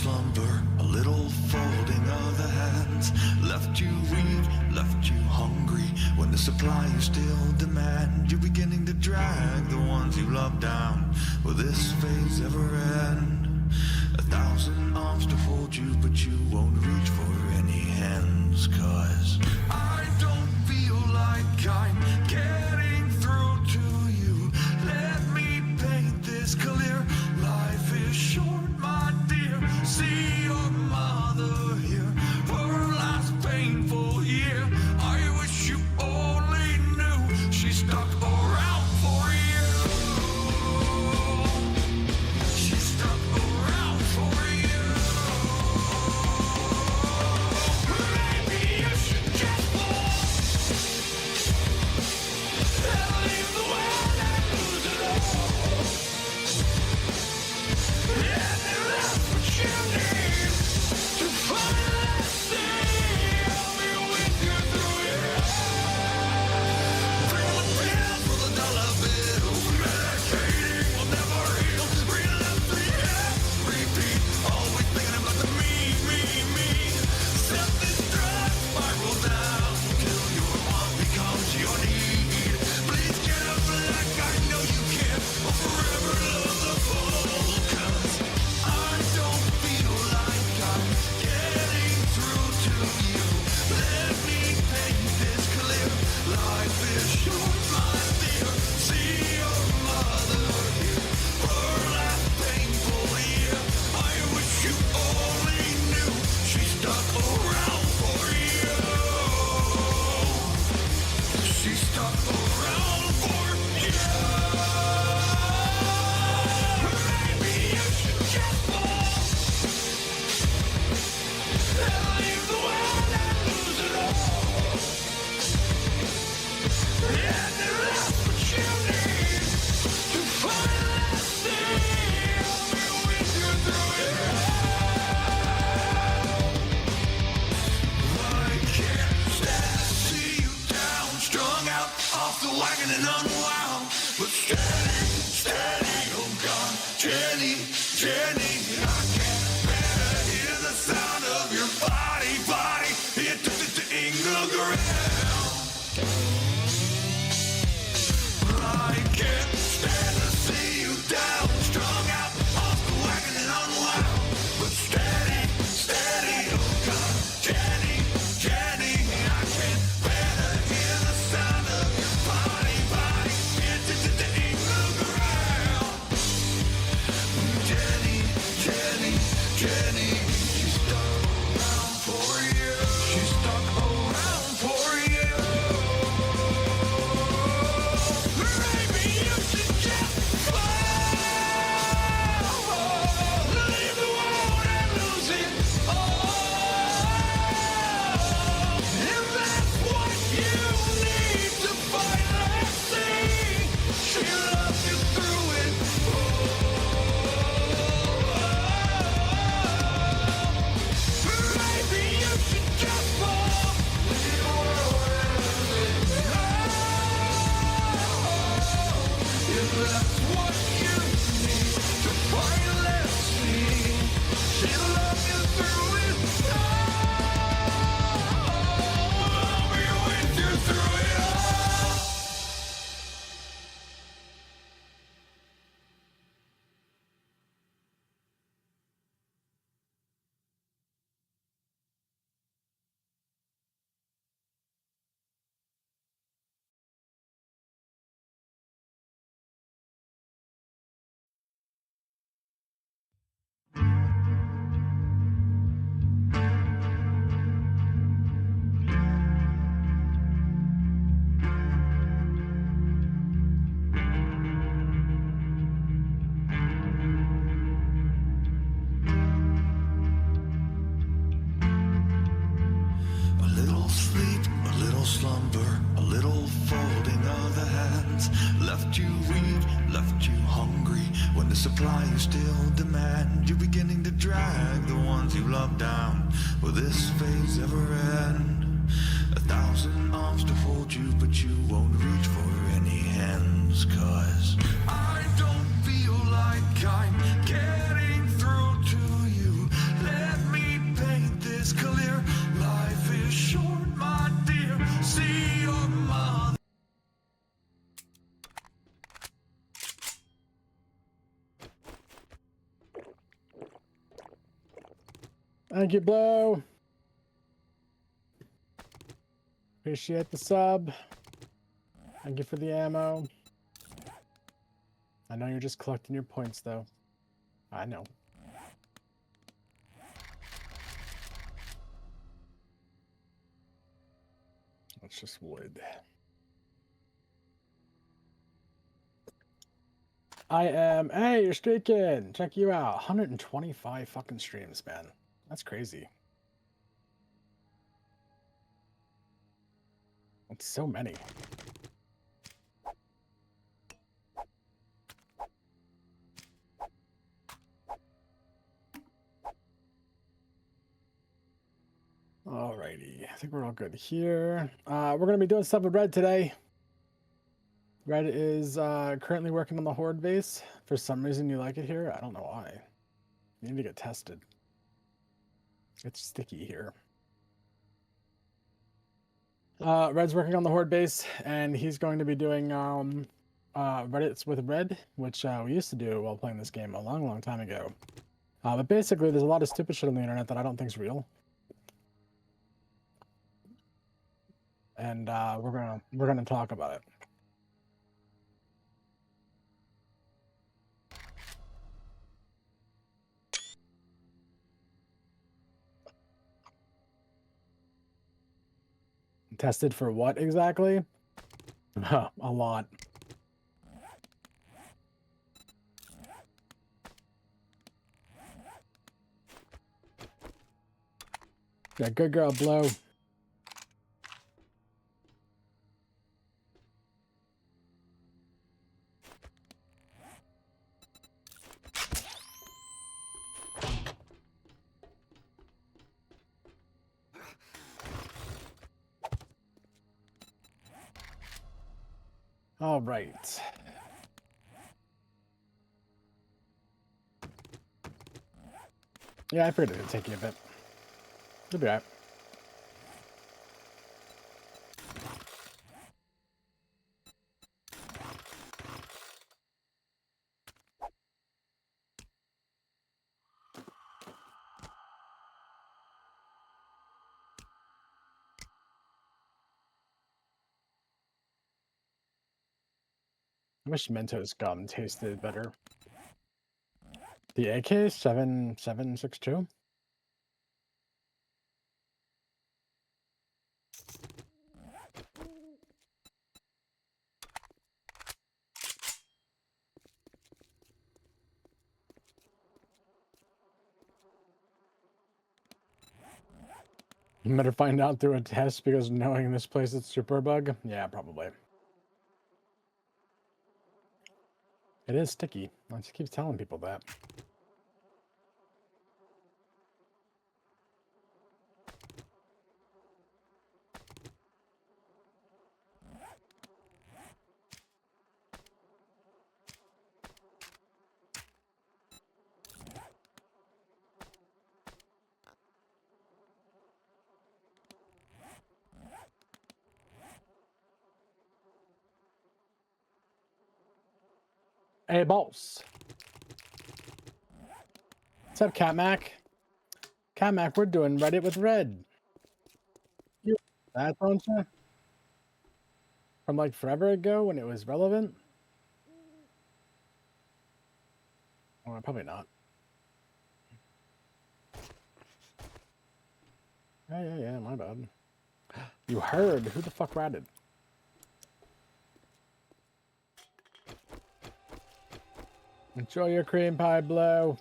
slumber, a little folding of the hands. Left you weak, left you hungry. When the supply you still demand, you're beginning to drag the ones you love down. Will this phase ever end? 1,000 arms to hold you, but you won't reach for any hands. 'Cause I don't feel like I'm getting through to you. Let me paint this clear. Life is short, my dear. See your mother here, her last painful year. I wish you only knew she stuck around for you. She stuck around for you. Maybe you should just fall and leave the world and lose it all. And that's what you need to finally see. I'll be with you through it. Feel the pain for the dollar bill. Medicating will never heal. Relapse, repeat. Always thinking about the me. Self-destruct, spiral down till your want becomes your need. Please get up like I know you can. Or forever love the fall. 'Cause I don't feel like I'm getting through to you. Let me paint this clear. Life is short, my dear. See your mother here, her last painful year. I wish you only knew she stuck around for you. She stuck around for you. Maybe you should just fall and leave the world and lose it all. And that's what you need to finally see. I'll be with you through it. I can't stand to see you down, strung out off the wagon and unwound. But steady, oh God, Jenny, I can't bear to hear the sound of your body. It took it to the ground. I can't stand to see you down, strung out off the wagon and unwound. But steady, oh God, Jenny, I can't bear to hear the sound of your body. It took it to the ground. Jenny, she's stuck around for you. She's stuck around for you. Maybe you should just fall, leave the world and lose it all. And that's what you need to finally see. She loves you through it all. Maybe you should just fall, leave the world and lose it all. If that's what you need to finally see, she loves you through it all. I'll be with you through it all. A little sleep, a little slumber, a little folding of the hands. Left you weak, left you hungry. When the supply you still demand, you're beginning to drag the ones you love down. Will this phase ever end? 1,000 arms to hold you, but you won't reach for any hands. 'Cause I don't feel like I'm getting through to you. Thank you, Blow. Appreciate the sub. Thank you for the ammo. I know you're just collecting your points, though. I know. That's just wood. I am. Hey, you're streaking. Check you out. 125 fucking streams, man. That's crazy. That's so many. Alrighty, I think we're all good here. We're gonna be doing stuff with Red today. Red is currently working on the Horde base. For some reason you like it here. I don't know why. You need to get tested. It's sticky here. Red's working on the Horde base, and he's going to be doing Reddits with Red, which we used to do while playing this game a long, long time ago. But basically, there's a lot of stupid shit on the internet that I don't think is real. And we're gonna talk about it. Tested for what exactly? A lot. Yeah, good girl, Blow. All right. Yeah, I figured it'd take you a bit. You'll be all right. I wish Mentos gum tasted better. The AK 7762? You better find out through a test because knowing this place is super bug. Yeah, probably. It is sticky. I just keep telling people that. Hey, boss. What's up, Catmac? Catmac, we're doing Reddit with Red. You that, don't you? From like forever ago when it was relevant? Oh, probably not. Yeah, my bad. You heard. Who the fuck ratted? Enjoy your cream pie, Blow.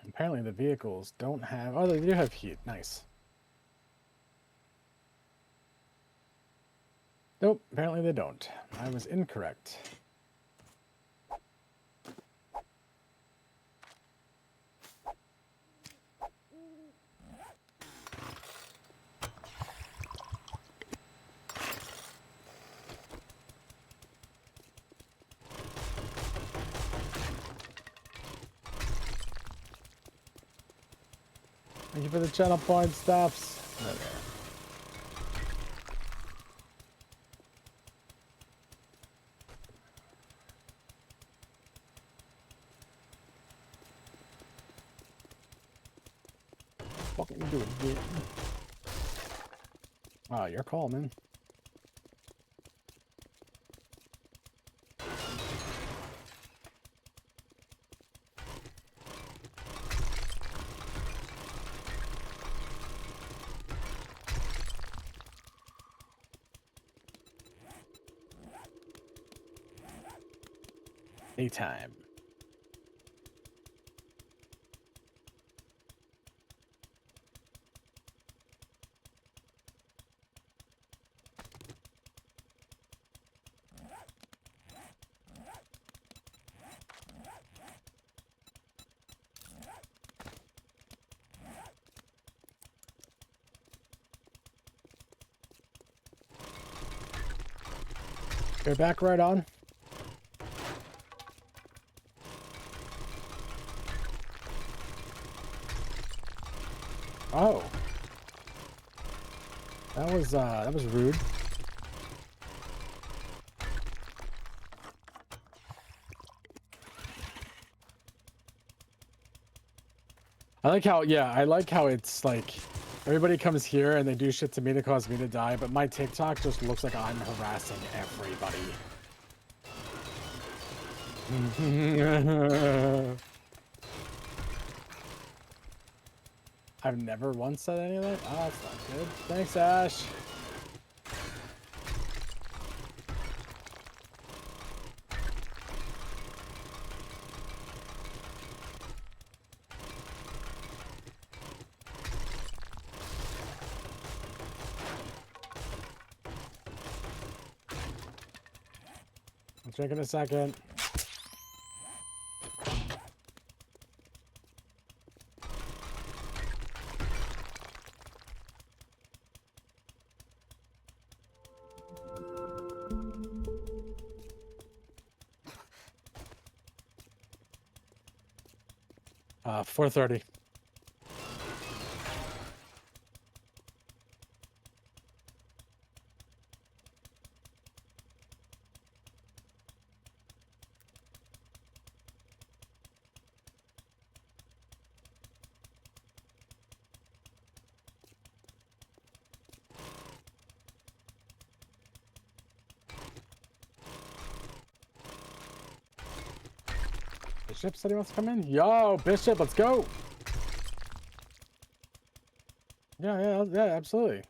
Apparently the vehicles don't have... Oh, they do have heat. Nice. Nope, apparently they don't. I was incorrect. Thank you for the channel point stuffs. Okay. Fucking do it again. Oh, your call, man. Daytime. You're back right on. Oh. That was rude. I like how it's like everybody comes here and they do shit to me to cause me to die, but my TikTok just looks like I'm harassing everybody. I've never once said any of that. Oh, that's not good. Thanks, Ash. I'll check in a second. Uh, 4:30. Bishop said he wants to come in. Yo, Bishop, let's go. Yeah, absolutely.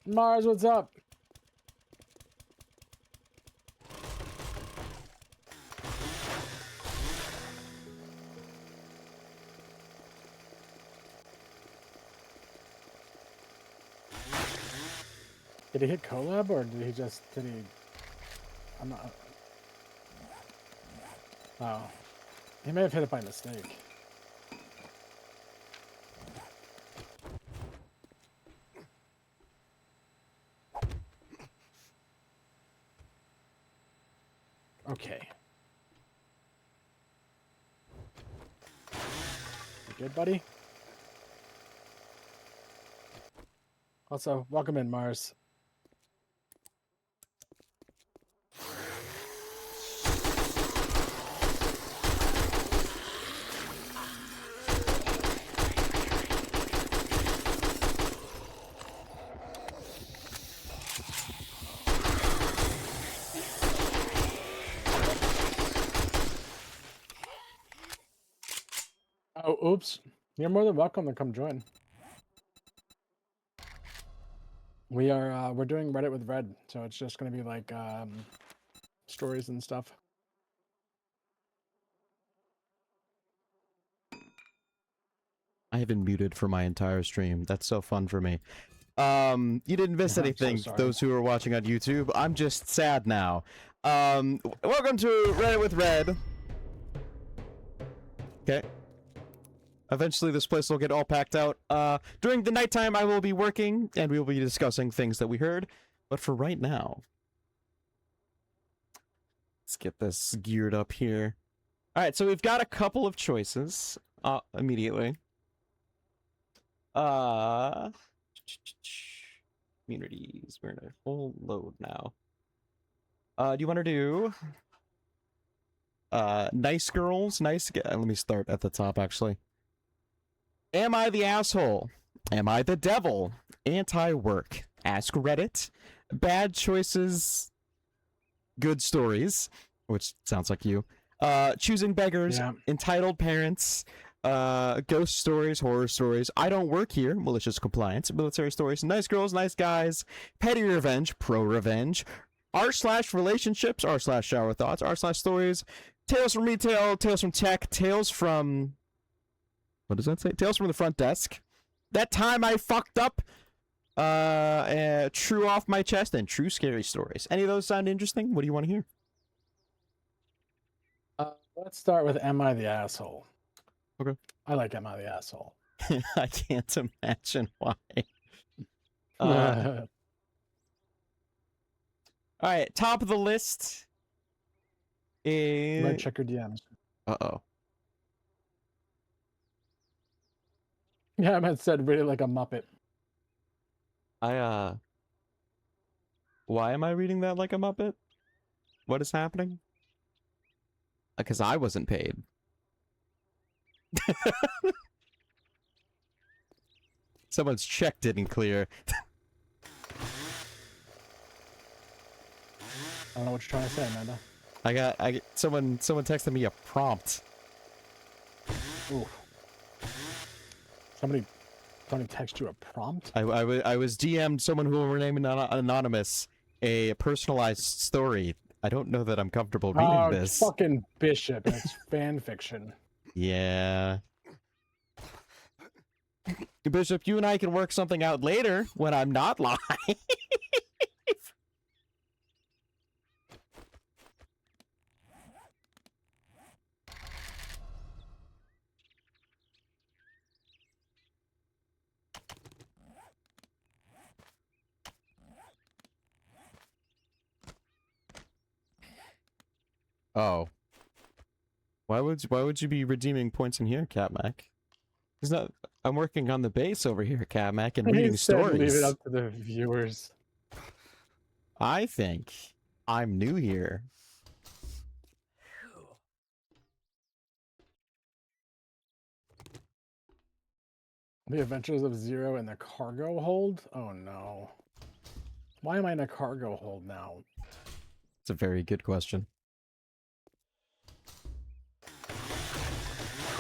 Mars, what's up? Did he hit collab or did he? I'm not. Oh, he may have hit it by mistake. Okay. You good, buddy? Also, welcome in, Mars. Oh, oops. You're more than welcome to come join. We're doing Reddit with Red, so it's just gonna be like stories and stuff. I have been muted for my entire stream. That's so fun for me. You didn't miss I'm so anything, sorry. those who are watching on YouTube. I'm just sad now. Welcome to Reddit with Red. Okay. Eventually this place will get all packed out. During the nighttime I will be working, and we will be discussing things that we heard. But for right now, let's get this geared up here. Alright, so we've got a couple of choices, immediately. Communities, we're in a full load now. Do you want to do Nice girls, let me start at the top, actually. Am I the asshole? Am I the devil? Anti-work. Ask Reddit. Bad choices. Good stories. Which sounds like you. Choosing beggars. Yeah. Entitled parents. Ghost stories, horror stories. I don't work here. Malicious compliance. Military stories. Nice girls, nice guys. Petty revenge. Pro revenge. R/relationships. R/shower thoughts. R/stories. Tales from retail. Tales from tech. Tales from... What does that say? Tales from the front desk. That time I fucked up. True off my chest and true scary stories. Any of those sound interesting? What do you want to hear? Let's start with Am I the Asshole? Okay. I like Am I the Asshole. I can't imagine why. Yeah, All right, top of the list is... Red check your DMs. Uh-oh. Yeah, I meant said really like a Muppet. Why am I reading that like a Muppet? What is happening? Because I wasn't paid. Someone's check didn't clear. I don't know what you're trying to say, Amanda. Someone texted me a prompt. Ooh. Somebody text you a prompt? I was DM'd someone who will remain anonymous a personalized story. I don't know that I'm comfortable reading this. It's fucking Bishop, and it's fan fiction. Yeah. Bishop, you and I can work something out later when I'm not live. Oh. Why would you be redeeming points in here, Catmac? He's not. I'm working on the base over here, Catmac, and reading stories. Leave it up to the viewers. I think I'm new here. The Adventures of Zero in the cargo hold? Oh no. Why am I in a cargo hold now? It's a very good question.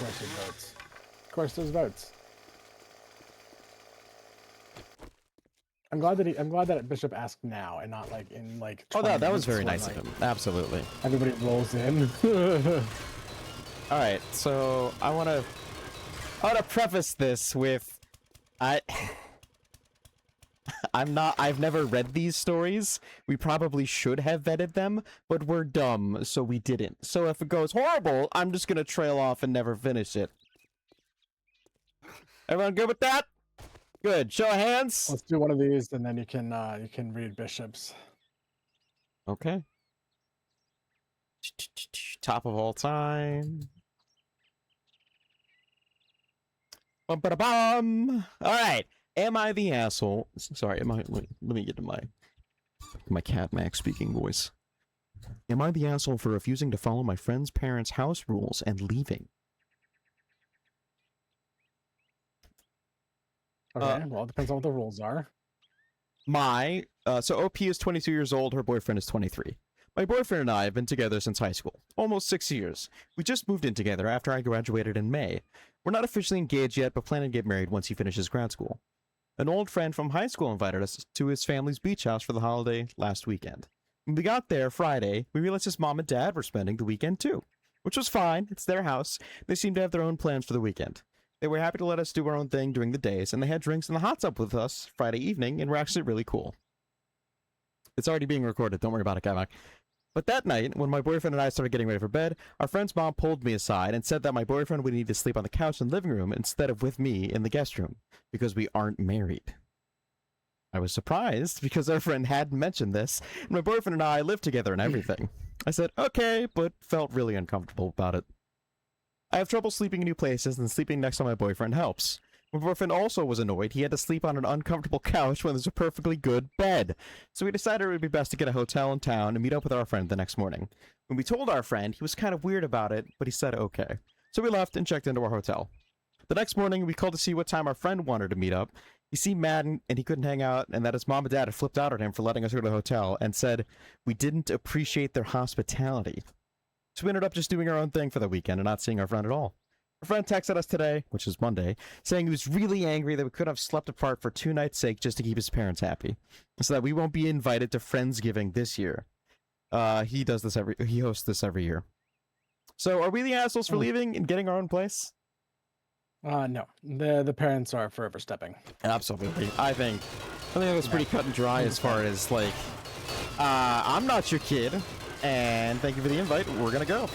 Of course there's votes. Of course there's votes. I'm glad that Bishop asked now and not like in like. Oh, that was very minutes nice when, of him. Absolutely. Everybody rolls in. All right, so I want to preface this with I've never read these stories. We probably should have vetted them, but we're dumb, so we didn't. So if it goes horrible, I'm just gonna trail off and never finish it. Everyone good with that? Good. Show of hands. Let's do one of these, and then you can read Bishop's. Okay. Top of all time. Bum ba da bum. All right. Am I the asshole? Sorry. Let me get to my Catmac speaking voice. Am I the asshole for refusing to follow my friend's parents' house rules and leaving? Okay. Well, it depends on what the rules are. So OP is 22 years old. Her boyfriend is 23. My boyfriend and I have been together since high school, almost 6 years. We just moved in together after I graduated in May. We're not officially engaged yet, but plan to get married once he finishes grad school. An old friend from high school invited us to his family's beach house for the holiday last weekend. When we got there Friday, we realized his mom and dad were spending the weekend too, which was fine. It's their house. They seemed to have their own plans for the weekend. They were happy to let us do our own thing during the days, and they had drinks in the hot tub with us Friday evening, and were actually really cool. It's already being recorded. Don't worry about it, Kamak. But that night, when my boyfriend and I started getting ready for bed, our friend's mom pulled me aside and said that my boyfriend would need to sleep on the couch in the living room instead of with me in the guest room, because we aren't married. I was surprised, because our friend hadn't mentioned this, and my boyfriend and I lived together and everything. I said, okay, but felt really uncomfortable about it. I have trouble sleeping in new places, and sleeping next to my boyfriend helps. My boyfriend also was annoyed. He had to sleep on an uncomfortable couch when there's a perfectly good bed. So we decided it would be best to get a hotel in town and meet up with our friend the next morning. When we told our friend, he was kind of weird about it, but he said okay. So we left and checked into our hotel. The next morning, we called to see what time our friend wanted to meet up. He seemed mad and he couldn't hang out, and that his mom and dad had flipped out at him for letting us go to the hotel and said we didn't appreciate their hospitality. So we ended up just doing our own thing for the weekend and not seeing our friend at all. Our friend texted us today, which is Monday, saying he was really angry that we couldn't have slept apart for 2 nights' sake just to keep his parents happy, so that we won't be invited to Friendsgiving this year. He hosts this every year. So are we the assholes for leaving and getting our own place? No. The parents are forever stepping. Absolutely. I think that's pretty cut and dry as far as like, I'm not your kid, and thank you for the invite. We're gonna go.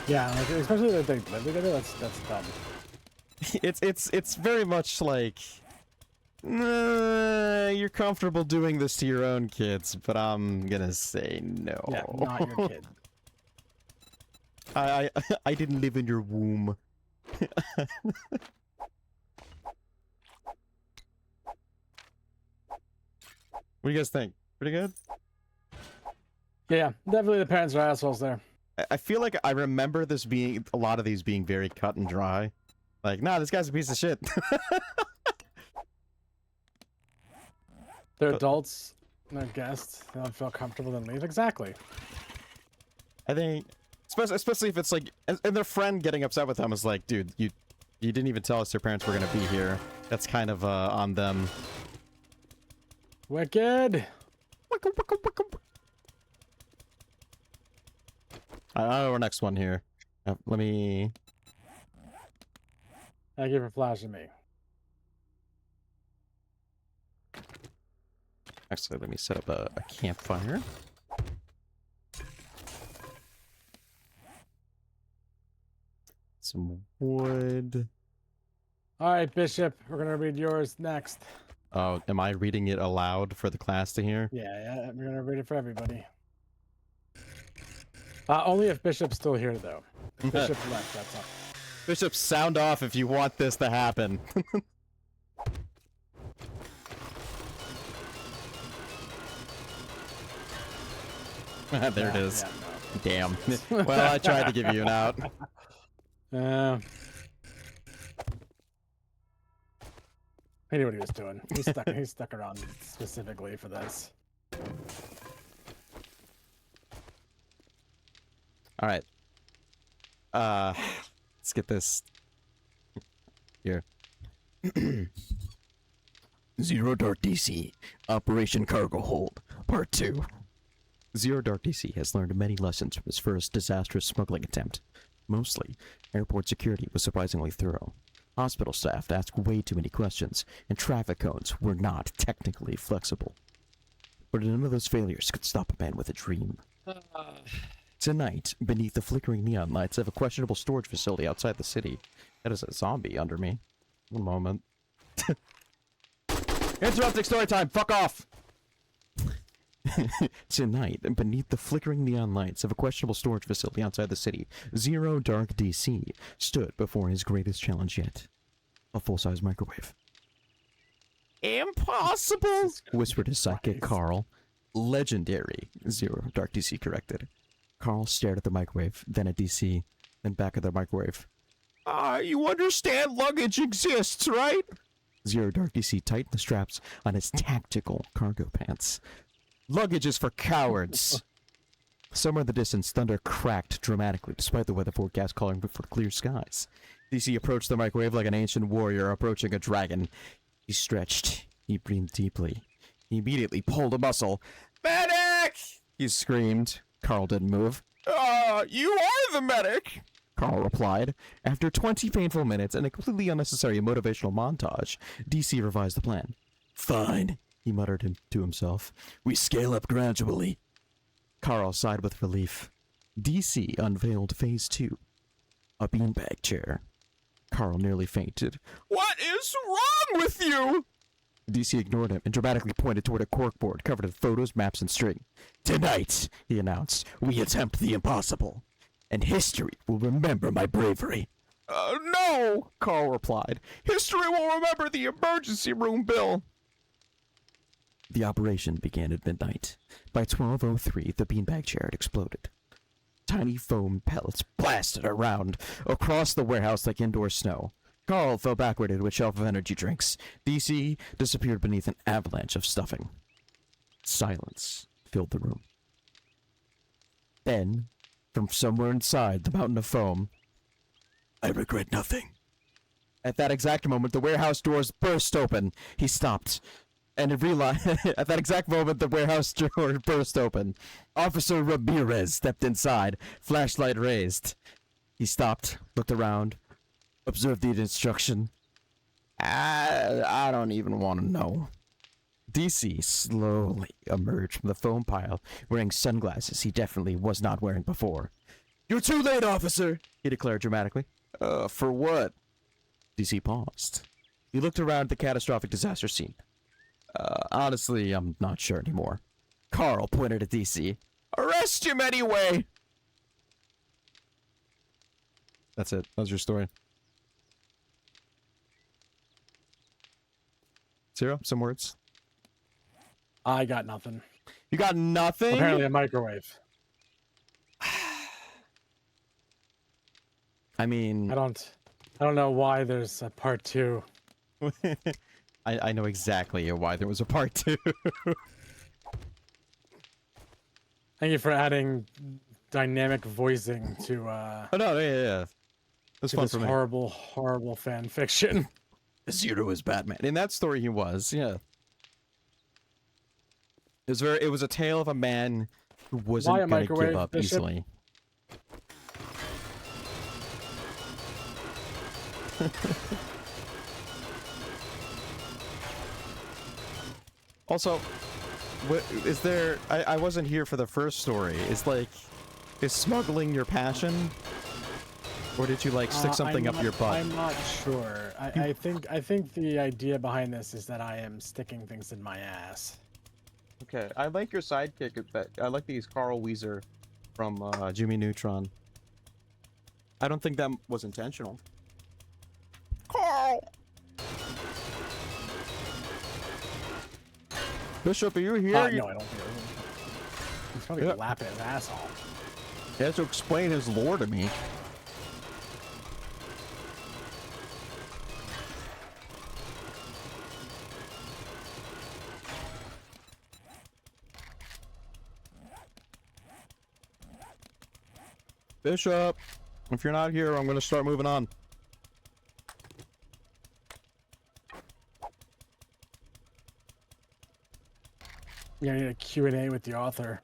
Yeah, like, especially that they live together. That's dumb. It's very much like, you're comfortable doing this to your own kids, but I'm gonna say no. Yeah, not your kid. I didn't live in your womb. What do you guys think? Pretty good? Yeah, definitely the parents are assholes there. I feel like I remember a lot of these being very cut and dry. Like, nah, this guy's a piece of shit. They're adults, they're guests, they don't feel comfortable, then leave. Exactly. I think, especially if it's like, and their friend getting upset with them is like, dude, you didn't even tell us their parents were gonna be here. That's kind of on them. Wicked. I know our next one here. Let me. Thank you for flashing me. Actually, let me set up a campfire. Some wood. All right, Bishop, we're gonna read yours next. Oh, am I reading it aloud for the class to hear? Yeah, we're gonna read it for everybody. Only if Bishop's still here, though. Bishop left, that's all. Bishop, sound off if you want this to happen. There it is. Yeah, no. Damn. Well, I tried to give you an out. He knew what he was doing. He stuck around specifically for this. All right. Let's get this here. Zero Dark DC, Operation Cargo Hold, Part 2. Zero Dark DC has learned many lessons from his first disastrous smuggling attempt. Mostly, airport security was surprisingly thorough. Hospital staff asked way too many questions, and traffic cones were not technically flexible. But none of those failures could stop a man with a dream. Tonight, beneath the flickering neon lights of a questionable storage facility outside the city. That is a zombie under me. One moment. Interrupting story time! Fuck off! Tonight, beneath the flickering neon lights of a questionable storage facility outside the city, Zero Dark DC stood before his greatest challenge yet. A full-size microwave. Impossible! Whispered his sidekick Carl. Legendary, Zero Dark DC corrected. Carl stared at the microwave, then at DC, then back at the microwave. You understand luggage exists, right? Zero Dark DC tightened the straps on his tactical cargo pants. Luggage is for cowards. Somewhere in the distance, thunder cracked dramatically, despite the weather forecast calling for clear skies. DC approached the microwave like an ancient warrior approaching a dragon. He stretched. He breathed deeply. He immediately pulled a muscle. Medic! He screamed. Carl didn't move. You are the medic! Carl replied. After 20 painful minutes and a completely unnecessary motivational montage, DC revised the plan. Fine, he muttered to himself. We scale up gradually. Carl sighed with relief. DC unveiled Phase 2. A beanbag chair. Carl nearly fainted. What is wrong with you? DC ignored him and dramatically pointed toward a corkboard covered in photos, maps, and string. Tonight, he announced, we attempt the impossible. And history will remember my bravery. No, Carl replied. History will remember the emergency room bill. The operation began at midnight. By 12:03, the beanbag chair had exploded. Tiny foam pellets blasted around across the warehouse like indoor snow. Carl fell backward into a shelf of energy drinks. DC disappeared beneath an avalanche of stuffing. Silence filled the room. Then, from somewhere inside the mountain of foam, I regret nothing. At that exact moment, the warehouse doors burst open. He stopped. And he realized, at that exact moment, the warehouse door burst open. Officer Ramirez stepped inside, flashlight raised. He stopped, looked around, observed the instruction. I don't even want to know. DC slowly emerged from the foam pile, wearing sunglasses he definitely was not wearing before. You're too late, officer, he declared dramatically. For what? DC paused. He looked around the catastrophic disaster scene. Honestly, I'm not sure anymore. Carl pointed at DC. Arrest him anyway! That's it. That was your story. Zero? Some words? I got nothing. You got nothing? Apparently a microwave. I mean... I don't know why there's a part 2. I know exactly why there was a part 2. Thank you for adding dynamic voicing to Oh no, yeah. It was to fun this for me. horrible, horrible fan fiction. Zero is Batman. In that story he was, yeah. It was a tale of a man who wasn't Why a gonna give microwave, up Bishop? easily. Also, what is there? I wasn't here for the first story. Is smuggling your passion, or did you like stick something up your butt? I'm not sure. I think the idea behind this is that I am sticking things in my ass. Okay, I like your sidekick. I like these Carl Weezer from Jimmy Neutron. I don't think that was intentional. Carl. Bishop, are you here? No, I don't think it was. He's probably lapping his ass off. He has to explain his lore to me. Bishop, if you're not here, I'm going to start moving on. Yeah, I need a Q&A with the author.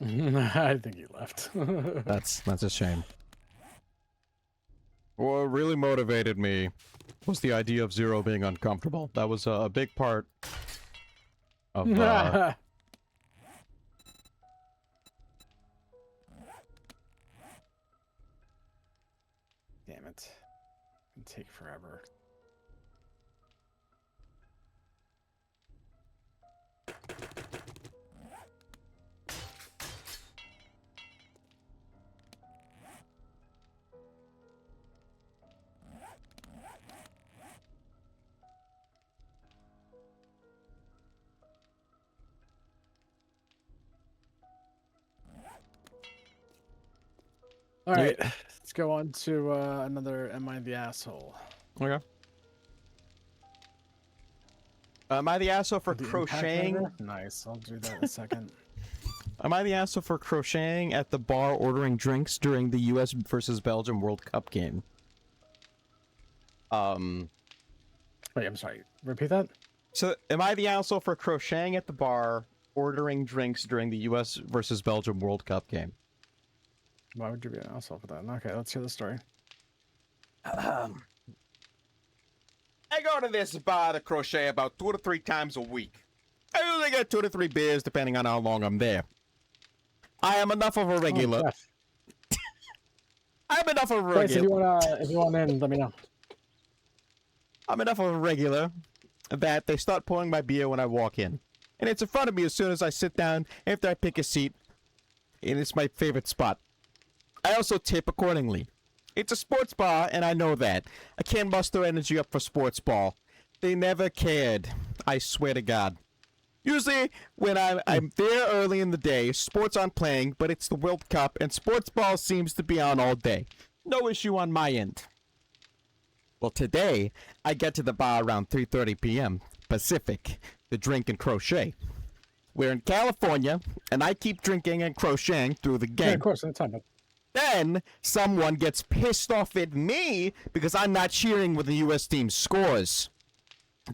I think he left. That's a shame. What really motivated me was the idea of Zero being uncomfortable. That was a big part of Damn it. It'd take forever. All right, let's go on to another Am I the Asshole? Okay. Am I the asshole for The crocheting? impact meter? Nice, I'll do that in a second. Am I the asshole for crocheting at the bar ordering drinks during the US versus Belgium World Cup game? Wait, I'm sorry. Repeat that? So, am I the asshole for crocheting at the bar ordering drinks during the US versus Belgium World Cup game? Why would you be an asshole for that? Okay, let's hear the story. I go to this bar to crochet about 2 to 3 times a week. I usually get 2 to 3 beers depending on how long I'm there. I am enough of a regular. Oh, Jeff. I'm enough of a Guys, regular. if you want in, let me know. I'm enough of a regular that they start pouring my beer when I walk in. And it's in front of me as soon as I sit down after I pick a seat. and it's my favorite spot. I also tip accordingly. It's a sports bar, and I know that. I can't muster energy up for sports ball. They never cared. I swear to God. Usually, when I'm there early in the day, sports aren't playing, but it's the World Cup, and sports ball seems to be on all day. No issue on my end. Well, today, I get to the bar around 3:30 p.m. Pacific to drink and crochet. We're in California, and I keep drinking and crocheting through the game. Yeah, of course, that's time. Then someone gets pissed off at me because I'm not cheering when the U.S. team scores.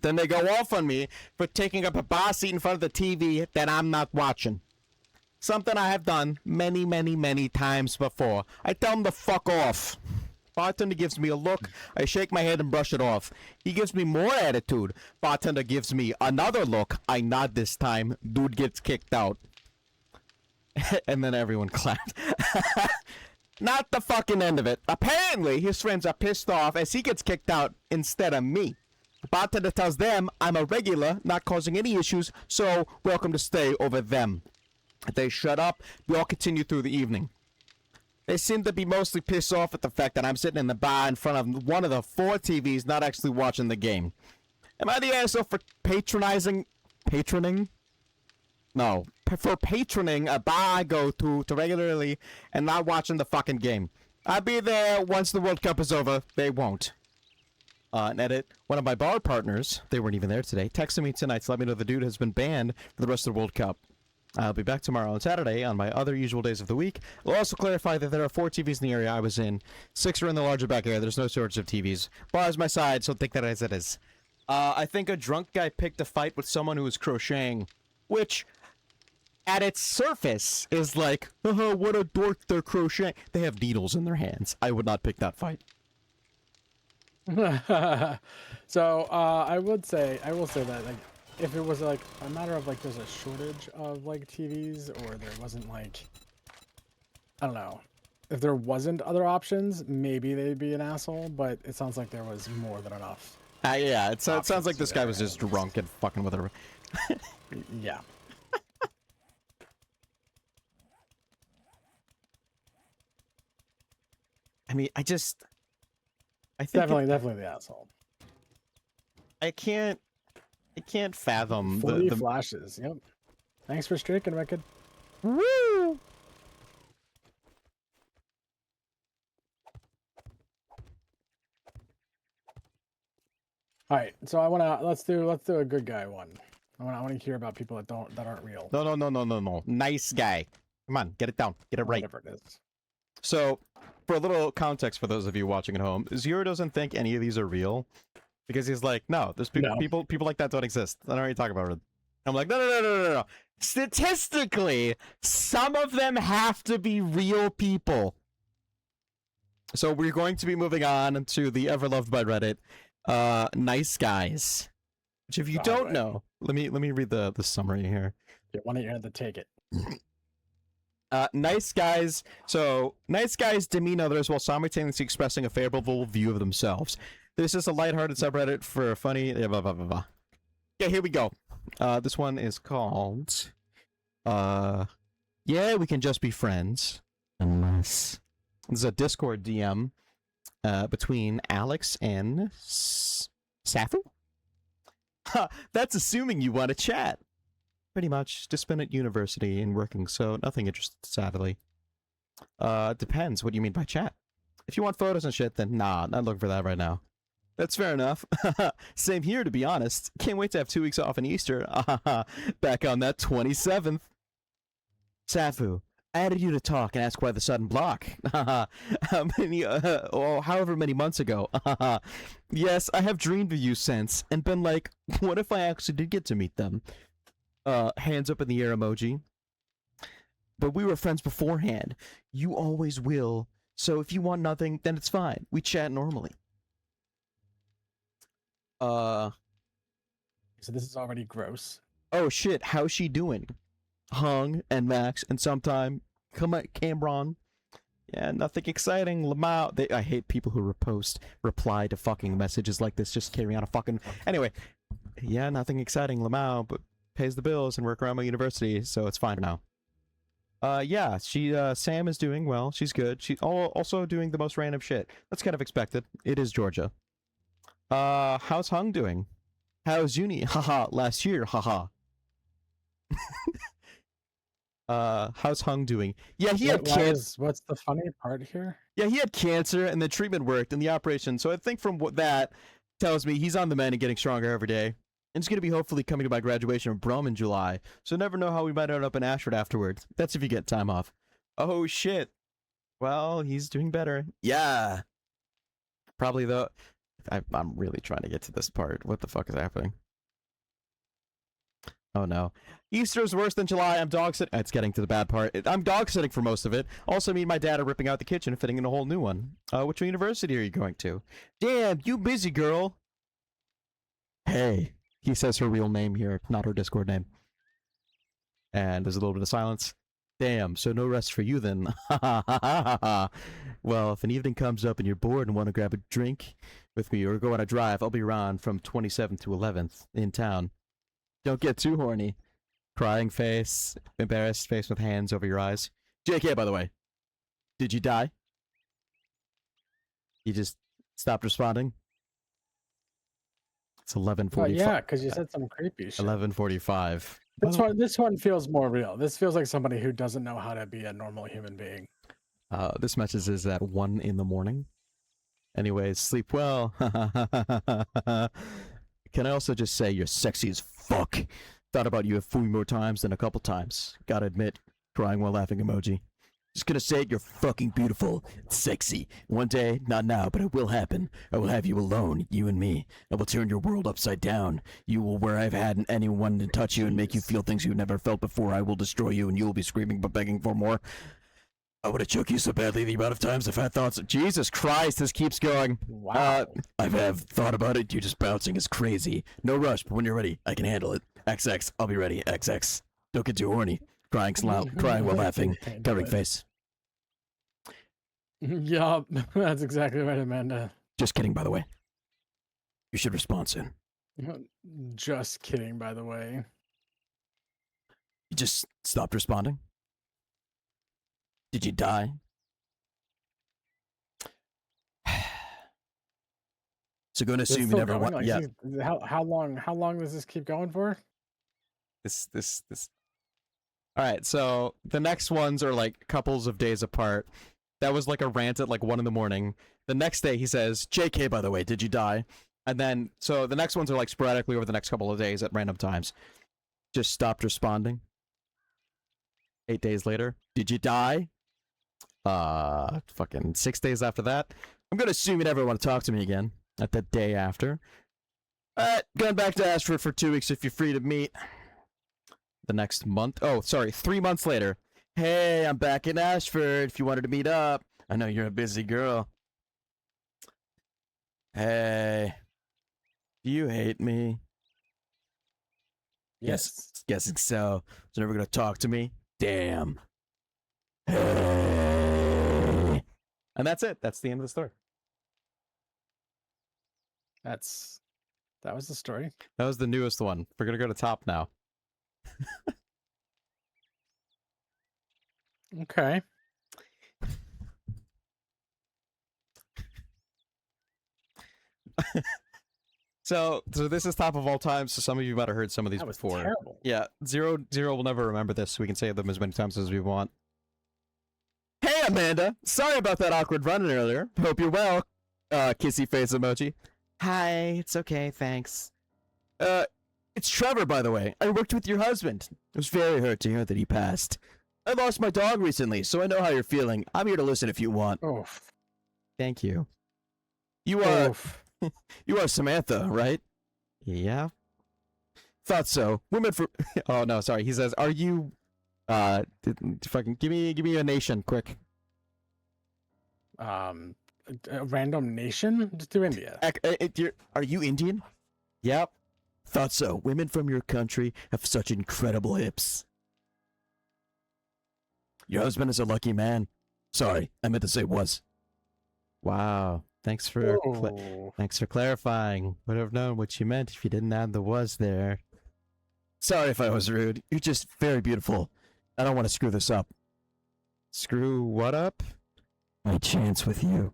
Then they go off on me for taking up a bar seat in front of the TV that I'm not watching. Something I have done many, many, many times before. I tell them to fuck off. Bartender gives me a look. I shake my head and brush it off. He gives me more attitude. Bartender gives me another look. I nod this time. Dude gets kicked out. And then everyone clapped. Not the fucking end of it. Apparently, his friends are pissed off as he gets kicked out instead of me. Bartender tells them I'm a regular, not causing any issues, so welcome to stay over them. They shut up. We all continue through the evening. They seem to be mostly pissed off at the fact that I'm sitting in the bar in front of one of the 4 TVs, not actually watching the game. Am I the asshole for patroning? No. For patroning a bar I go to regularly and not watching the fucking game. I'll be there once the World Cup is over. They won't. An edit. One of my bar partners, they weren't even there today, texted me tonight to let me know the dude has been banned for the rest of the World Cup. I'll be back tomorrow on Saturday on my other usual days of the week. I'll also clarify that there are 4 TVs in the area I was in. 6 are in the larger back area. There's no shortage of TVs. Bar is my side, so think that as it is. I think a drunk guy picked a fight with someone who was crocheting, which, at its surface, is like, what a dork, they're crocheting. They have needles in their hands. I would not pick that fight. So I will say that, like, if it was like a matter of like there's a shortage of like TVs, or there wasn't like, I don't know, if there wasn't other options, maybe they'd be an asshole, but it sounds like there was more than enough. Yeah, it sounds like this guy was just drunk and fucking with her. Yeah. I mean, I think Definitely the asshole. I can't fathom 40 the flashes. Yep. Thanks for streaking, Wicked. Woo! All right, so let's do a good guy one. I wanna hear about people that aren't real. No. Nice guy. Come on, get it down. Get it right. Whatever it is. So, for a little context for those of you watching at home, Zero doesn't think any of these are real because he's like, no, there's people like that don't exist. I don't know what you're talking about. I'm like, no. Statistically, some of them have to be real people. So we're going to be moving on to the ever loved by Reddit, nice guys. Which, if you don't know, let me read the summary here. Yeah, why don't you have to take it? Nice guys. So, nice guys demean others while simultaneously expressing a favorable view of themselves. This is a lighthearted subreddit for funny. Blah, blah, blah, blah. Okay, here we go. This one is called. Yeah, we can just be friends. Unless. This is a Discord DM between Alex and Safu. That's assuming you want to chat. Pretty much. Just been at university and working, so nothing interesting, sadly. Depends. What do you mean by chat? If you want photos and shit, then nah, not looking for that right now. That's fair enough. Same here, to be honest. Can't wait to have 2 weeks off in Easter. Back on that 27th. Safu, I added you to talk and ask why the sudden block. However many months ago. Yes, I have dreamed of you since, and been like, what if I actually did get to meet them? Hands up in the air emoji. But we were friends beforehand. You always will. So if you want nothing, then it's fine. We chat normally. So this is already gross. Oh shit, how's she doing? Hung and Max and sometime Cambron. Yeah, nothing exciting. Lamau. I hate people who reply to fucking messages like this, just carrying on a fucking. Anyway, yeah, nothing exciting. Lamau, but pays the bills and work around my university, so it's fine for now. Yeah, Sam is doing well. She's good. She's also doing the most random shit. That's kind of expected. It is Georgia. How's Hung doing? How's uni? Haha, last year, haha. How's Hung doing? Yeah, he had cancer. What's the funny part here? Yeah, he had cancer, and the treatment worked, and the operation. So I think from what that tells me, he's on the mend and getting stronger every day. And he's going to be hopefully coming to my graduation from Brum in July. So never know how we might end up in Ashford afterwards. That's if you get time off. Oh, shit. Well, he's doing better. Yeah. Probably, though. I'm really trying to get to this part. What the fuck is happening? Oh, no. Easter's worse than July. I'm dog sitting. It's getting to the bad part. I'm dog sitting for most of it. Also, me and my dad are ripping out the kitchen and fitting in a whole new one. Which university are you going to? Damn, you busy, girl. Hey. He says her real name here, not her Discord name. And there's a little bit of silence. Damn, so no rest for you then. Well, if an evening comes up and you're bored and want to grab a drink with me or go on a drive, I'll be around from 27th to 11th in town. Don't get too horny. Crying face, embarrassed face with hands over your eyes. JK, by the way. Did you die? You just stopped responding? It's 11:45. Yeah, because you said some creepy shit. 11:45. This one feels more real. This feels like somebody who doesn't know how to be a normal human being. This message is at 1 in the morning. Anyways, sleep well. Can I also just say you're sexy as fuck? Thought about you a few more times than a couple times. Gotta admit, crying while laughing emoji. Just gonna say it, you're fucking beautiful, sexy. One day, not now, but it will happen. I will have you alone, you and me. I will turn your world upside down. You will where I've had anyone to touch you and make you feel things you've never felt before. I will destroy you and you will be screaming but begging for more. I would have choked you so badly the amount of times I've had thoughts of Jesus Christ, this keeps going. Wow. I have thought about it, you just bouncing is crazy. No rush, but when you're ready, I can handle it. XX, I'll be ready, XX. Don't get too horny. Crying while laughing, covering face. Yup, that's exactly right, Amanda. Just kidding, by the way. You should respond soon. Just kidding, by the way. You just stopped responding? Did you die? So going to assume you never want. Like, yeah. How long does this keep going for? This. All right. So the next ones are like couples of days apart. That was like a rant at like 1 in the morning. The next day he says, "JK, by the way, did you die?" And then so the next ones are like sporadically over the next couple of days at random times. Just stopped responding. 8 days later, did you die? Fucking 6 days after that. I'm gonna assume you never want to talk to me again. At the day after. Going back to Ashford for 2 weeks if you're free to meet. The next month. Oh, sorry, 3 months later. Hey, I'm back in Ashford if you wanted to meet up. I know you're a busy girl. Hey. Do you hate me? Yes. Guessing so. So never gonna talk to me? Damn. Hey. And that's it. That's the end of the story. That was the story. That was the newest one. We're gonna go to top now. Okay. So this is top of all time. So some of you might have heard some of these That was before. terrible. Yeah, zero will never remember this. So we can say them as many times as we want. Hey Amanda, sorry about that awkward run-in earlier. Hope you're well. Kissy face emoji. Hi, it's okay, thanks. It's Trevor, by the way. I worked with your husband. I was very hurt to hear that he passed. I lost my dog recently, so I know how you're feeling. I'm here to listen if you want. Oof. Thank you. You are Oof. you are Samantha, right? Yeah. Thought so. Women for Oh no, sorry. He says, "Are you fucking give me a nation quick." A random nation? Just do India. Are you Indian? Yep. Thought so. Women from your country have such incredible hips. Your husband is a lucky man. Sorry, I meant to say was. Wow. Thanks for clarifying. Would have known what you meant if you didn't add the was there. Sorry if I was rude. You're just very beautiful. I don't want to screw this up. Screw what up? My chance with you.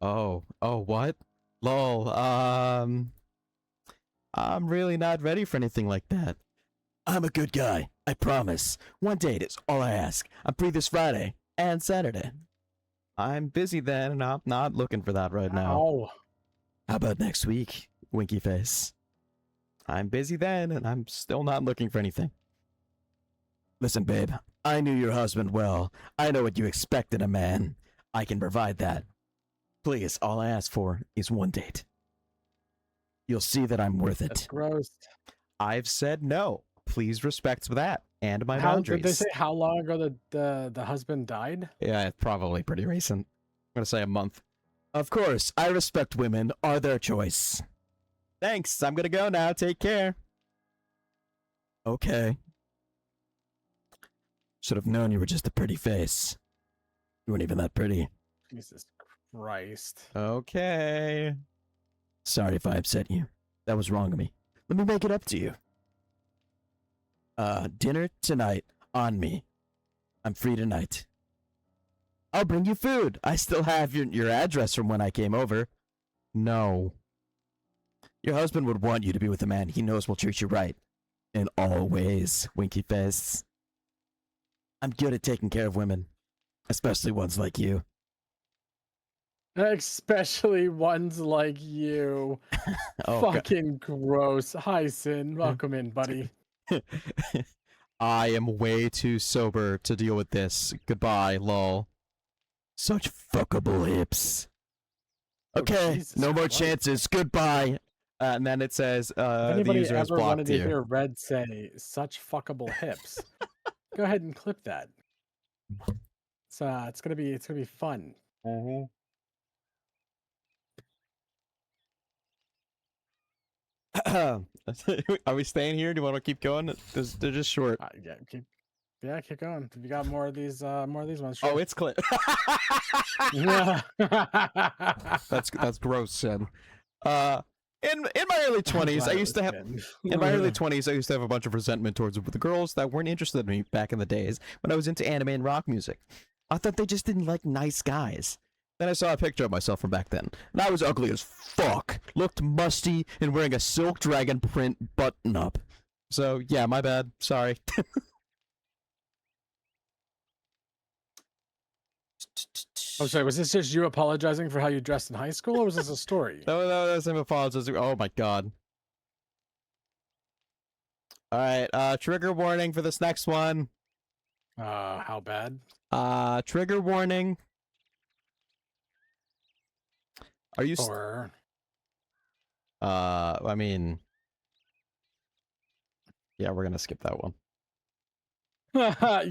Oh, what? Lol, I'm really not ready for anything like that. I'm a good guy. I promise. One date is all I ask. I'm free this Friday and Saturday. I'm busy then, and I'm not looking for that right now. Oh, How about next week, winky face? I'm busy then, and I'm still not looking for anything. Listen, babe. I knew your husband well. I know what you expect in a man. I can provide that. Please, all I ask for is one date. You'll see that I'm worth that's it. gross. I've said no. Please respect that and my How boundaries. did they say how long ago the husband died? Yeah, it's probably pretty recent. I'm gonna say a month. Of course, I respect women are their choice. Thanks. I'm gonna go now. Take care. Okay. Should have known you were just a pretty face. You weren't even that pretty. Jesus Christ. Okay. Sorry if I upset you. That was wrong of me. Let me make it up to you. Dinner tonight on me. I'm free tonight. I'll bring you food. I still have your address from when I came over. No. Your husband would want you to be with a man he knows will treat you right. In all ways, winky face. I'm good at taking care of women. Especially ones like you. Especially ones like you. Oh, God. Fucking gross. Hi, Sin. Welcome in, buddy. I am way too sober to deal with this. Goodbye, lol. Such fuckable hips. Oh, Okay, Jesus no more Christ. chances. Goodbye. And then it says, If the anybody user has ever wanted blocked to you. hear Red say such fuckable hips, go ahead and clip that. It's gonna be fun. Are we staying here? Do you want to keep going? They're just short. Keep going. If you got more of these ones. Oh, Sure. it's clip. Yeah. That's gross, Sen. In my early 20s, I used to have in my early 20s, I used to have a bunch of resentment towards the girls that weren't interested in me back in the days when I was into anime and rock music. I thought they just didn't like nice guys. Then I saw a picture of myself from back then, and I was ugly as fuck, looked musty, and wearing a silk dragon print button-up. So, yeah, my bad. Sorry. I'm sorry, was this just you apologizing for how you dressed in high school, or was this a story? No, that's him apologizing. Oh my god. Alright, trigger warning for this next one. How bad? Trigger warning. Are you Or I mean, yeah, we're gonna skip that one.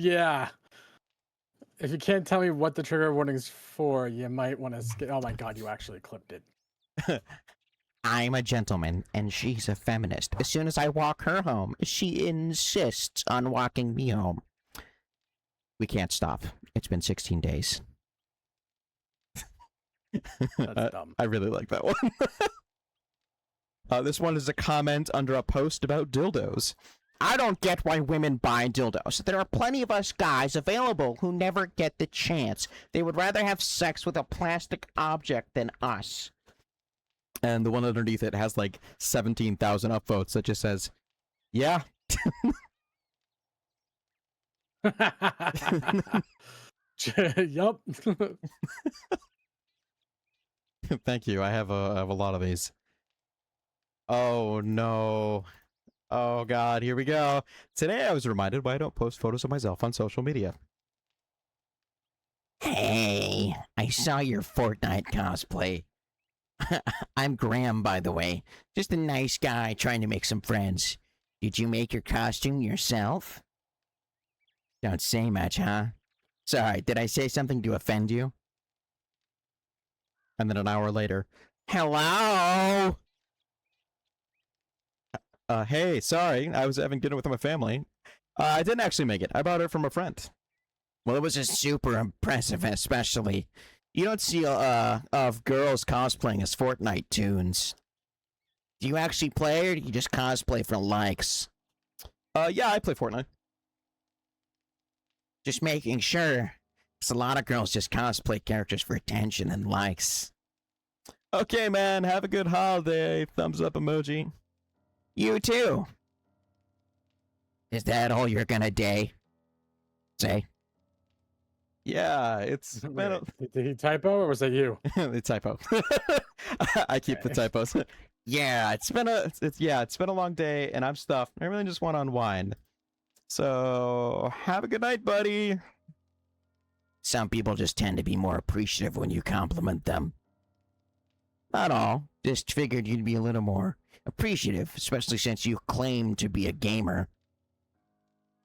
yeah. If you can't tell me what the trigger warning's for, you might want to skip. Oh my god, you actually clipped it. I'm a gentleman, and she's a feminist. As soon as I walk her home, she insists on walking me home. We can't stop. It's been 16 days. That's dumb. I really like that one. This one is a comment under a post about dildos. I don't get why women buy dildos. There are plenty of us guys available who never get the chance. They would rather have sex with a plastic object than us. And the one underneath it has like 17,000 upvotes that just says, yeah. Yup. Thank you. I have a lot of these. Oh no. Oh god, here we go. Today I was reminded why I don't post photos of myself on social media. Hey, I saw your Fortnite cosplay. I'm Graham, by the way. Just a nice guy trying to make some friends. Did you make your costume yourself? Don't say much, huh? Sorry, did I say something to offend you? And then an hour later, Hello? hey, sorry, I was having dinner with my family. I didn't actually make it. I bought it from a friend. Well, it was just super impressive, especially. You don't see of girls cosplaying as Fortnite tunes. Do you actually play, or do you just cosplay for likes? Yeah, I play Fortnite. Just making sure. 'Cause a lot of girls just cosplay characters for attention and likes. Okay, man. Have a good holiday. Thumbs up emoji. You too. Is that all you're gonna say? Yeah, it's been a... Wait, did he typo or was that you? the typo. I keep the typos. Yeah, it's been a long day, and I'm stuffed. I really just want to unwind. So have a good night, buddy. Some people just tend to be more appreciative when you compliment them. Not all. Just figured you'd be a little more appreciative, especially since you claim to be a gamer.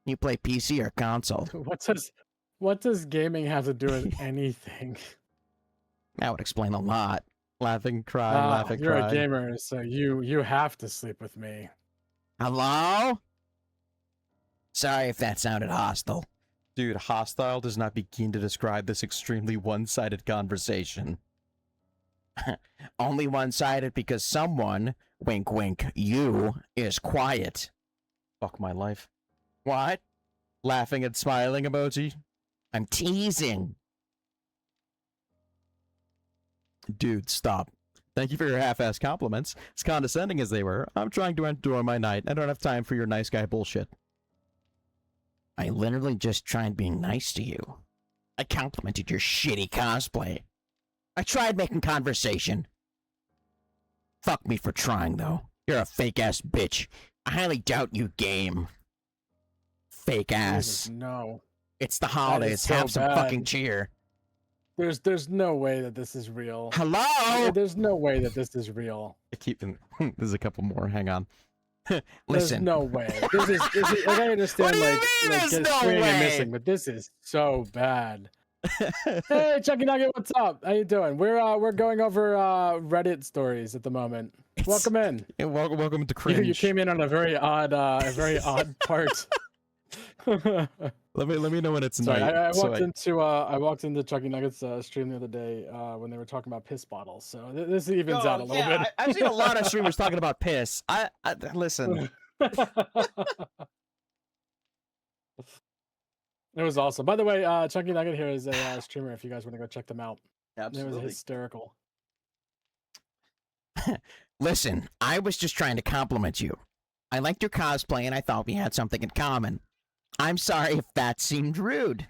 You play PC or console? What does gaming have to do with anything? That would explain a lot. Laughing, crying, laughing, you're crying. a gamer, so you have to sleep with me. Hello? Sorry if that sounded hostile. Dude, hostile does not begin to describe this extremely one-sided conversation. Only one-sided because someone, wink wink, you, is quiet. Fuck my life. What? Laughing and smiling emoji. I'm teasing. Dude, stop. Thank you for your half-ass compliments. As condescending as they were, I'm trying to endure my night. I don't have time for your nice guy bullshit. I literally just tried being nice to you. I complimented your shitty cosplay. I tried making conversation. Fuck me for trying, though. You're a fake-ass bitch. I highly doubt you game. Fake ass. Jesus, no. It's the holidays. so Have some bad. fucking cheer. There's no way that this is real. Hello? There's no way that this is real. I keep... There's a couple more. Hang on. There's Listen. no way. This is like I understand What do you like mean there's getting no swinging and way? missing, but this is so bad. Hey, Chucky Nugget, what's up? How you doing? We're going over Reddit stories at the moment. Welcome in. Yeah, welcome to You, cringe. you came in on a very odd part. Let me know when it's Sorry, night. I walked into Chucky Nuggets stream the other day when they were talking about piss bottles. So this evens out a little bit. I've seen a lot of streamers talking about piss. I listen. It was awesome. By the way, Chucky Nugget here is a streamer. If you guys want to go check them out, it was hysterical. Listen, I was just trying to compliment you. I liked your cosplay and I thought we had something in common. I'm sorry if that seemed rude.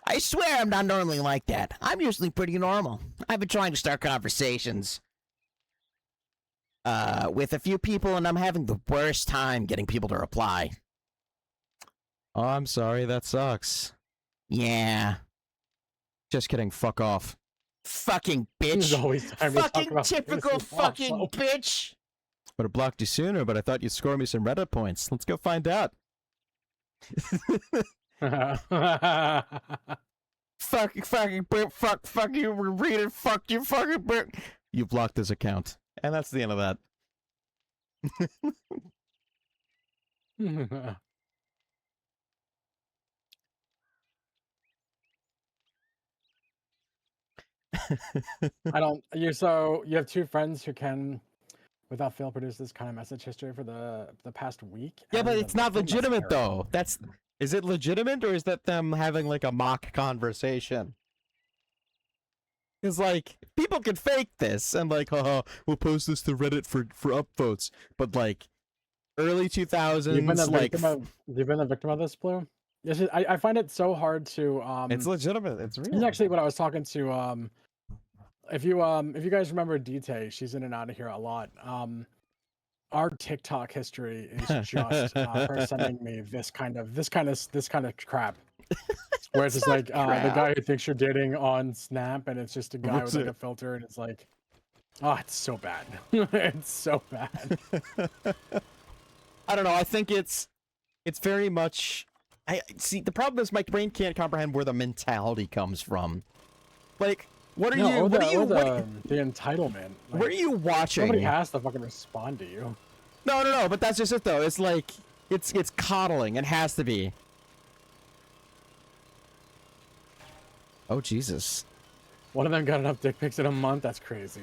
I swear I'm not normally like that. I'm usually pretty normal. I've been trying to start conversations with a few people and I'm having the worst time getting people to reply. Oh, I'm sorry. That sucks. Yeah. Just kidding. Fuck off. Fucking There's bitch. always time to talk Fucking about typical piss. fucking Also. bitch. Would have blocked you sooner, but I thought you'd score me some Reddit points. Let's go find out. Fuck you, read it, fuck you, fucking Brit. You blocked his account. And that's the end of that. You have two friends who can without fail produce this kind of message history for the past week. Yeah, but And it's not that's legitimate terrible. though. Is it legitimate or is that them having like a mock conversation? It's like people can fake this and like, haha, we'll post this to Reddit for upvotes. But like early 2000s, You've been a victim of this, Blue? Yes, I find it so hard to it's legitimate. It's real. This is actually what I was talking to if you guys remember DT, she's in and out of here a lot. Our TikTok history is just her sending me this kind of crap. Where it's just like the guy who thinks you're dating on Snap and it's just a guy with like a filter and it's like, oh, it's so bad. It's so bad. I don't know. I think it's very much. I see. The problem is my brain can't comprehend where the mentality comes from. Like, what are you? The entitlement. Like, what are you watching? Nobody has to fucking respond to you. No. But that's just it, though. It's like it's coddling. It has to be. Oh Jesus! One of them got enough dick pics in a month. That's crazy.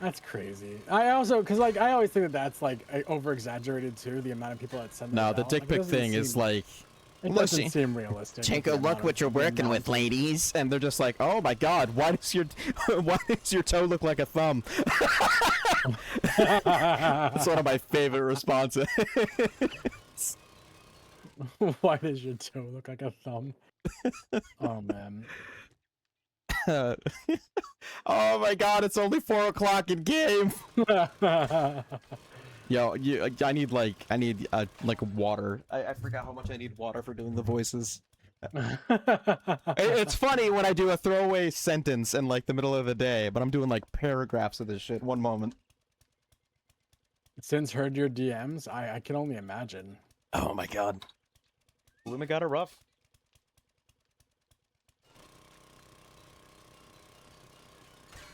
That's crazy. I also, because like I always think that's like over exaggerated too. The amount of people that send. No, that the out. dick Like, it pic doesn't thing is seem- like It doesn't seem realistic. Take a look what you're working with, ladies. And they're just like, oh my god, why does your toe look like a thumb? That's one of my favorite responses. Why does your toe look like a thumb? Oh man. Oh my god, it's only 4 o'clock in game. Yo, I need like water. I forgot how much I need water for doing the voices. It's funny when I do a throwaway sentence in like the middle of the day, but I'm doing like paragraphs of this shit. One moment. Since heard your DMs, I can only imagine. Oh my god. Luma got it rough.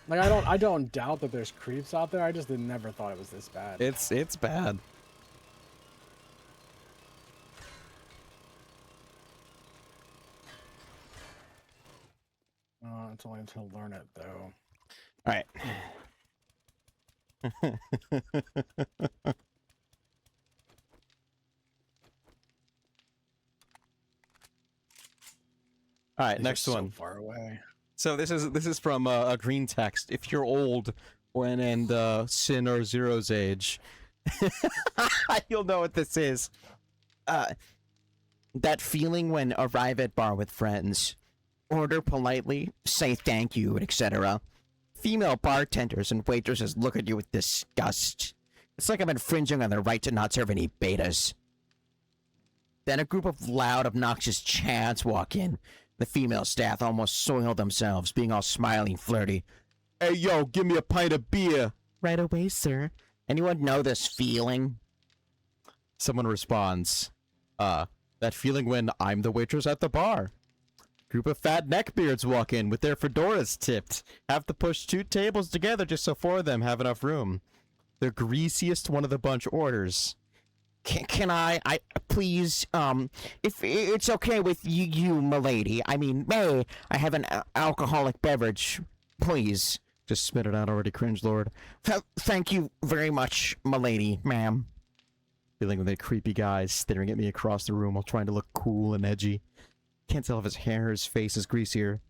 Like I don't doubt that there's creeps out there. I just never thought it was this bad. It's bad. It's only to learn it though. All right. All right, These next are one. So far away. So this is from a green text. If you're old when in Sin or Zero's age, you'll know what this is. That feeling when arrive at bar with friends, order politely, say thank you, etc. Female bartenders and waitresses look at you with disgust. It's like I'm infringing on their right to not serve any betas. Then a group of loud, obnoxious chants walk in. The female staff almost soil themselves, being all smiling, flirty. Hey yo, give me a pint of beer. Right away, sir. Anyone know this feeling? Someone responds, that feeling when I'm the waitress at the bar. Group of fat neckbeards walk in with their fedoras tipped. Have to push 2 tables together just so 4 of them have enough room. The greasiest one of the bunch orders. Can I please, if it's okay with you, milady, I mean, may I have an alcoholic beverage, please? Just spit it out already, cringe lord. Thank you very much, milady, ma'am. Feeling with a creepy guy staring at me across the room while trying to look cool and edgy. Can't tell if his hair or his face is greasier.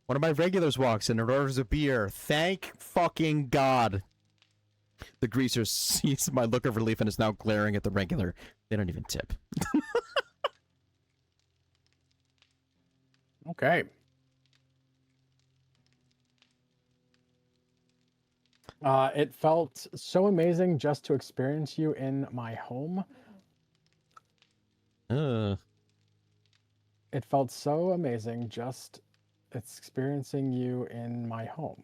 One of my regulars walks in and orders a beer. Thank fucking God. The greaser sees my look of relief and is now glaring at the regular. They don't even tip. Okay. It felt so amazing just to experience you in my home. It felt so amazing just experiencing you in my home.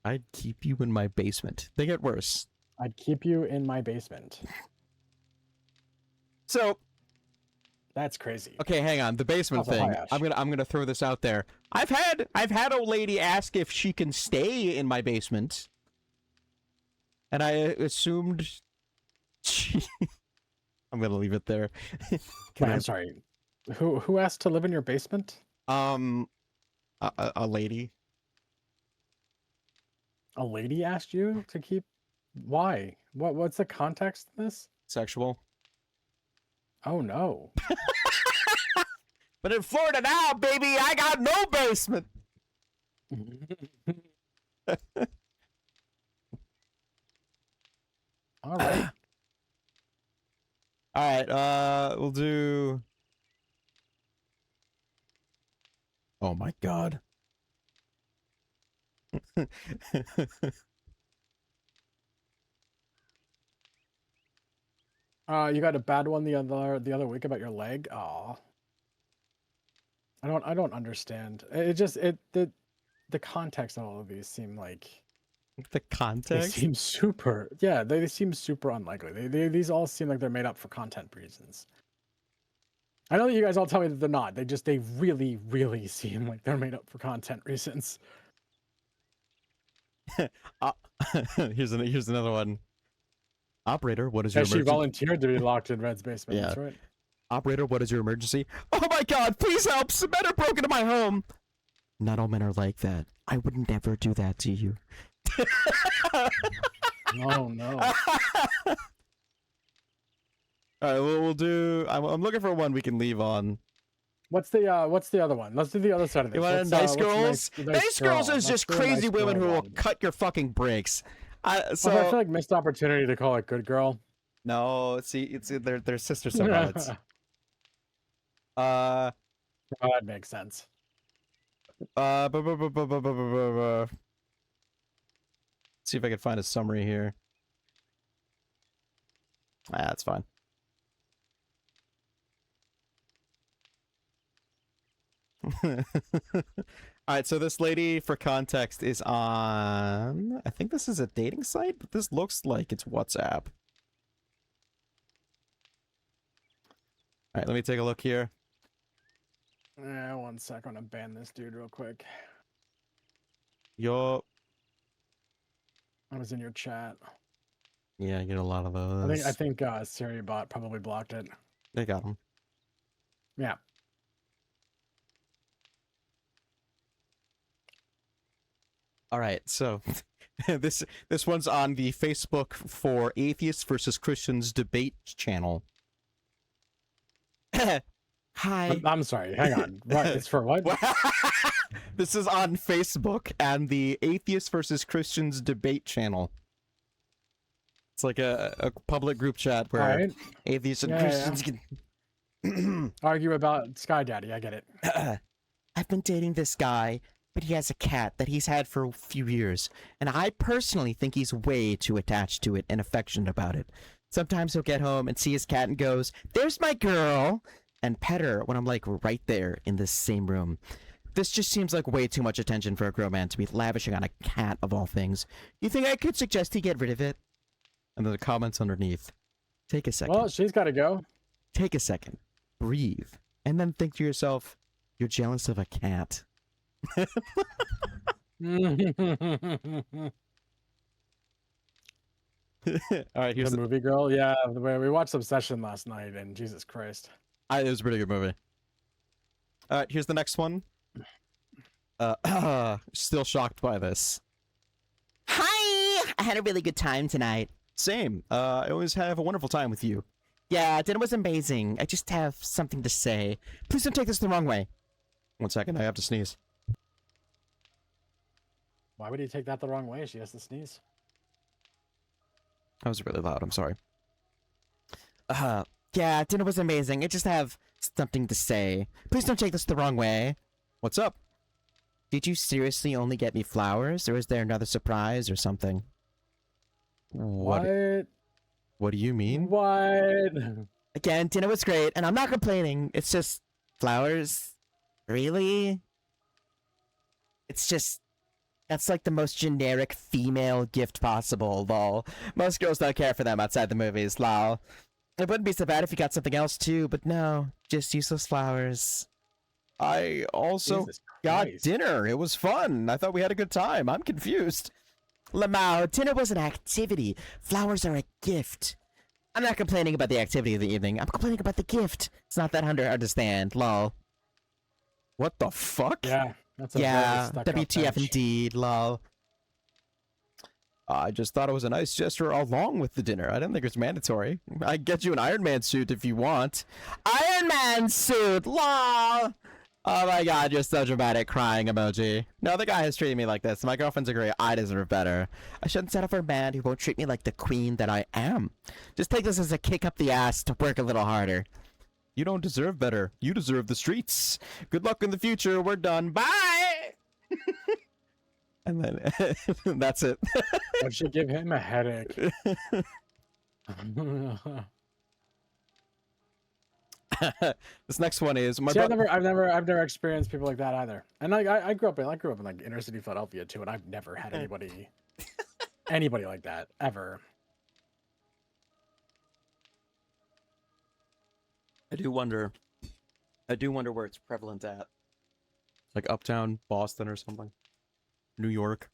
I'd keep you in my basement. They get worse. I'd keep you in my basement. So, that's crazy. okay, hang on. The basement Also, thing. hi, Ash. I'm gonna throw this out there. I've had a lady ask if she can stay in my basement, and I assumed she. I'm gonna leave it there. Wait, I'm sorry. Who asked to live in your basement? A lady. A lady asked you to keep. Why? What's the context of this? Sexual. Oh no. But in Florida now, baby, I got no basement. All right. All right, we'll do. Oh my God. You got a bad one the other week about your leg. Aw. I don't understand. The context of all of these seem like The they context. seem super. Yeah, they seem super unlikely. These all seem like they're made up for content reasons. I know that you guys all tell me that they're not. They really, really seem like they're made up for content reasons. Here's another one. Operator, what is your Yeah, she emergency? volunteered to be locked in Red's basement. Yeah. That's right. Operator, what is your emergency? Oh my God, please help! Some men are broken into my home. Not all men are like that. I would never do that to you. Oh no. All right, we'll do. I'm looking for one we can leave on. What's the other one? Let's do the other side of this. You want What's, nice what's the girls? Nice girls girl? is Let's just do a crazy nice women girl who will one. cut your fucking brakes. Also, I feel like missed opportunity to call it good girl. No, see, it's they're sister subreddits. Uh, Oh, that makes sense. See if I can find a summary here. Ah, that's fine. All right, so this lady, for context, is on. I think this is a dating site, but this looks like it's WhatsApp. All right, let me take a look here. Yeah, 1 sec. I'm gonna ban this dude real quick. Yo, I was in your chat. yeah, I get a lot of I those. think Siri bot probably blocked it. They got them. Yeah. All right, so this one's on the Facebook for Atheists versus Christians debate channel. Hi. I'm sorry. Hang on. What? It's for what? This is on Facebook and the Atheists versus Christians debate channel. It's like a public group chat where All right. atheists and Yeah, Christians can Argue about Sky Daddy. I get it. I've been dating this guy, but he has a cat that he's had for a few years, and I personally think he's way too attached to it and affectionate about it. Sometimes he'll get home and see his cat and goes, "There's my girl," and pet her when I'm like right there in this same room. This just seems like way too much attention for a grown man to be lavishing on a cat of all things. You think I could suggest he get rid of it? And then the comments underneath. Take a second. Well, she's got to go. Take a second. Breathe. And then think to yourself, you're jealous of a cat. All right, here's The movie girl. Yeah, we watched Obsession last night, and Jesus Christ. it was a pretty good movie. All right, here's the next one. Still shocked by this. Hi! I had a really good time tonight. Same. I always have a wonderful time with you. Yeah, dinner was amazing. I just have something to say. Please don't take this the wrong way. 1 second, I have to sneeze. Why would he take that the wrong way? She has to sneeze. That was really loud. I'm sorry. Yeah, dinner was amazing. I just have something to say. Please don't take this the wrong way. What's up? Did you seriously only get me flowers, or is there another surprise or something? What do you mean? What? Again, dinner was great, and I'm not complaining. It's just flowers. Really? It's just that's like the most generic female gift possible, lol. Most girls don't care for them outside the movies, lol. It wouldn't be so bad if you got something else too, but no, just useless flowers. I also Jesus got Christ. dinner. It was fun. I thought we had a good time. I'm confused. Lamau, dinner was an activity. Flowers are a gift. I'm not complaining about the activity of the evening. I'm complaining about the gift. It's not that hard to understand, lol. What the fuck? Yeah, that's a Yeah, very stuck-up WTF bitch. indeed, lol. I just thought it was a nice gesture along with the dinner. I didn't think it was mandatory. I get you an Iron Man suit if you want. Iron Man suit, lol. Oh my god, you're so dramatic, crying emoji. No, the guy has treated me like this. My girlfriend's agree. I deserve better. I shouldn't settle for a man who won't treat me like the queen that I am. Just take this as a kick up the ass to work a little harder. You don't deserve better. You deserve the streets. Good luck in the future. We're done. Bye! And then that's it. That should give him a headache. This next one is my See, brother. I've never experienced people like that either. And like I grew up in like inner city Philadelphia too, and I've never had anybody like that ever. I do wonder where it's prevalent at. Like uptown Boston or something. New York.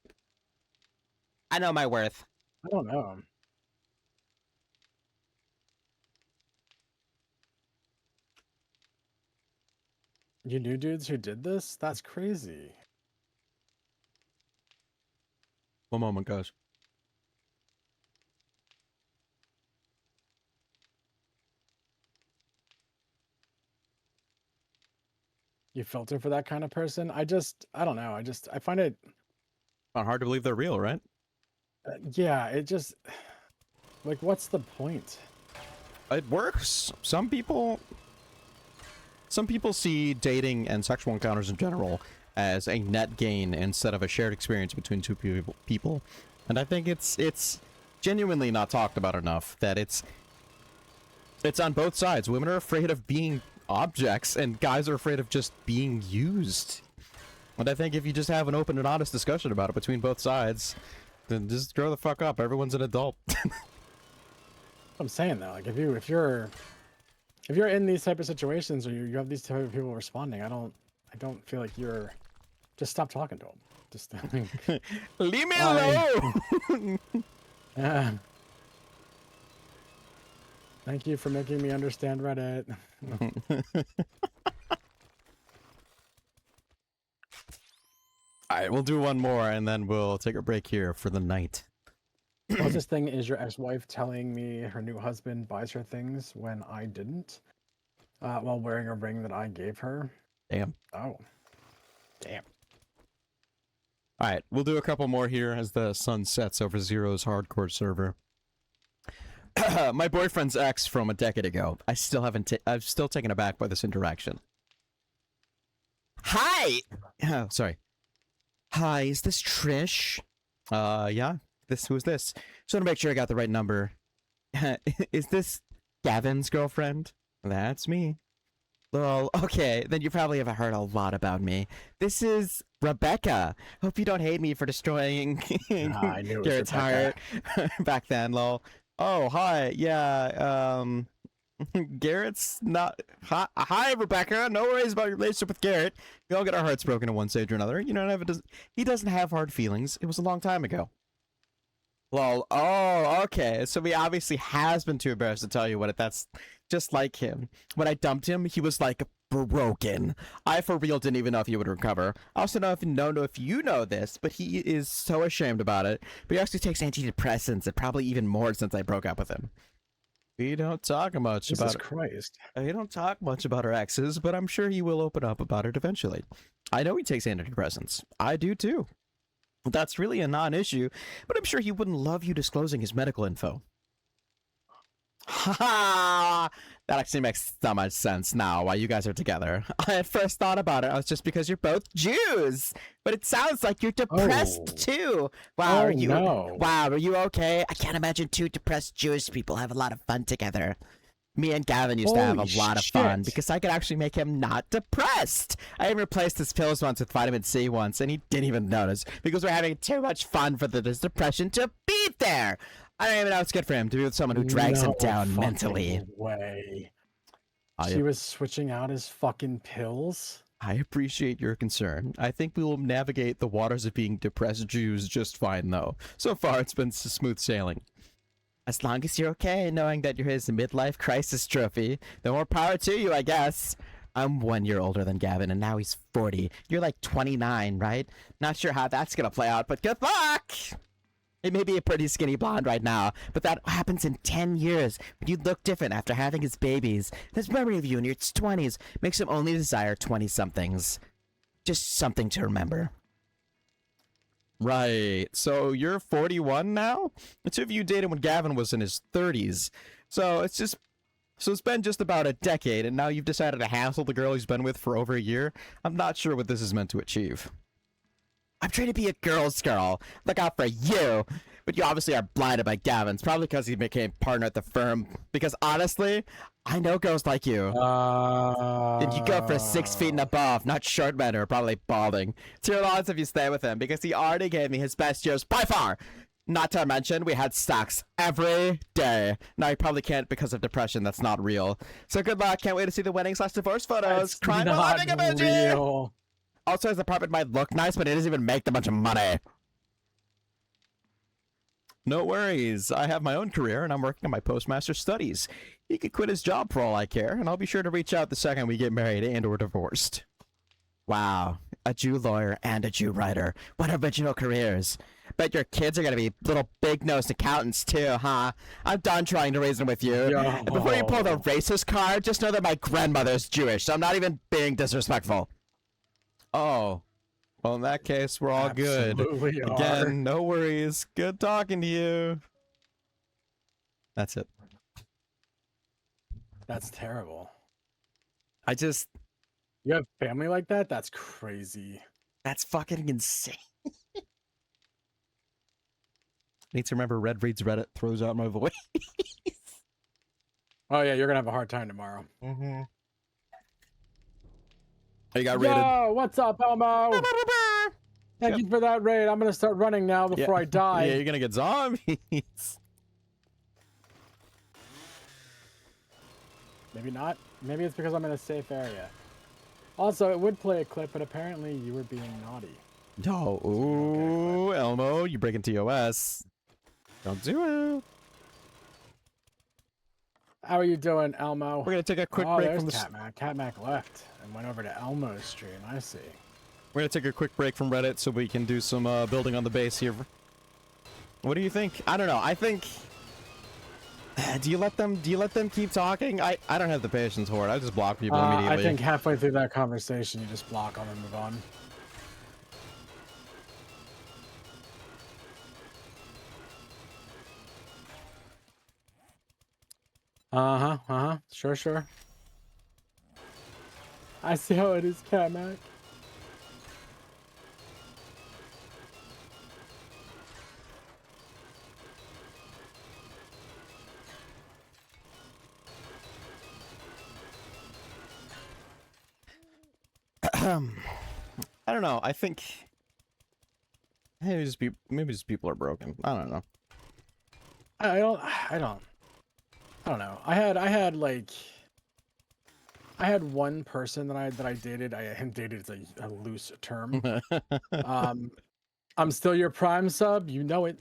I know my worth. I don't know. You knew dudes who did this? That's crazy. One moment, guys. you filter for that kind of person. I don't know. I find it, Not hard to believe they're real, right? yeah, it just, like, what's the point? It works. Some people see dating and sexual encounters in general as a net gain instead of a shared experience between two people. And I think it's genuinely not talked about enough that it's on both sides. Women are afraid of being objects and guys are afraid of just being used. And I think if you just have an open and honest discussion about it between both sides, then just grow the fuck up. Everyone's an adult. I'm saying though, like if you're in these type of situations or you have these type of people responding, I don't feel like you're, just stop talking to them. Just Leave me alone. yeah. Thank you for making me understand Reddit. All right, we'll do one more and then we'll take a break here for the night. Closest thing is your ex-wife telling me her new husband buys her things when I didn't, while wearing a ring that I gave her. Damn. Oh, damn. All right, we'll do a couple more here as the sun sets over Zero's hardcore server. My boyfriend's ex from a decade ago. I'm still taken aback by this interaction. Hi! Oh, sorry. Hi, is this Trish? Yeah. Who's this? Just want to make sure I got the right number. Is this Gavin's girlfriend? That's me. Well, okay, then you probably haven't heard a lot about me. This is Rebecca. Hope you don't hate me for destroying I knew it was Garrett's heart back then, lol. Oh, hi. Yeah, Garrett's not... Hi, Rebecca. No worries about your relationship with Garrett. We all get our hearts broken at one stage or another. You know, he doesn't have hard feelings. It was a long time ago. Lol. Oh, okay. So he obviously has been too embarrassed to tell you that's just like him. When I dumped him, he was like broken. I for real didn't even know if he would recover. I also don't know if you know this, but he is so ashamed about it. But he actually takes antidepressants, and probably even more since I broke up with him. We don't talk much Jesus Christ. We don't talk much about our exes, but I'm sure he will open up about it eventually. I know he takes antidepressants. I do too. That's really a non-issue, but I'm sure he wouldn't love you disclosing his medical info. Ha! That actually makes so much sense now why you guys are together. I at first thought about it, I was just because you're both Jews, but it sounds like you're depressed too. Wow, Wow, are you okay? I can't imagine two depressed Jewish people have a lot of fun together. Me and Gavin used to have a lot of fun because I could actually make him not depressed. I even replaced his pills once with vitamin C once, and he didn't even notice because we're having too much fun for this depression to be there. I don't even know it's good for him to be with someone who drags him down mentally. Way. She was switching out his fucking pills. I appreciate your concern. I think we will navigate the waters of being depressed Jews just fine, though. So far, it's been smooth sailing. As long as you're okay, knowing that you're his midlife crisis trophy, then more power to you, I guess. I'm 1 year older than Gavin, and now he's 40. You're like 29, right? Not sure how that's gonna play out, but good luck! It may be a pretty skinny blonde right now, but that happens in 10 years, when you look different after having his babies. His memory of you in your 20s makes him only desire 20-somethings. Just something to remember. Right. So you're 41 now? The two of you dated when Gavin was in his 30s. So it's been just about a decade, and now you've decided to hassle the girl he's been with for over a year? I'm not sure what this is meant to achieve. I'm trying to be a girl's girl. Look out for you. But you obviously are blinded by Gavin's, probably because he became partner at the firm. Because honestly, I know girls like you. And you go for 6 feet and above, not short men or probably balding. It's your loss if you stay with him, because he already gave me his best years by far. Not to mention, we had sex every day. Now you probably can't because of depression. That's not real. So good luck. Can't wait to see the wedding/divorce photos. Crying while having a baby. Also, his apartment might look nice, but it doesn't even make that much money. No worries. I have my own career, and I'm working on my postmaster studies. He could quit his job for all I care, and I'll be sure to reach out the second we get married and or divorced. Wow. A Jew lawyer and a Jew writer. What original careers. Bet your kids are going to be little big-nosed accountants, too, huh? I'm done trying to reason with you. Yo. And before you pull the racist card, just know that my grandmother's Jewish, so I'm not even being disrespectful. Oh. Well, in that case, we're all good. Absolutely are. Again, no worries. Good talking to you. That's it. That's terrible. I just... You have family like that? That's crazy. That's fucking insane. Need to remember Red reads Reddit, throws out my voice. Oh yeah, you're gonna have a hard time tomorrow. Mm-hmm. You got raided. Yo, what's up, Elmo? Thank you for that raid. I'm gonna start running now before I die. Yeah, you're gonna get zombies. Maybe not. Maybe it's because I'm in a safe area. Also, it would play a clip, but apparently you were being naughty. No, ooh, Elmo, you breaking TOS. Don't do it. How are you doing, Elmo? We're gonna take a quick oh, break there's from the. Catmac. Catmac left and went over to Elmo's stream. I see. We're gonna take a quick break from Reddit so we can do some building on the base here. What do you think? I don't know. I think. Do you let them keep talking? I don't have the patience for it. I just block people immediately. I think halfway through that conversation, you just block them and move on. Sure, sure. I see how it is, Catmac. I don't know. I think maybe just people are broken. I don't know. I don't know. I had one person that I dated. Dated is a loose term. I'm still your Prime sub. You know it.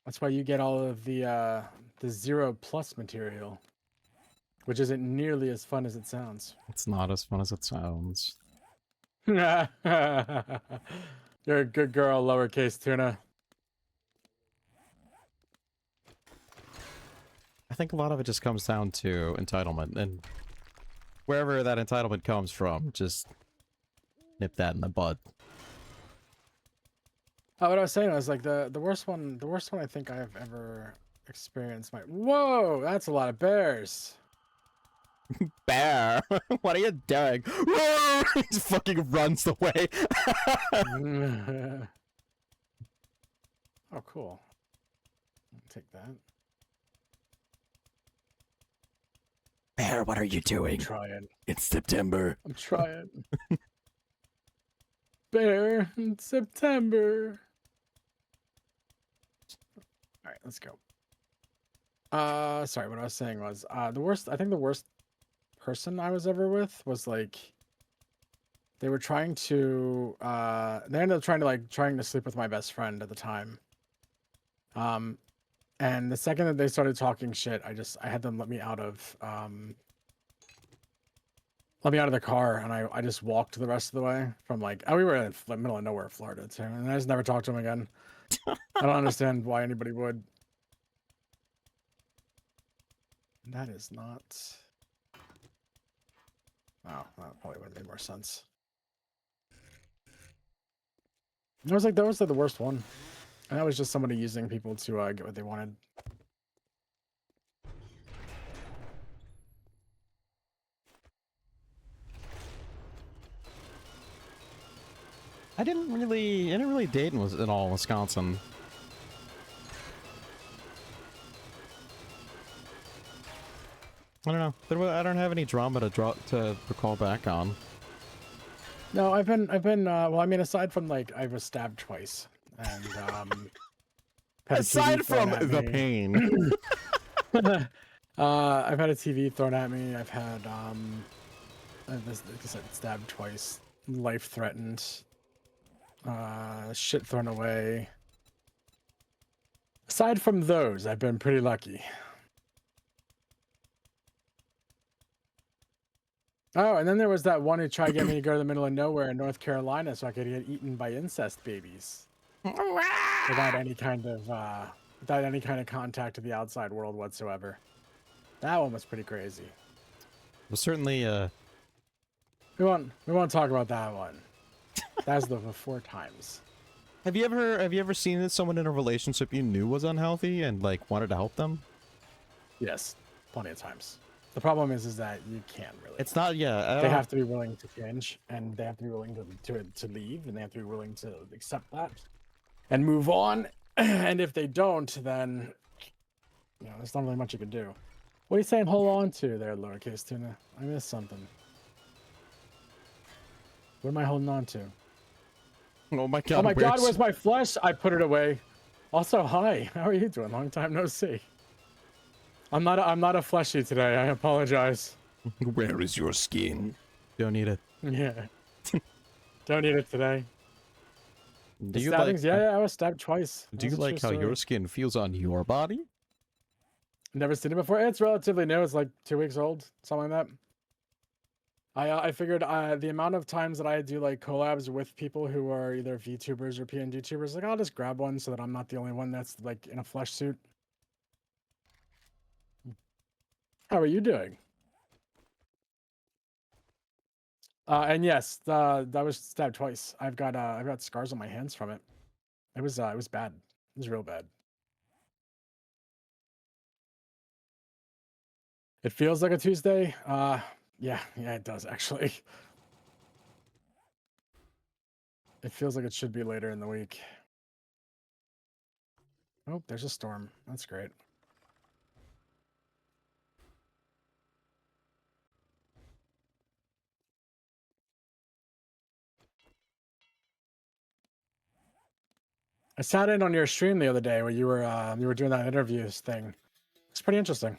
That's why you get all of the 0+ material, which isn't nearly as fun as it sounds. It's not as fun as it sounds. You're a good girl, lowercase tuna. I think a lot of it just comes down to entitlement, and wherever that entitlement comes from, just nip that in the bud. Oh, what I was saying was like the worst one I think I've ever experienced. Whoa, that's a lot of bears. Bear, what are you doing? He just fucking runs away. Oh, cool. I'll take that. Bear, what are you doing? I'm trying. It's September. I'm trying. Bear in September. All right, let's go. Sorry, what I was saying was I think the worst person I was ever with was like they were trying to they ended up trying to sleep with my best friend at the time. And the second that they started talking shit, I had them let me out of the car, and I just walked the rest of the way from we were in the middle of nowhere, Florida too, and I just never talked to them again. I don't understand why anybody would. That is not. Oh, that probably would have made more sense. That was the worst one. And that was just somebody using people to get what they wanted. I didn't really date in all Wisconsin. I don't know. I don't have any drama to recall back on. No, I've been well, I mean, aside from I was stabbed twice, and had a TV Aside from thrown at the me. pain. I've had a TV thrown at me. I've had like I said, stabbed twice, life threatened, shit thrown away. Aside from those, I've been pretty lucky. Oh, and then there was that one who tried to get me to go to the middle of nowhere in North Carolina so I could get eaten by incest babies without any kind of contact to the outside world whatsoever. That one was pretty crazy. Well, certainly We won't talk about that one. That's the before times. Have you ever seen someone in a relationship you knew was unhealthy and like wanted to help them? Yes, plenty of times. The problem is that you can't really. It's not, yeah. They have to be willing to change, and they have to be willing to leave, and they have to be willing to accept that and move on. And if they don't, then there's not really much you can do. What are you saying? Hold on to there, lowercase tuna. I missed something. What am I holding on to? Oh my god. Oh my god, where's my flesh? I put it away. Also, hi. How are you doing? Long time no see. I'm not a fleshy today. I apologize. Where is your skin? Don't need it. Yeah. Don't need it today. Do The you stabbings? like? Yeah, I was stabbed twice. Do you That's a like true how story. your skin feels on your body? Never seen it before. It's relatively new. It's like 2 weeks old, something like that. I figured the amount of times that I do like collabs with people who are either VTubers or PNG tubers, like I'll just grab one so that I'm not the only one that's like in a flesh suit. How are you doing? And yes, I was stabbed twice. I've got scars on my hands from it. It was bad. It was real bad. It feels like a Tuesday. Yeah, it does actually. It feels like it should be later in the week. Oh, there's a storm. That's great. I sat in on your stream the other day where you were doing that interviews thing. It's pretty interesting.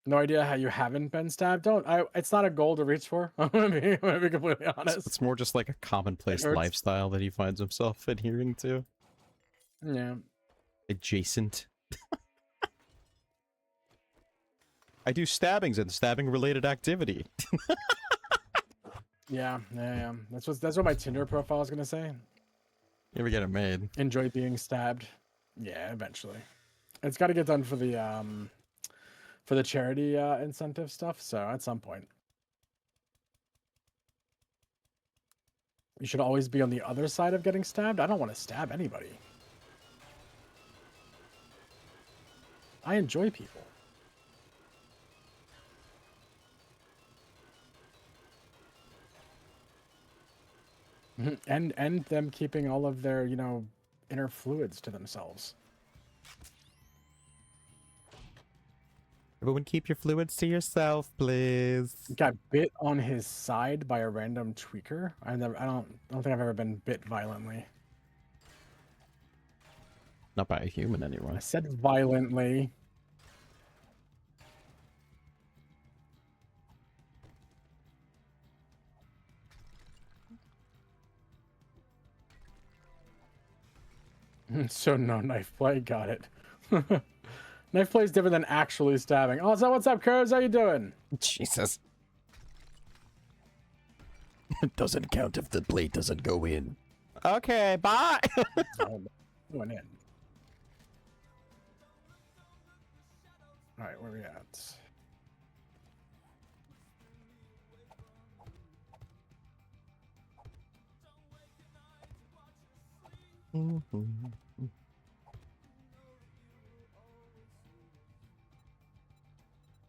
No idea how you haven't been stabbed. It's not a goal to reach for. I'm gonna be completely honest. It's more just like a commonplace hurts. lifestyle that he finds himself adhering to. Yeah. Adjacent. I do stabbings and stabbing related activity. Yeah. That's what my Tinder profile is gonna say. You ever get it made? Enjoy being stabbed. Yeah, eventually. It's got to get done for the charity incentive stuff. So at some point, you should always be on the other side of getting stabbed. I don't want to stab anybody. I enjoy people. And them keeping all of their, inner fluids to themselves. Everyone keep your fluids to yourself, please. Got bit on his side by a random tweaker. I don't think I've ever been bit violently. Not by a human, anyway. I said violently. So no knife play, got it. Knife play is different than actually stabbing. Oh, so what's up, Curves? How you doing? Jesus. It doesn't count if the blade doesn't go in. Okay, bye. Going in. All right, where are we at?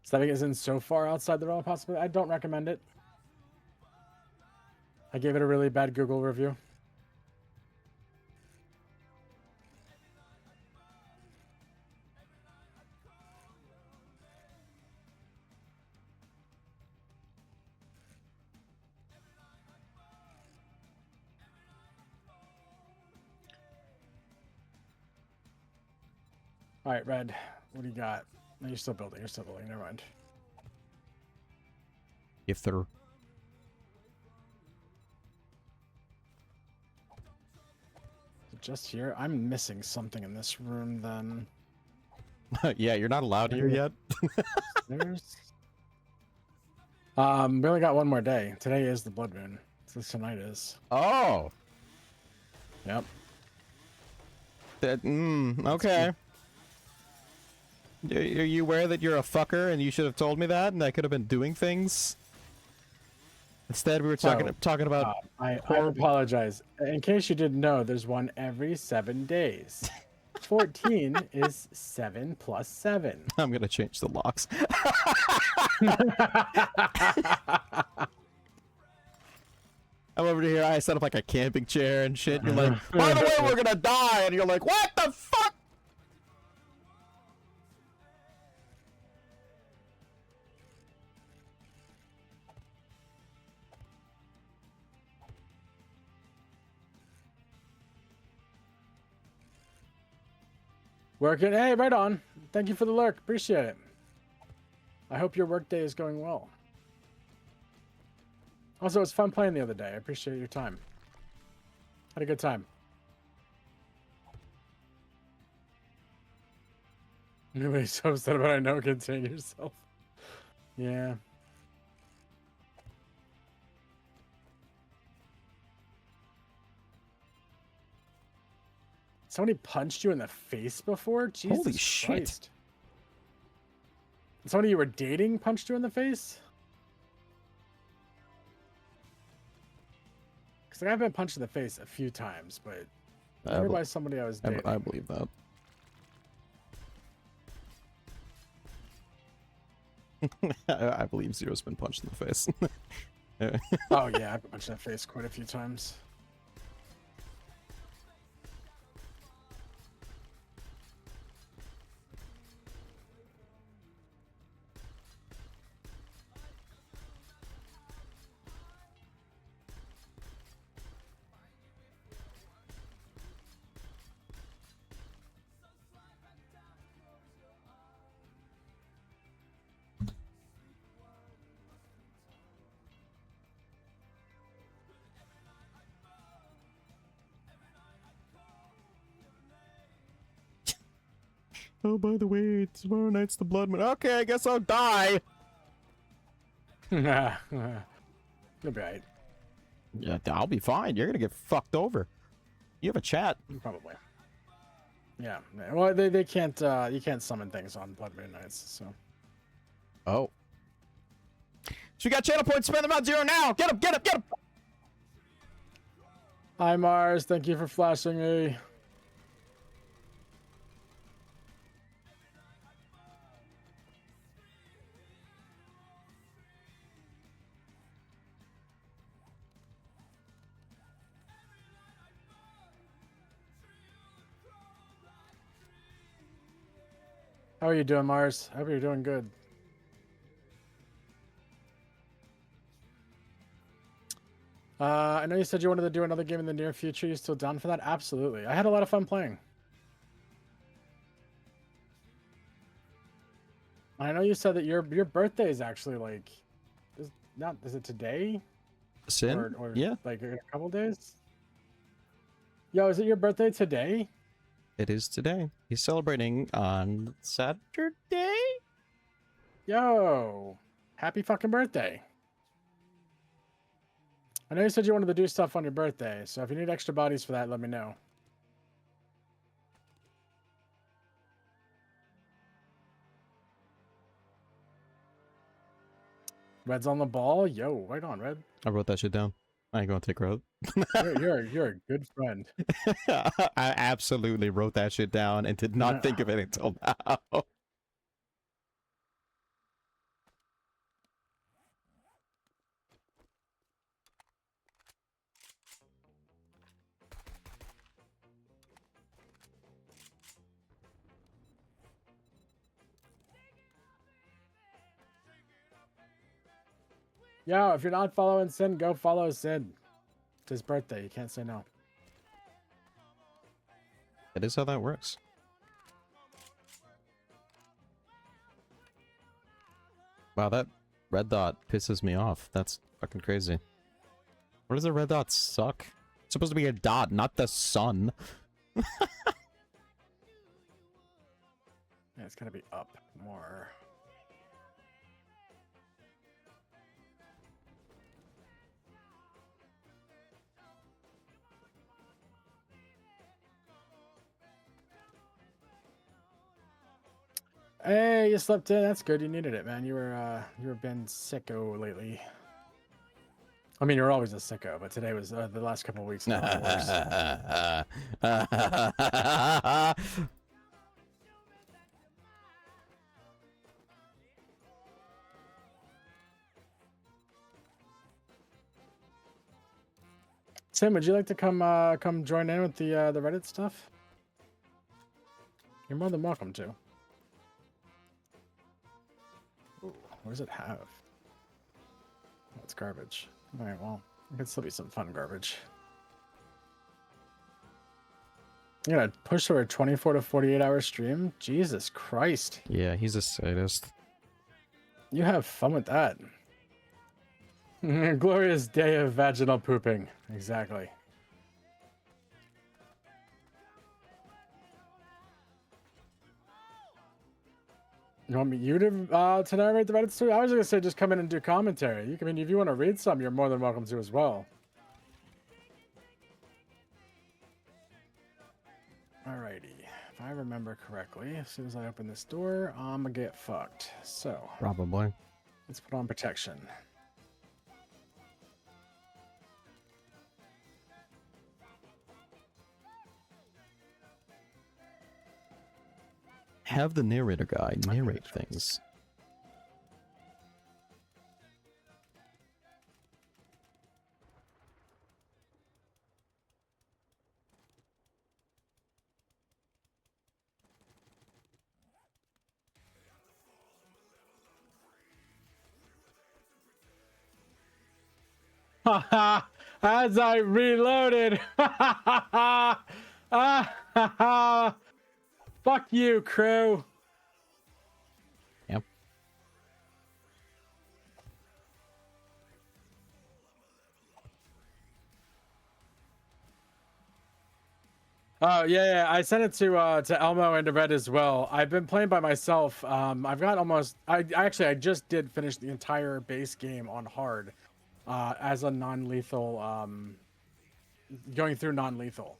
Stabbing isn't so far outside the realm of possibility. I don't recommend it. I gave it a really bad Google review. All right, Red, what do you got? No, you're still building. Never mind. If they're Just here? I'm missing something in this room then. yeah, you're not allowed here yet. There's... we only got one more day. Today is the blood moon. So tonight is. Oh. Yep. Okay. Are you aware that you're a fucker and you should have told me that and I could have been doing things? Instead, we were talking about I apologize. In case you didn't know, there's one every 7 days. 14 is 7 plus 7. I'm gonna change the locks. I'm over here. I set up like a camping chair and shit. You're like, by the way, we're gonna die, and you're like, what the fuck? Working. Hey, right on. Thank you for the lurk. Appreciate it. I hope your workday is going well. Also, it was fun playing the other day. I appreciate your time. Had a good time. Nobody's so upset about I know contain yourself. Yeah. Somebody punched you in the face before? Jesus Holy shit. Christ. Somebody you were dating punched you in the face? Because I've been punched in the face a few times, but never by somebody I was dating. I believe that. I believe Zero's been punched in the face. Oh yeah, I've been punched in the face quite a few times. Oh, by the way, tomorrow night's the blood moon. Okay, I guess I'll die. You'll be right. Yeah, I'll be fine. You're gonna get fucked over. You have a chat. Probably. Yeah. Well, they can't. You can't summon things on Blood Moon Nights. So. Oh. So you got channel points. Spend them on Zero now. Get him. Get him. Get him. Hi Mars. Thank you for flashing me. How are you doing, Mars? I hope you're doing good. I know you said you wanted to do another game in the near future. You still down for that? Absolutely. I had a lot of fun playing. I know you said that your birthday is actually like, is it today? Sin? Or Yeah, like in a couple days? Yo, is it your birthday today? it is today. He's celebrating on Saturday. Yo, happy fucking birthday. I know you said you wanted to do stuff on your birthday, so if you need extra bodies for that, let me know. Red's on the ball? Yo, right on, Red. I wrote that shit down. I ain't gonna take credit. You're a good friend. I absolutely wrote that shit down and did not think of it until now. Yo, if you're not following Sin, go follow Sin. It's his birthday. You can't say no. That is how that works. Wow, that red dot pisses me off. That's fucking crazy. Where does the red dot suck? It's supposed to be a dot, not the sun. Yeah, it's gotta be up more. Hey, you slept in. That's good. You needed it, man. You were been sicko lately. I mean, you're always a sicko, but today was the last couple of weeks. Worse. Tim, would you like to come join in with the Reddit stuff? You're more than welcome to. Ooh, what does it have? Oh, it's garbage. All right, well, it could still be some fun garbage. You gotta push over a 24 to 48 hour stream? Jesus Christ. Yeah, he's a sadist. You have fun with that. Glorious day of vaginal pooping. Exactly. You want you to narrate the Reddit story? I was gonna say just come in and do commentary. You can, I mean, if you want to read some, you're more than welcome to as well. Alrighty. If I remember correctly, as soon as I open this door, I'm gonna get fucked. So Probably. let's put on protection. Have the narrator guy narrate things. As I reloaded. Fuck you, crew. Yep. Oh yeah, I sent it to Elmo and to Red as well. I've been playing by myself. I've got almost. I just did finish the entire base game on hard, as a non-lethal. Going through non-lethal.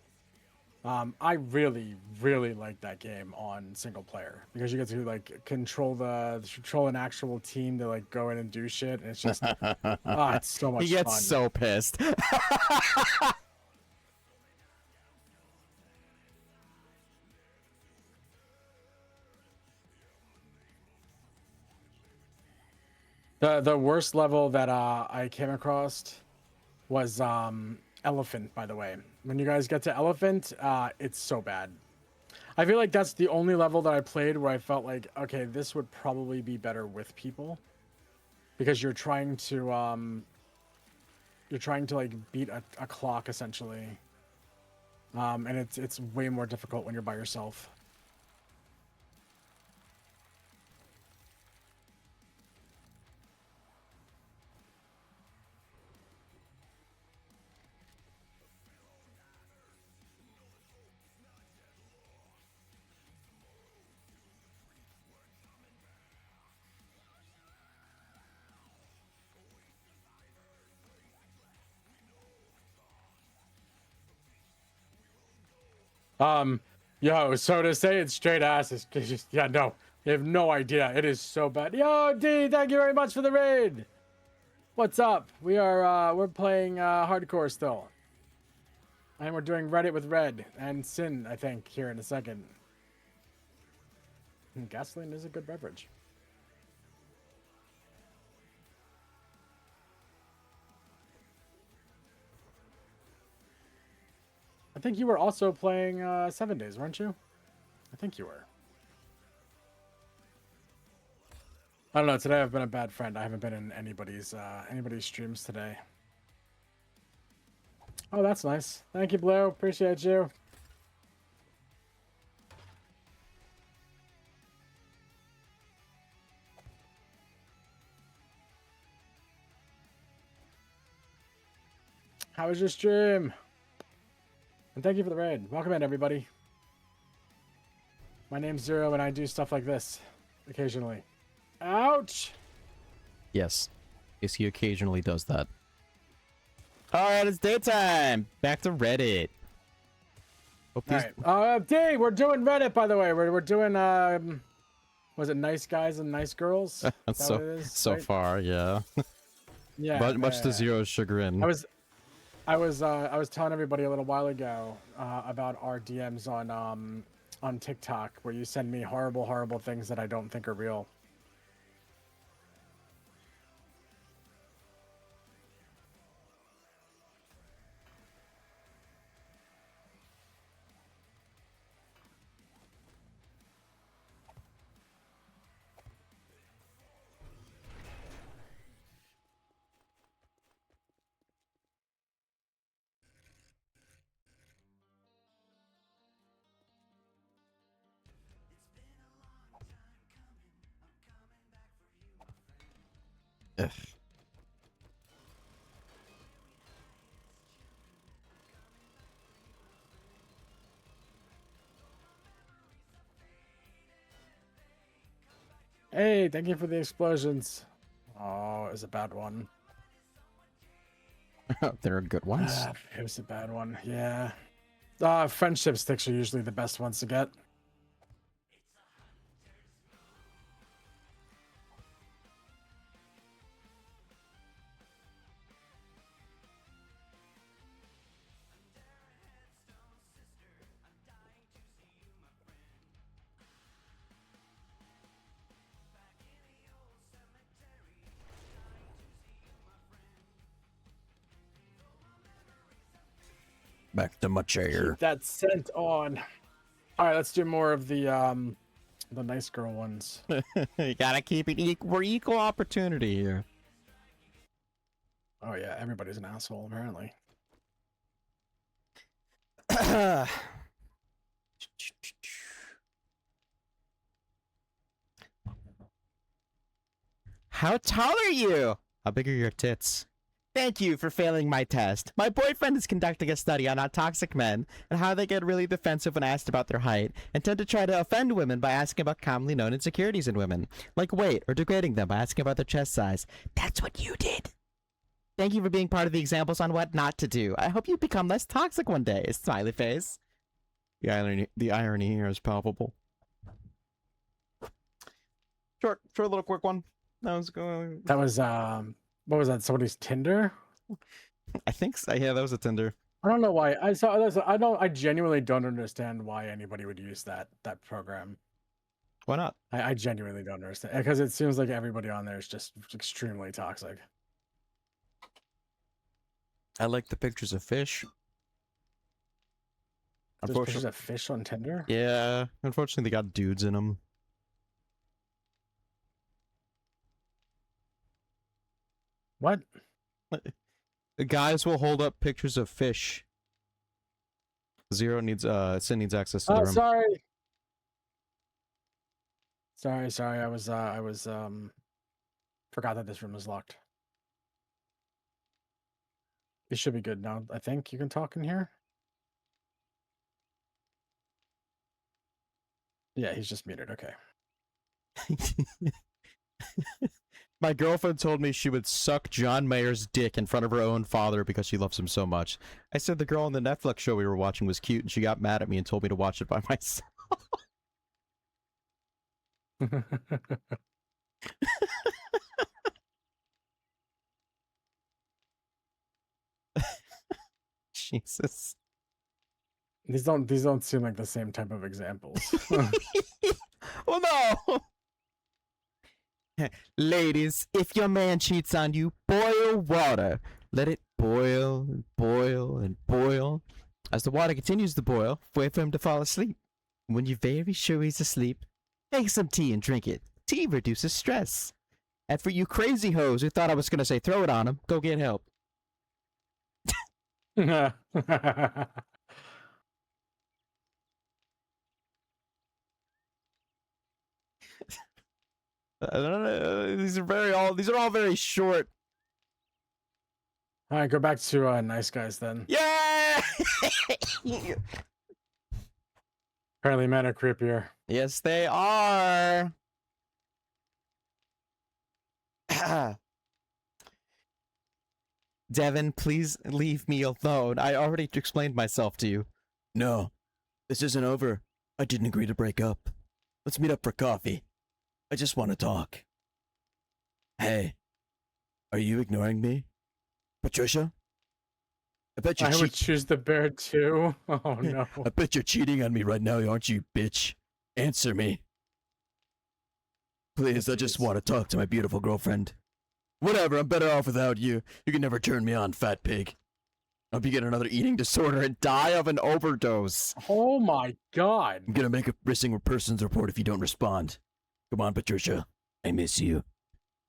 I really, really like that game on single player because you get to like control an actual team to like go in and do shit. And it's just, it's so much fun. He gets so pissed. The worst level that I came across was Elephant, by the way. When you guys get to Elephant, it's so bad. I feel like that's the only level that I played where I felt like, okay, this would probably be better with people. Because you're trying to like beat a clock essentially. And it's way more difficult when you're by yourself. Yo, so to say it's straight ass is just, yeah, no, you have no idea. It is so bad. Yo, D, thank you very much for the raid. What's up? We're playing hardcore still. And we're doing Reddit with Red and Sin, I think, here in a second. Gasoline is a good beverage. I think you were also playing 7 Days, weren't you? I think you were. I don't know. Today I've been a bad friend. I haven't been in anybody's streams today. Oh, that's nice. Thank you, Blue. Appreciate you. How was your stream? And thank you for the raid. Welcome in, everybody. My name's Zero, and I do stuff like this occasionally. Ouch! Yes. Yes, he occasionally does that. Alright, it's daytime! Back to Reddit. Hope these... Alright. D, we're doing Reddit, by the way. We're doing Was it nice guys and nice girls? Is that so what it is, so right? far, yeah. Yeah. But much yeah, to yeah. Zero's chagrin. I was telling everybody a little while ago about our DMs on TikTok, where you send me horrible things that I don't think are real. Ugh. Hey, thank you for the explosions. Oh, it was a bad one. They're good ones. It was a bad one. Yeah. Friendship sticks are usually the best ones to get. Back to my chair. Keep that scent on. All right, let's do more of the nice girl ones. You gotta keep it we're equal opportunity here. Oh yeah, everybody's an asshole apparently. How tall are you? How big are your tits? Thank you for failing my test. My boyfriend is conducting a study on toxic men and how they get really defensive when asked about their height and tend to try to offend women by asking about commonly known insecurities in women, like weight, or degrading them by asking about their chest size. That's what you did. Thank you for being part of the examples on what not to do. I hope you become less toxic one day. Smiley face. The irony here is palpable. Short little quick one. That was going. That was what was that? Somebody's Tinder? I think so. Yeah, that was a Tinder. I don't know why. I genuinely don't understand why anybody would use that program. Why not? I genuinely don't understand, because it seems like everybody on there is just extremely toxic. I like the pictures of fish. There's pictures of fish on Tinder? Yeah, unfortunately, they got dudes in them. What? The guys will hold up pictures of fish. Zero needs Sin needs access to the Oh, room. sorry. I was forgot that this room was locked. It should be good now. I think you can talk in here. Yeah, he's just muted. Okay. My girlfriend told me she would suck John Mayer's dick in front of her own father because she loves him so much. I said the girl on the Netflix show we were watching was cute, and she got mad at me and told me to watch it by myself. Jesus. These don't seem like the same type of examples. Well, no. Ladies, if your man cheats on you, boil water. Let it boil and boil and boil. As the water continues to boil, wait for him to fall asleep. When you're very sure he's asleep, make some tea and drink it. Tea reduces stress. And for you crazy hoes who thought I was going to say throw it on him, go get help. I don't know. These are all very short. All right, go back to nice guys then. Yeah. Apparently, men are creepier. Yes, they are. Devin, please leave me alone. I already explained myself to you. No, this isn't over. I didn't agree to break up. Let's meet up for coffee. I just want to talk. Hey, are you ignoring me? Patricia? I bet you're I would choose the bear too. Oh no. I bet you're cheating on me right now, aren't you, bitch? Answer me. Please, I just Jeez. want to talk to my beautiful girlfriend. Whatever, I'm better off without you. You can never turn me on, fat pig. I'll be getting another eating disorder and die of an overdose. Oh my god. I'm gonna make a missing persons report if you don't respond. Come on, Patricia. I miss you.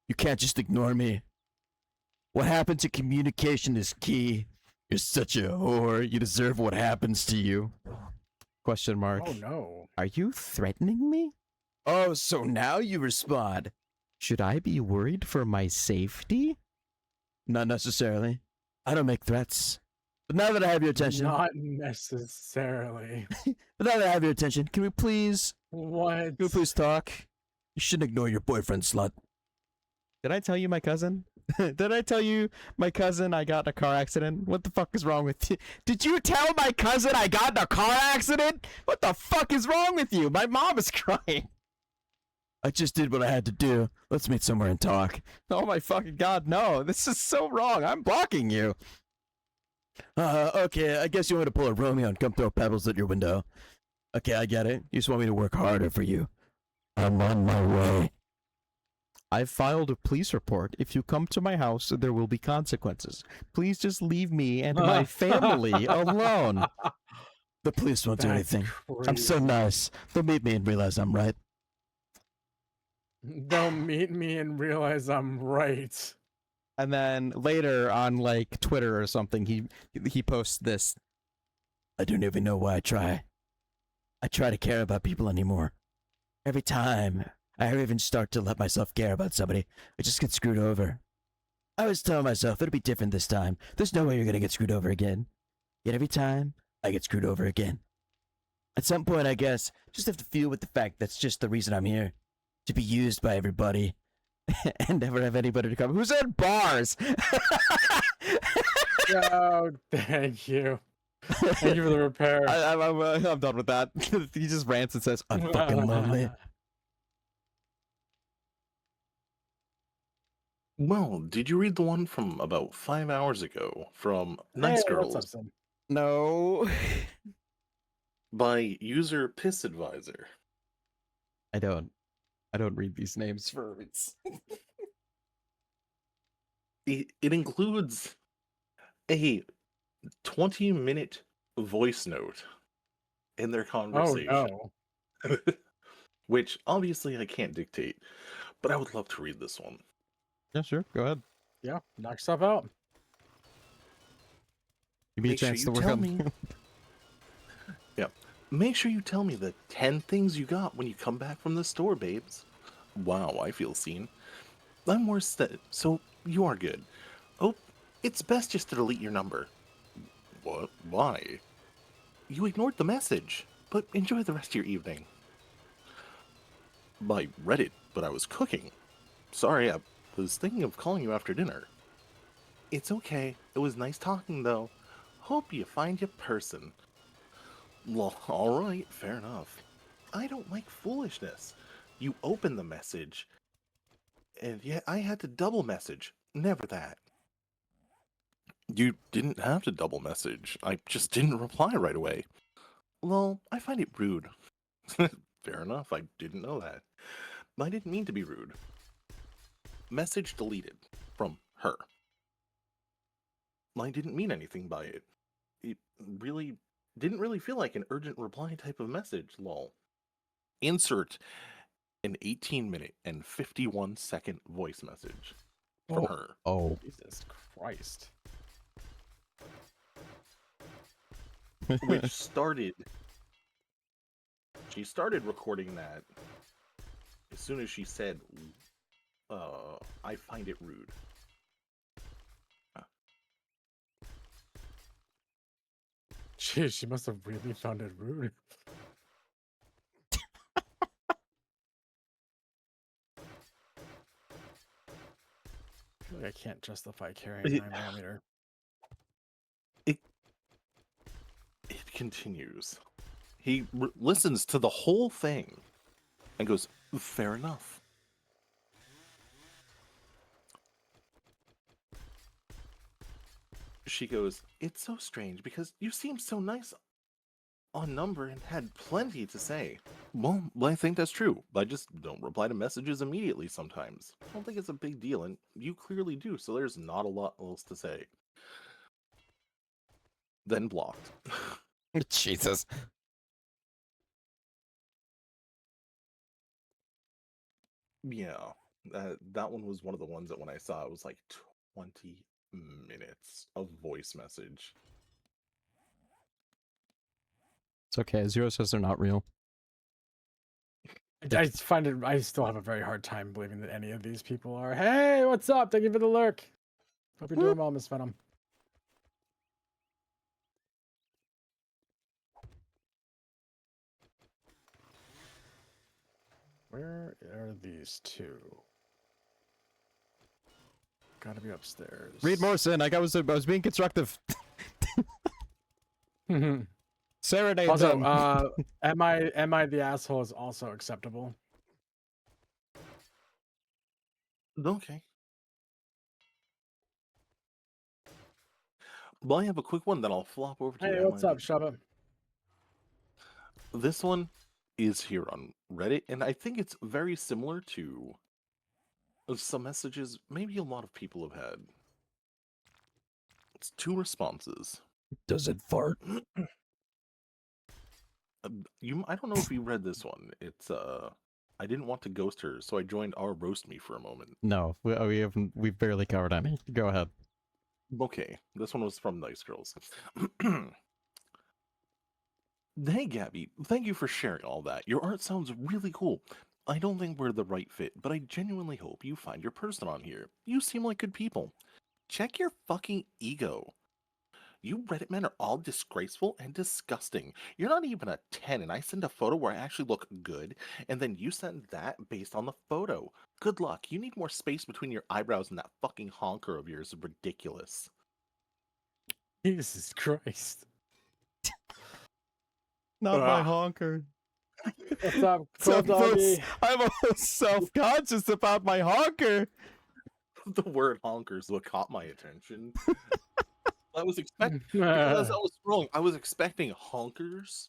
You can't just ignore me. What happened to communication is key. You're such a whore. You deserve what happens to you. Question mark. Oh no. Are you threatening me? Oh, so now you respond. Should I be worried for my safety? Not necessarily. I don't make threats. But now that I have your attention, Not necessarily. but now that I have your attention, can we please What? talk? You shouldn't ignore your boyfriend, slut. Did I tell you my cousin? Did I tell you my cousin I got in a car accident? What the fuck is wrong with you? Did you tell my cousin I got in a car accident? What the fuck is wrong with you? My mom is crying. I just did what I had to do. Let's meet somewhere and talk. Oh my fucking god, no. This is so wrong. I'm blocking you. Okay, I guess you want to pull a Romeo and come throw pebbles at your window. Okay, I get it. You just want me to work harder for you. I'm on my way. I've filed a police report. If you come to my house, there will be consequences. Please just leave me and my family alone. The police won't do That's anything. I'm so crazy. nice. They'll meet me and realize I'm right. They'll meet me and realize I'm right. And then later on like Twitter or something, he posts this. I don't even know why I try. I try to care about people anymore. Every time I even start to let myself care about somebody, I just get screwed over. I was telling myself it'll be different this time. There's no way you're gonna get screwed over again. Yet every time, I get screwed over again. At some point, I guess, just have to feel with the fact that's just the reason I'm here. To be used by everybody. And never have anybody to come. Who said bars? Oh, thank you. Thank you for the repair. I'm done with that. He just rants and says, I'm fucking lonely. Well, did you read the one from about 5 hours ago from Nice Hey, what's up, Girls son? no. by user Piss Advisor? I don't read these names for it's It includes a 20-minute voice note in their Oh conversation, no. which obviously I can't dictate, but I would love to read this one. Yeah, sure. Go ahead. Yeah, knock stuff out. Give me a Make sure chance you to work tell on me. Yeah. Make sure you tell me the 10 things you got when you come back from the store, babes. Wow, I feel seen. I'm worse than... So, you are good. Oh, it's best just to delete your number. What? Why? You ignored the message, but enjoy the rest of your evening. I read it, but I was cooking. Sorry, I was thinking of calling you after dinner. It's okay. It was nice talking, though. Hope you find your person. Well, alright, fair enough. I don't like foolishness. You opened the message, and yet I had to double message. Never that. You didn't have to double message. I just didn't reply right away. Well, I find it rude. Fair enough, I didn't know that. I didn't mean to be rude. Message deleted from her. I didn't mean anything by it. It really didn't really feel like an urgent reply type of message, lol. Insert an 18-minute and 51-second voice message from her. Oh. Jesus Christ. Which started... She started recording that as soon as she said, I find it rude. Jeez, she must have really found it rude. I feel like I can't justify carrying It- 9mm. It continues. He listens to the whole thing and goes, fair enough. she goes, "It's so strange because you seem so nice on number and had plenty to say." Well, I think that's true. I just don't reply to messages immediately sometimes. I don't think it's a big deal, and you clearly do, so there's not a lot else to say. Then blocked. Jesus. Yeah, that one was one of the ones that when I saw it was like 20 minutes of voice message. It's okay. Zero says they're not real. I find it. I still have a very hard time believing that any of these people are. Hey, what's up? Thank you for the lurk. Hope you're doing well, Miss Venom. Where are these two? Gotta be upstairs. Reed Morrison, I was being constructive. Serenade Also, them. am I the asshole is also acceptable. Okay. Well, I have a quick one that I'll flop over to. Hey, what's up, Shubba? This one is here on Reddit, and I think it's very similar to some messages maybe a lot of people have had. It's 2 responses. Does it fart? I don't know if you read this one. It's I didn't want to ghost her, so I joined our roast me for a moment. No, we've barely covered any. Go ahead. Okay, this one was from Nice Girls. Hey Gabby, thank you for sharing all that. Your art sounds really cool. I don't think we're the right fit, but I genuinely hope you find your person on here. You seem like good people. Check your fucking ego. You Reddit men are all disgraceful and disgusting. You're not even a 10, and I send a photo where I actually look good, and then you send that based on the photo. Good luck. You need more space between your eyebrows, and that fucking honker of yours is ridiculous. Jesus Christ. Not my Ugh. honker. What's up, cool doggy? I'm almost self-conscious about my honker. The word honker is what caught my attention. I was expecting, because as I was scrolling, I was expecting honkers,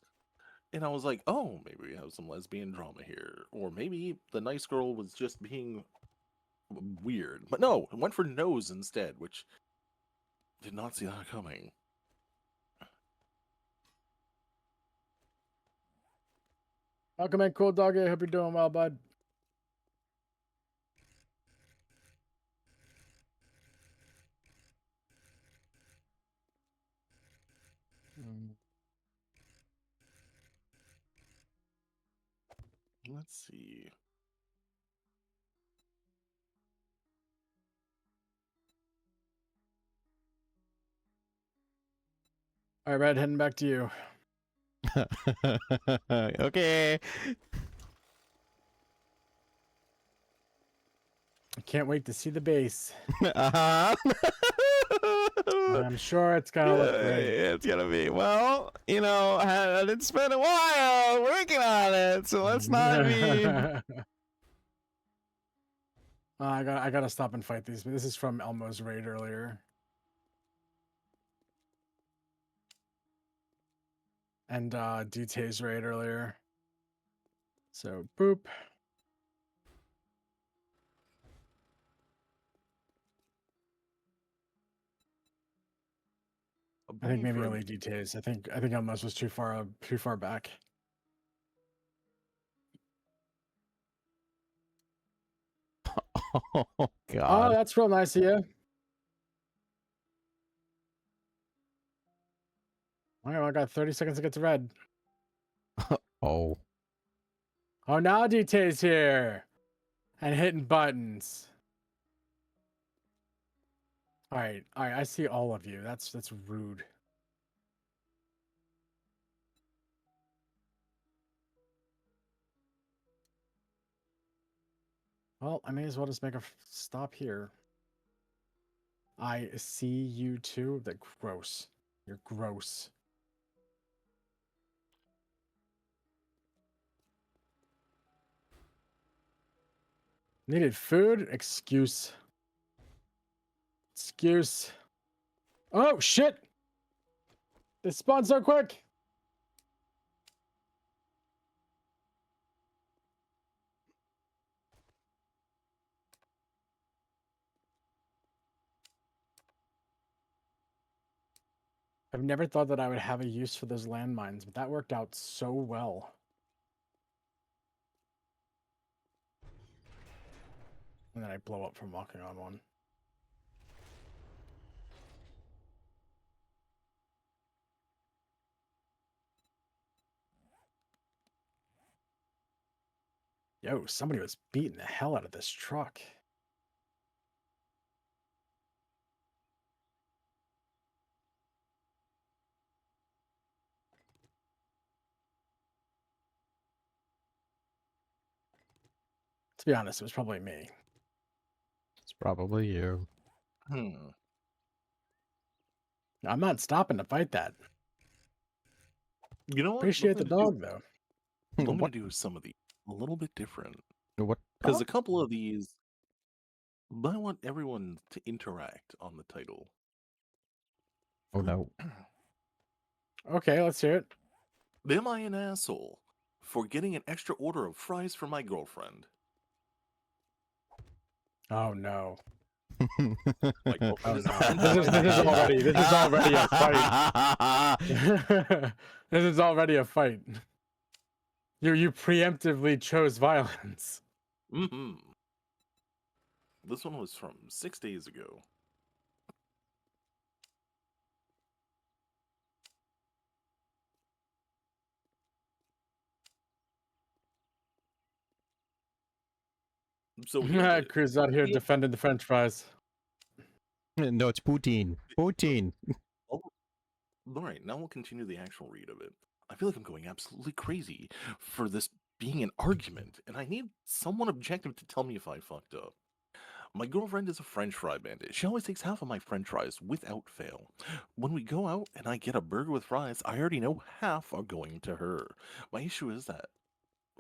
and I was like, oh, maybe we have some lesbian drama here, or maybe the nice girl was just being weird. But no, it went for nose instead, which did not see that coming. Welcome in, cool doggy. I hope you're doing well, bud. Let's see. All right, Red, heading back to you. Okay. I can't wait to see the base. Uh-huh. I'm sure it's gonna look great. It's gonna be, well, you know, it's been a while working on it, so let's not be. I gotta stop and fight these. This is from Elmo's raid earlier. And DT's raid earlier. So boop. I think maybe only DT's. I think Elmo's was too far back. Oh Oh, God. that's real nice of you. All right, well, I got 30 seconds to get to red. Oh. Oh, now DT's here and hitting buttons. All right, I see all of you. That's rude. Well, I may as well just make a stop here. I see you too. That gross. You're gross. Needed food? Excuse. Excuse. Oh shit! They spawn so quick. I've never thought that I would have a use for those landmines, but that worked out so well. And then I blow up from walking on one. Yo, somebody was beating the hell out of this truck. To be honest, it was probably me. It's probably you. Hmm. I'm not stopping to fight that. You know what? Appreciate the dog, though. I'm going What? to do some of these a little bit different. What? Because a couple of these, I want everyone to interact on the title. Oh no. Okay, let's hear it. Am I an asshole for getting an extra order of fries for my girlfriend? Oh no. My Oh girlfriend no. is a French This is already a fight. This is already a fight. You preemptively chose violence. Mm-hmm. This one was from 6 days ago. So here's it. Cruz out here Yeah. defending the French fries. No, it's Poutine. Poutine. All right, now we'll continue the actual read of it. I feel like I'm going absolutely crazy for this being an argument, and I need someone objective to tell me if I fucked up. My girlfriend is a French fry bandit. She always takes half of my French fries without fail. When we go out and I get a burger with fries, I already know half are going to her. My issue is that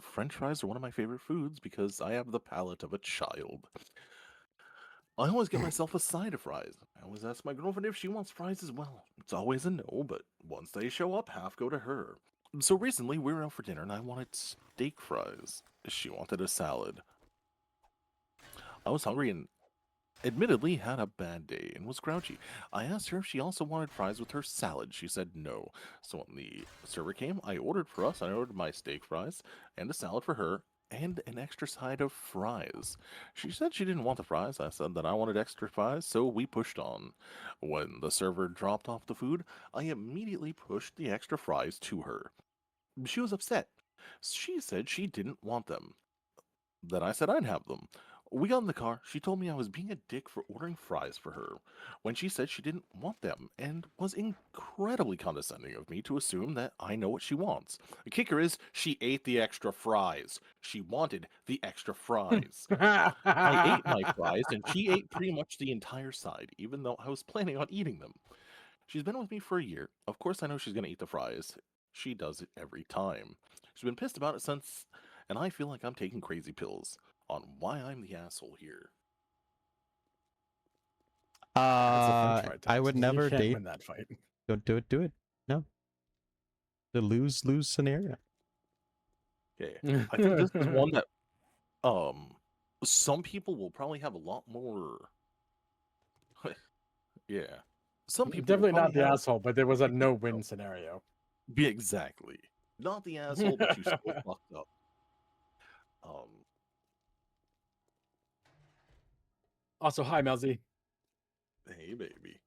French fries are one of my favorite foods because I have the palate of a child. I always get myself a side of fries. I always ask my girlfriend if she wants fries as well. It's always a no, but once they show up, half go to her. So recently, we were out for dinner and I wanted steak fries. She wanted a salad. I was hungry and admittedly had a bad day and was grouchy. I asked her if she also wanted fries with her salad. She said no. So when the server came, I ordered for us. I ordered my steak fries and a salad for her and an extra side of fries. She said she didn't want the fries. I said that I wanted extra fries, so we pushed on. When the server dropped off the food, I immediately pushed the extra fries to her. She was upset. She said she didn't want them. Then I said I'd have them. We got in the car. She told me I was being a dick for ordering fries for her when she said she didn't want them and was incredibly condescending of me to assume that I know what she wants. The kicker is she ate the extra fries. She wanted the extra fries. I ate my fries and she ate pretty much the entire side, even though I was planning on eating them. She's been with me for a year. Of course I know she's going to eat the fries. She does it every time. She's been pissed about it since, and I feel like I'm taking crazy pills on why I'm the asshole here. That's a French fry I toast. would You never can't date. win that fight. Don't do it. Do it. No. The lose-lose scenario. Okay. I think this is one that some people will probably have a lot more yeah. Some people will Definitely not probably the have asshole, but there was a no-win scenario. be exactly. Not the asshole, but you still fucked up. Also, hi, Melzy. Hey baby.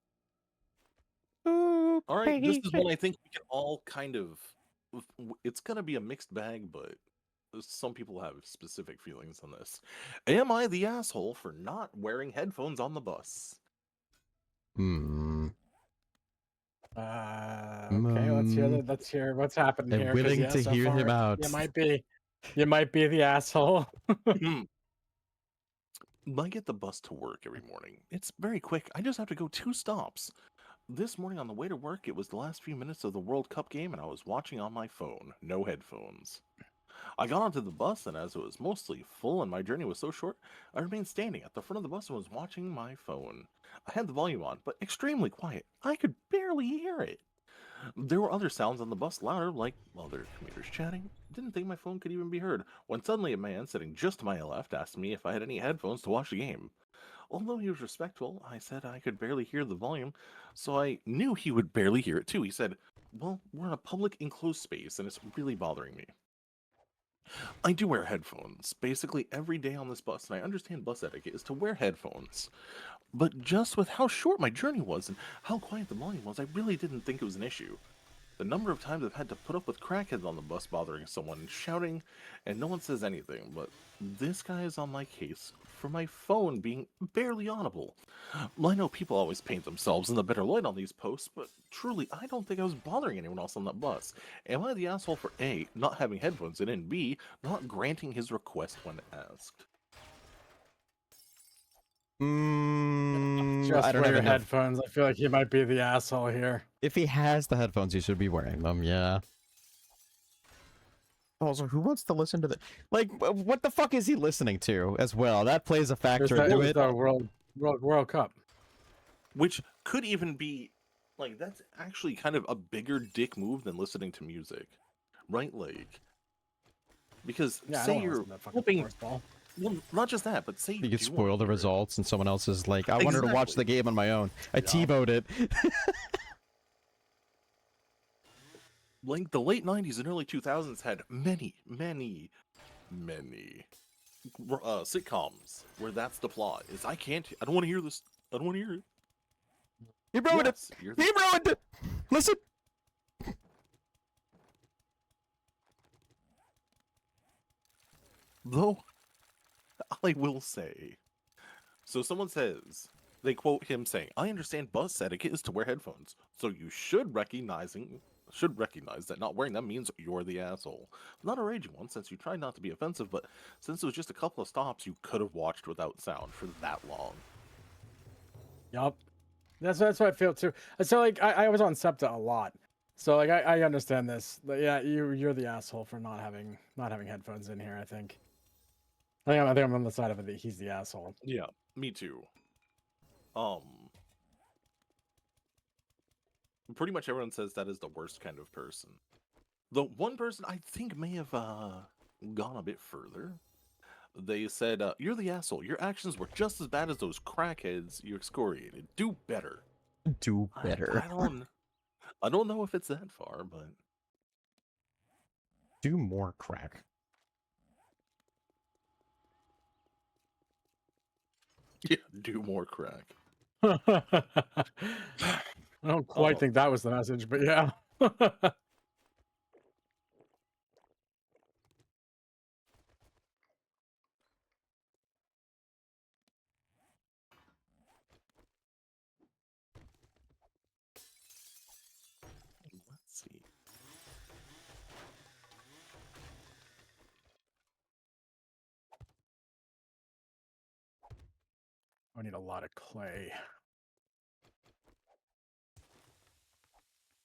Oh, All right, this is one I think we can all kind of. It's gonna be a mixed bag, but some people have specific feelings on this. Am I the asshole for not wearing headphones on the bus? Hmm. Okay, let's hear what's happening I'm here. 'Cause, willing yeah, to so hear him far, out. you might be the asshole. I get the bus to work every morning. It's very quick. I just have to go 2 stops. This morning on the way to work, it was the last few minutes of the World Cup game, and I was watching on my phone. No headphones. I got onto the bus, and as it was mostly full and my journey was so short, I remained standing at the front of the bus and was watching my phone. I had the volume on, but extremely quiet. I could barely hear it. There were other sounds on the bus louder, like other commuters chatting. Didn't think my phone could even be heard, when suddenly a man sitting just to my left asked me if I had any headphones to watch the game. Although he was respectful, I said I could barely hear the volume, so I knew he would barely hear it too. He said, "Well, we're in a public enclosed space, and it's really bothering me." I do wear headphones basically every day on this bus, and I understand bus etiquette is to wear headphones. But just with how short my journey was and how quiet the volume was, I really didn't think it was an issue. The number of times I've had to put up with crackheads on the bus bothering someone, shouting, and no one says anything, but this guy is on my case for my phone being barely audible. Well, I know people always paint themselves in the better light on these posts, but truly, I don't think I was bothering anyone else on that bus. Am I the asshole for A, not having headphones in, and B, not granting his request when asked? Just I don't wear have your enough. headphones. I feel like he might be the asshole here. If he has the headphones, he should be wearing them. Yeah. Also, who wants to listen to the like? What the fuck is he listening to as well? That plays a There's factor the, into there's it. the World Cup. Which could even be, like, that's actually kind of a bigger dick move than listening to music. Right? Like, because Yeah, I say don't you're listen to that fucking hoping, sports ball. well, not just that, but say you You could do spoil wanna the hear it. results, and someone else is like, "I wanted to watch the Exactly. game on my own. I Yeah. TiVoed it." Like, the late 90s and early 2000s had many, many, many sitcoms where that's the plot, is I don't want to hear this, I don't want to hear it. He ruined Yes, it. you're He ruined it. Listen. Though, I will say, so someone says, they quote him saying, "I understand bus etiquette is to wear headphones, so you should recognize that not wearing them means you're the asshole. Not a raging one, since you tried not to be offensive, but since it was just a couple of stops, you could have watched without sound for that long." Yup. That's what I feel too. So like I was on SEPTA a lot. So like I understand this. But yeah, you're the asshole for not having headphones in here, I think. I think I'm on the side of it that he's the asshole. Yeah, me too. Um, Pretty much everyone says that is the worst kind of person. The one person I think may have gone a bit further. They said, "You're the asshole. Your actions were just as bad as those crackheads you excoriated. Do better." Do better. I don't know if it's that far, but Do more crack. yeah, do more crack. I don't quite Oh, think that was the message, but yeah. let's see. I need a lot of clay.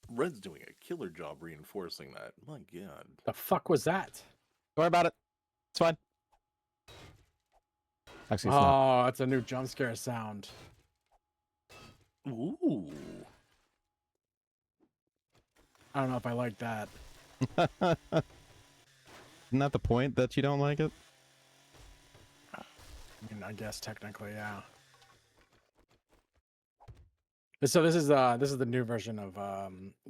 Red's doing a killer job reinforcing that. My God. The fuck was that? Don't worry about it. It's fine. Actually, it's not. Oh, that's a new jump scare sound. Ooh. I don't know if I like that. Isn't that the point that you don't like it? I mean, I guess technically, yeah. So this is the new version of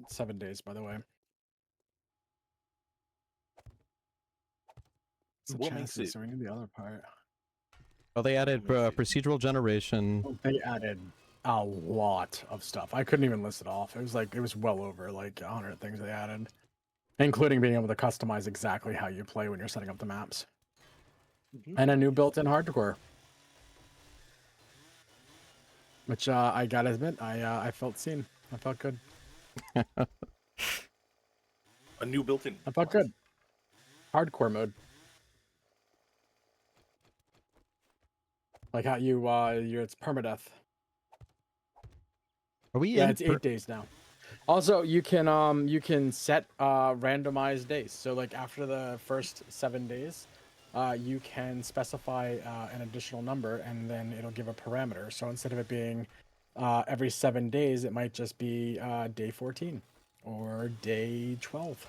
7 Days, by the way. It's the What makes chassis, it? so we need the other part. Well, they added Let me see. procedural generation. They added a lot of stuff. I couldn't even list it off. It was well over like 100 things they added, including being able to customize exactly how you play when you're setting up the maps, and a new built-in hardcore. Which I gotta admit, I felt seen. I felt good. A new built-in. I felt good. Hardcore mode. Like how it's permadeath. Are we Yeah, in? it's 8 days now. Also, you can set randomized days. So like after the first 7 days, you can specify an additional number, and then it'll give a parameter. So instead of it being every 7 days, it might just be day 14 or day 12,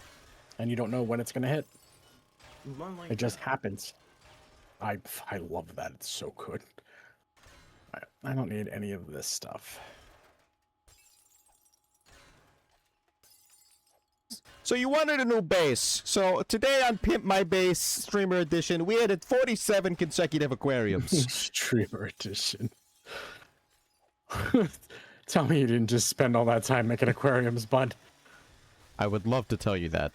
and you don't know when it's gonna hit. It just happens. I love that. It's so good. I don't need any of this stuff. So you wanted a new base. So today on Pimp My Base Streamer Edition, we added 47 consecutive aquariums. Streamer edition. Tell me you didn't just spend all that time making aquariums, bud. I would love to tell you that.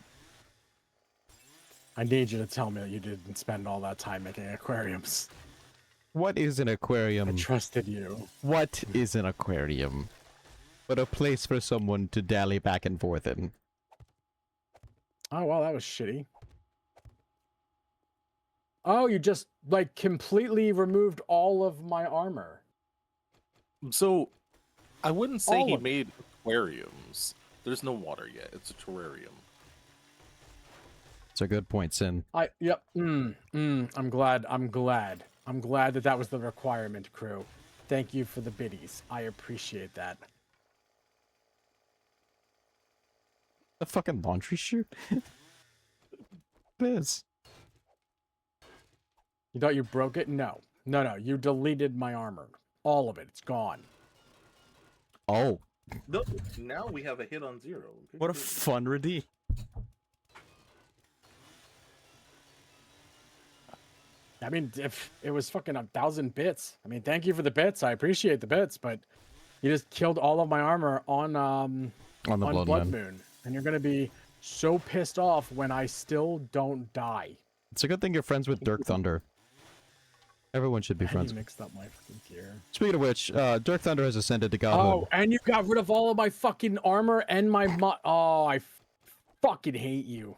I need you to tell me that you didn't spend all that time making aquariums. What is an I aquarium? trusted you. What is an aquarium? But a place for someone to dally back and forth in. Oh, well, that was shitty. Oh, you just, like, completely removed all of my armor. So, I wouldn't say All he of it. made aquariums. There's no water yet. It's a terrarium. It's a good point, Sin. Yep. I'm glad that was the requirement, crew. Thank you for the biddies. I appreciate that. A fucking laundry chute? This. You thought you broke it? No. No. You deleted my armor. All of it. It's gone. Oh, No, now we have a hit on 0. Good what a grief. fun redeem. I mean, if it was fucking 1,000 bits. I mean, thank you for the bits. I appreciate the bits, but you just killed all of my armor on On the Blood Blood Moon. Moon. And you're gonna be so pissed off when I still don't die. It's a good thing you're friends with Dirk Thunder. Everyone should be And friends. you mixed up my fucking gear. Speaking of which, Dirk Thunder has ascended to godhood. Oh, and you got rid of all of my fucking armor and my Oh, I fucking hate you.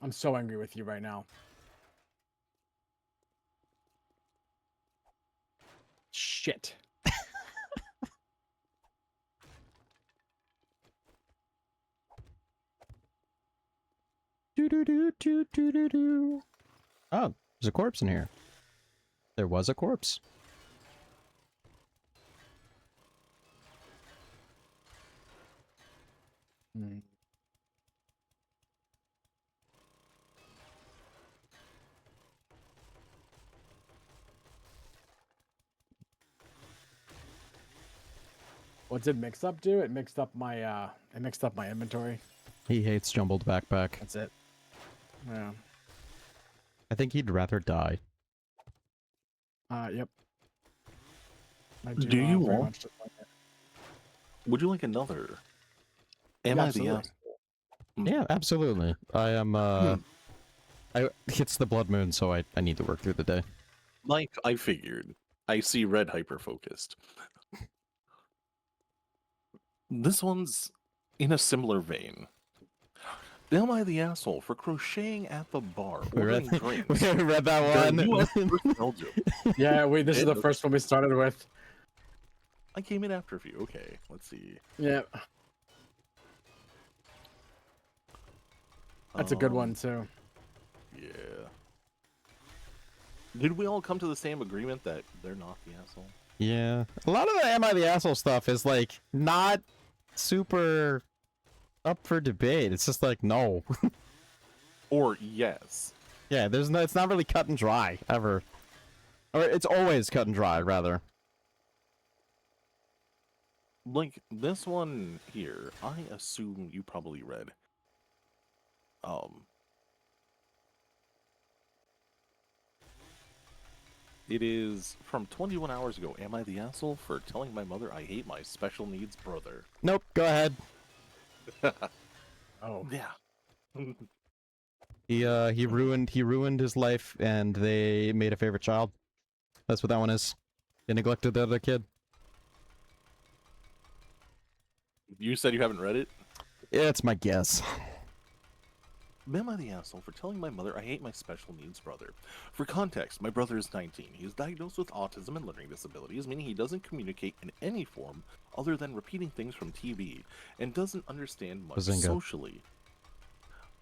I'm so angry with you right now. Shit. Do-do-do-do-do-do-do. Oh, there's a corpse in here. There was a corpse. Hmm. What did mix up do? It mixed up my inventory. He hates jumbled backpack. That's it. Yeah. I think he'd rather die. Yep. I Do you very want- much just like it. Would you like another? Am Yeah, I the absolutely. asshole? Yeah, absolutely. I am, it's the Blood Moon, so I need to work through the day. Like I figured. I see red hyper focused. This one's in a similar vein. Am I the asshole for crocheting at the bar, We ordering read, drinks? we read that during one. US versus Belgium? Yeah, this is the It- first one we started with. I came in after a few. Okay, let's see. Yeah, that's a good Um, one too. Yeah. Did we all come to the same agreement that they're not the asshole? Yeah. A lot of the Am I the Asshole stuff is, like, not super up for debate. It's just like, no. Or yes? Yeah, it's not really cut and dry, ever. Or it's always cut and dry, rather. Like this one here, I assume you probably read. It is from 21 hours ago. Am I the asshole for telling my mother I hate my special needs brother? Nope, go ahead. Oh, Yeah. He ruined his life, and they made a favorite child. That's what that one is. They neglected the other kid. You said you haven't read it? Yeah, it's my guess. Am I the asshole for telling my mother I hate my special needs brother? For context, my brother is 19. He is diagnosed with autism and learning disabilities, meaning he doesn't communicate in any form other than repeating things from TV, and doesn't understand much Bazinga. socially.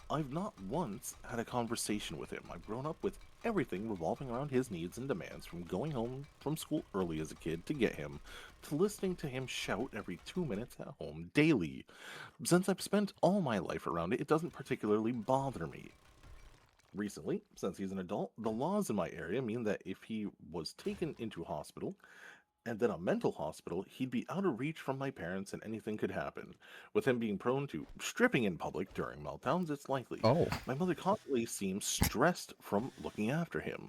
I've not once had a conversation with him. I've grown up with everything revolving around his needs and demands, from going home from school early as a kid to get him, to listening to him shout every 2 minutes at home daily. Since I've spent all my life around it, it doesn't particularly bother me. Recently, since he's an adult, the laws in my area mean that if he was taken into hospital, and then a mental hospital, he'd be out of reach from my parents and anything could happen. With him being prone to stripping in public during meltdowns, it's likely. Oh. My mother constantly seems stressed from looking after him.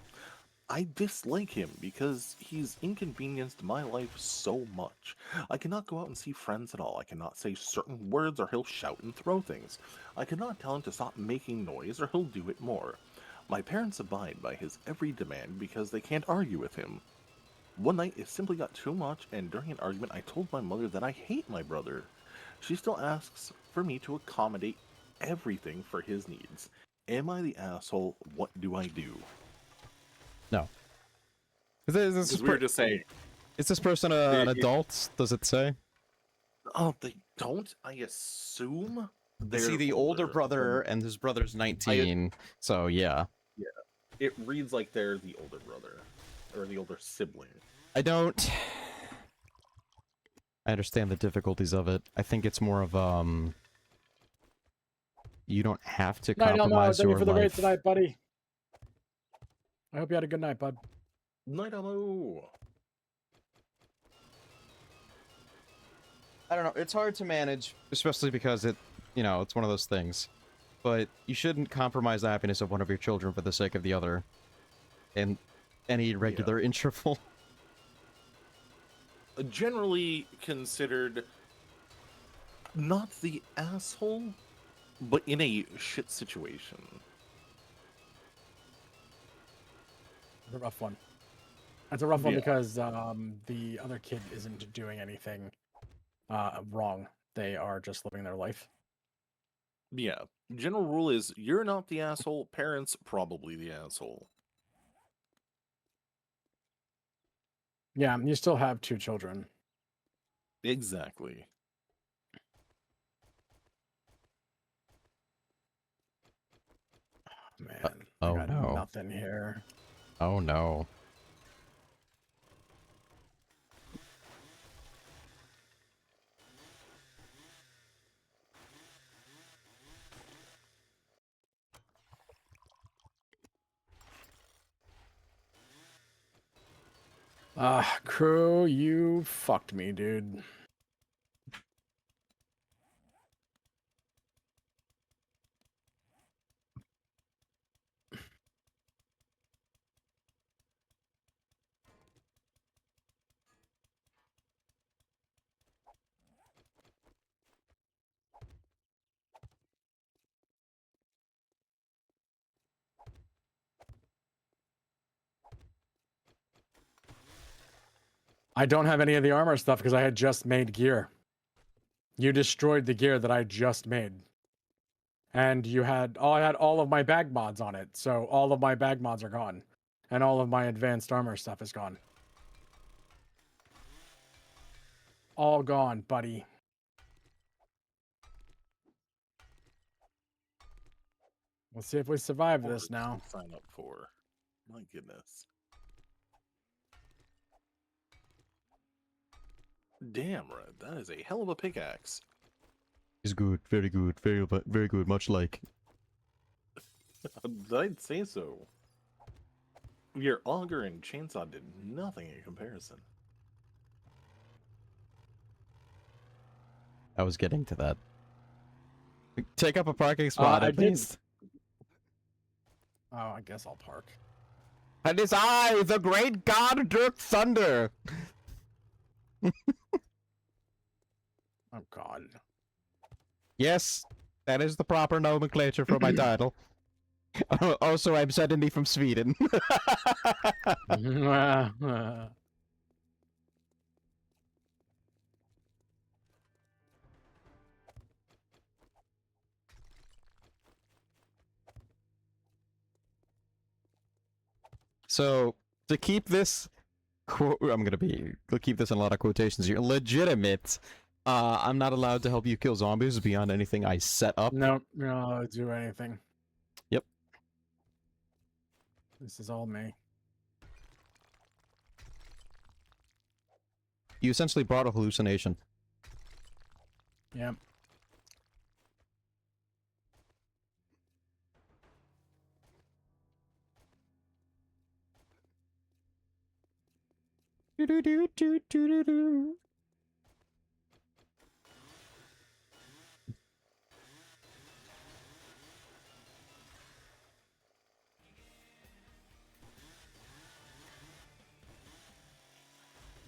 I dislike him because he's inconvenienced my life so much. I cannot go out and see friends at all. I cannot say certain words or he'll shout and throw things. I cannot tell him to stop making noise or he'll do it more. My parents abide by his every demand because they can't argue with him. One night it simply got too much, and during an argument I told my mother that I hate my brother. She still asks for me to accommodate everything for his needs. Am I the asshole? What do I do? No. Is this, Because we were just saying, is this person an adult? Does it say? oh, they don't? I assume they're See, the older brother and his brother's 19, so yeah. Yeah, it reads like they're the older brother, or the older sibling. I understand the difficulties of it. I think it's more of, you don't have to Night, Elmo. compromise Thank you your for the raid life. tonight, buddy. I hope you had a good night, bud. Night, Elmo. I don't know, it's hard to manage, especially because it's one of those things. But you shouldn't compromise the happiness of one of your children for the sake of the other. In any regular interval. Generally considered not the asshole, but in a shit situation. It's a rough one. It's a rough one Yeah. because the other kid isn't doing anything wrong. They are just living their life. Yeah. General rule is you're not the asshole, parents probably the asshole. Yeah, you still have 2 children. Exactly. Man, oh I got no. nothing here. Oh no. Crew, you fucked me, dude. I don't have any of the armor stuff because I had just made gear. You destroyed the gear that I just made. And I had all of my bag mods on it, so all of my bag mods are gone. And all of my advanced armor stuff is gone. All gone, buddy. Let's see if we survive this now. Sign up for. My goodness. Damn, Red, that is a hell of a pickaxe. It's good, very good, much like. I'd say so. Your auger and chainsaw did nothing in comparison. I was getting to that. Take up a parking spot I at did. least. Oh, I guess I'll park. And it's I, the great god Dirk Thunder! Oh, God. Yes, that is the proper nomenclature for my title. Also, I'm suddenly from Sweden. So to keep this, I'm gonna keep this in a lot of quotations here. Legitimate. I'm not allowed to help you kill zombies beyond anything I set up. Nope, you're not allowed to do anything. Yep. This is all me. You essentially brought a hallucination. Yep. Do-do-do-do-do-do-do.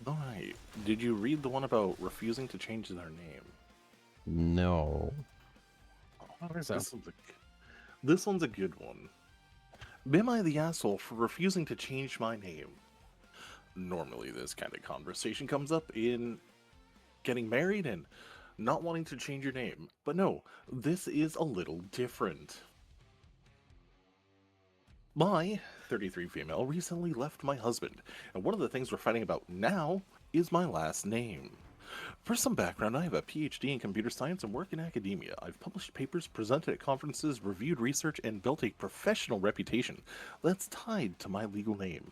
Alright. Did you read the one about refusing to change their name? No. I don't think so. This one's a good one. Am I the asshole for refusing to change my name? Normally, this kind of conversation comes up in getting married and not wanting to change your name. But no, this is a little different. My 33 female recently left my husband, and one of the things we're fighting about now is my last name. For some background, I have a PhD in computer science and work in academia. I've published papers, presented at conferences, reviewed research, and built a professional reputation that's tied to my legal name.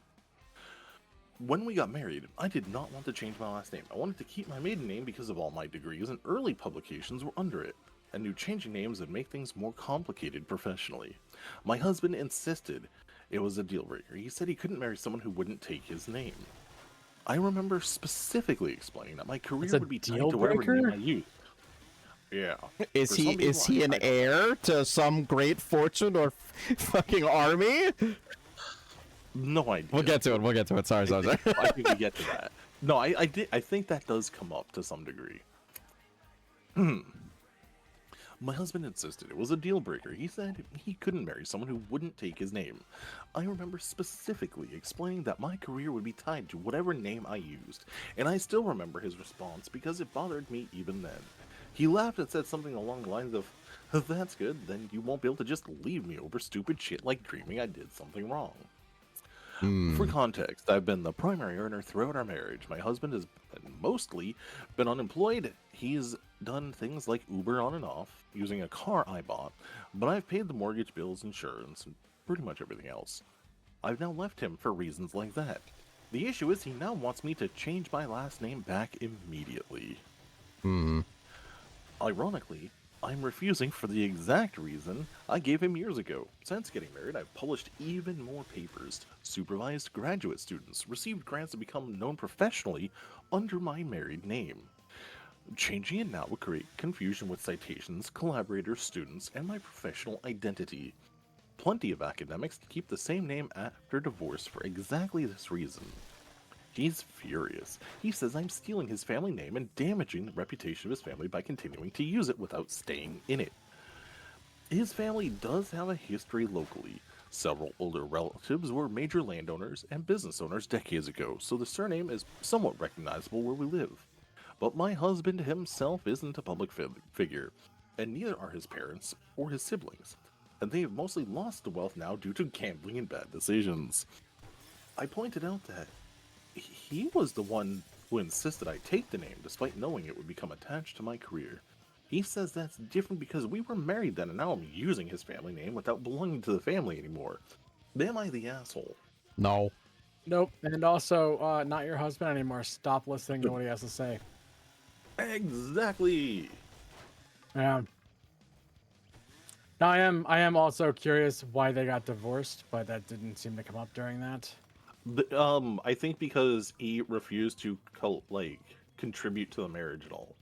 When we got married, I did not want to change my last name. I wanted to keep my maiden name because of all my degrees and early publications were under it. I knew changing names would make things more complicated professionally. My husband insisted it was a deal breaker. He said he couldn't marry someone who wouldn't take his name. I remember specifically explaining that my career It's a would be tied deal to whatever name breaker? I used. Yeah. Is For he some people, is he an I- heir to some great fortune or fucking army? No idea. We'll get to it. We'll get to it. Sorry. I think we get to that. No, I think that does come up to some degree. My husband insisted it was a deal breaker. He said he couldn't marry someone who wouldn't take his name. I remember specifically explaining that my career would be tied to whatever name I used, and I still remember his response because it bothered me even then. He laughed and said something along the lines of, "That's good, then you won't be able to just leave me over stupid shit like dreaming I did something wrong." For context, I've been the primary earner throughout our marriage. My husband has mostly been unemployed. He's done things like Uber on and off, using a car I bought, but I've paid the mortgage bills, insurance, and pretty much everything else. I've now left him for reasons like that. The issue is he now wants me to change my last name back immediately. Ironically, I'm refusing for the exact reason I gave him years ago. Since getting married, I've published even more papers, supervised graduate students, received grants to become known professionally under my married name. Changing it now would create confusion with citations, collaborators, students, and my professional identity. Plenty of academics keep the same name after divorce for exactly this reason. He's furious. He says I'm stealing his family name and damaging the reputation of his family by continuing to use it without staying in it. His family does have a history locally. Several older relatives were major landowners and business owners decades ago, so the surname is somewhat recognizable where we live. But my husband himself isn't a public figure, and neither are his parents or his siblings, and they have mostly lost the wealth now due to gambling and bad decisions. I pointed out that he was the one who insisted I take the name despite knowing it would become attached to my career. He says that's different because we were married then and now I'm using his family name without belonging to the family anymore. Am I the asshole? No. Nope. And also, not your husband anymore. Stop listening to what he has to say. Exactly. Yeah. Now, I am also curious why they got divorced, but that didn't seem to come up during that. I think because he refused to contribute to the marriage at all.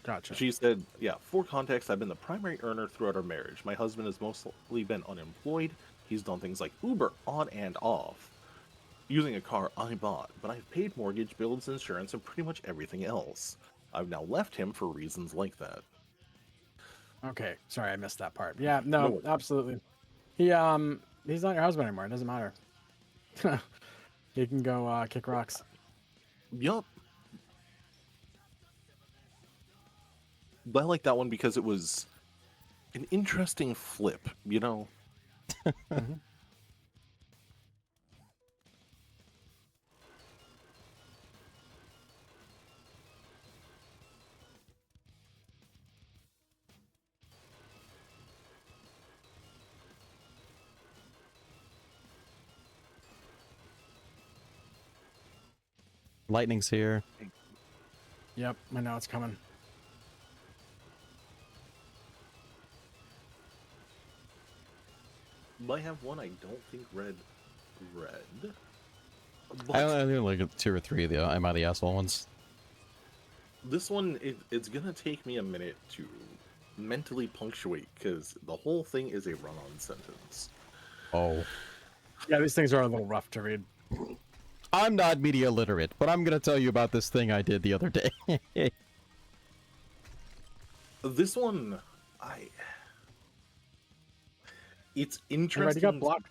Gotcha. She said, yeah, for context, I've been the primary earner throughout our marriage. My husband has mostly been unemployed. He's done things like Uber on and off, using a car I bought, but I've paid mortgage, bills, insurance, and pretty much everything else. I've now left him for reasons like that. Okay. Sorry, I missed that part. Yeah, no, No. absolutely. He's not your husband anymore. It doesn't matter. He can go kick rocks. Yup. But I like that one because it was an interesting flip, you know? Lightning's here. Yep, I know it's coming. I have one I don't think read. I But only like 2 or 3 of the Am I the Asshole ones. this one, it's gonna take me a minute to mentally punctuate because the whole thing is a run-on sentence. Oh. Yeah, these things are a little rough to read. I'm not media literate, but I'm gonna tell you about this thing I did the other day. This one, it's Hey, Red, interesting. you got blocked.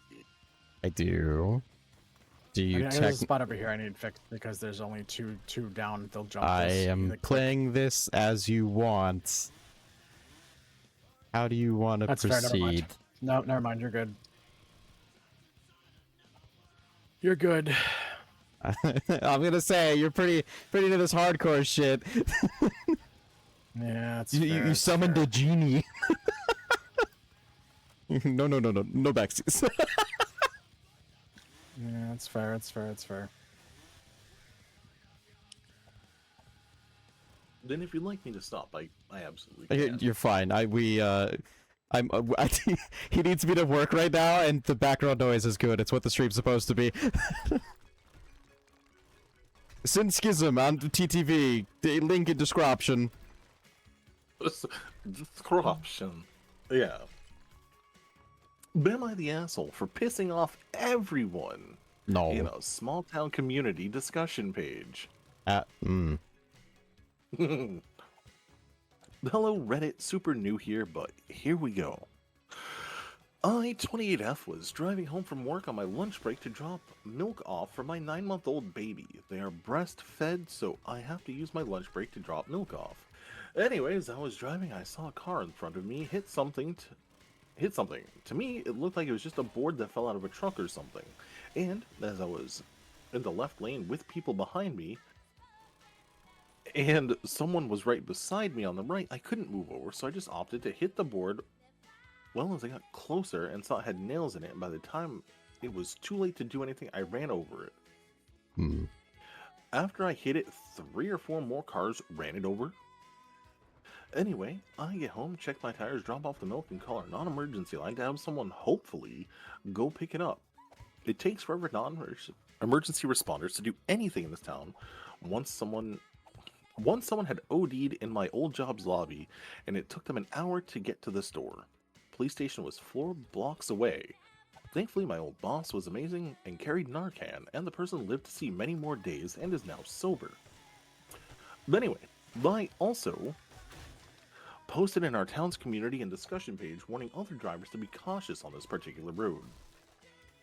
I do. Do you There's check? a spot over here I need fixed because there's only two down. They'll jump I this am really quick. playing this as you want. How do you want to That's fair, never mind. proceed? No, never mind. You're good. You're good. I'm gonna say you're pretty into this hardcore shit. Yeah, it's You fair, it's summoned fair. a genie. No backsies. Yeah, it's fair. It's fair. It's fair. Then if you'd like me to stop, I absolutely can. You're fine. He needs me to work right now, and the background noise is good. It's what the stream's supposed to be. Sin Schism on TTV. The link in description. Corruption. Yeah. Am I the asshole for pissing off everyone No. in a small town community discussion page? Mm. Hello Reddit, super new here, but here we go. I, 28F, was driving home from work on my lunch break to drop milk off for my 9-month-old baby. They are breastfed, so I have to use my lunch break to drop milk off. Anyways, I was driving, I saw a car in front of me hit something. To me, it looked like it was just a board that fell out of a truck or something. And as I was in the left lane with people behind me, and someone was right beside me on the right, I couldn't move over, so I just opted to hit the board. Well, as I got closer and saw it had nails in it, and by the time it was too late to do anything, I ran over it. Hmm. After I hit it, 3 or 4 more cars ran it over. Anyway, I get home, check my tires, drop off the milk, and call our non-emergency line to have someone, hopefully, go pick it up. It takes forever non-emergency responders to do anything in this town. Once someone had OD'd in my old job's lobby, and it took them an hour to get to the store. Police station was 4 blocks away. Thankfully, my old boss was amazing and carried Narcan, and the person lived to see many more days and is now sober. But anyway, I also posted in our town's community and discussion page warning other drivers to be cautious on this particular road.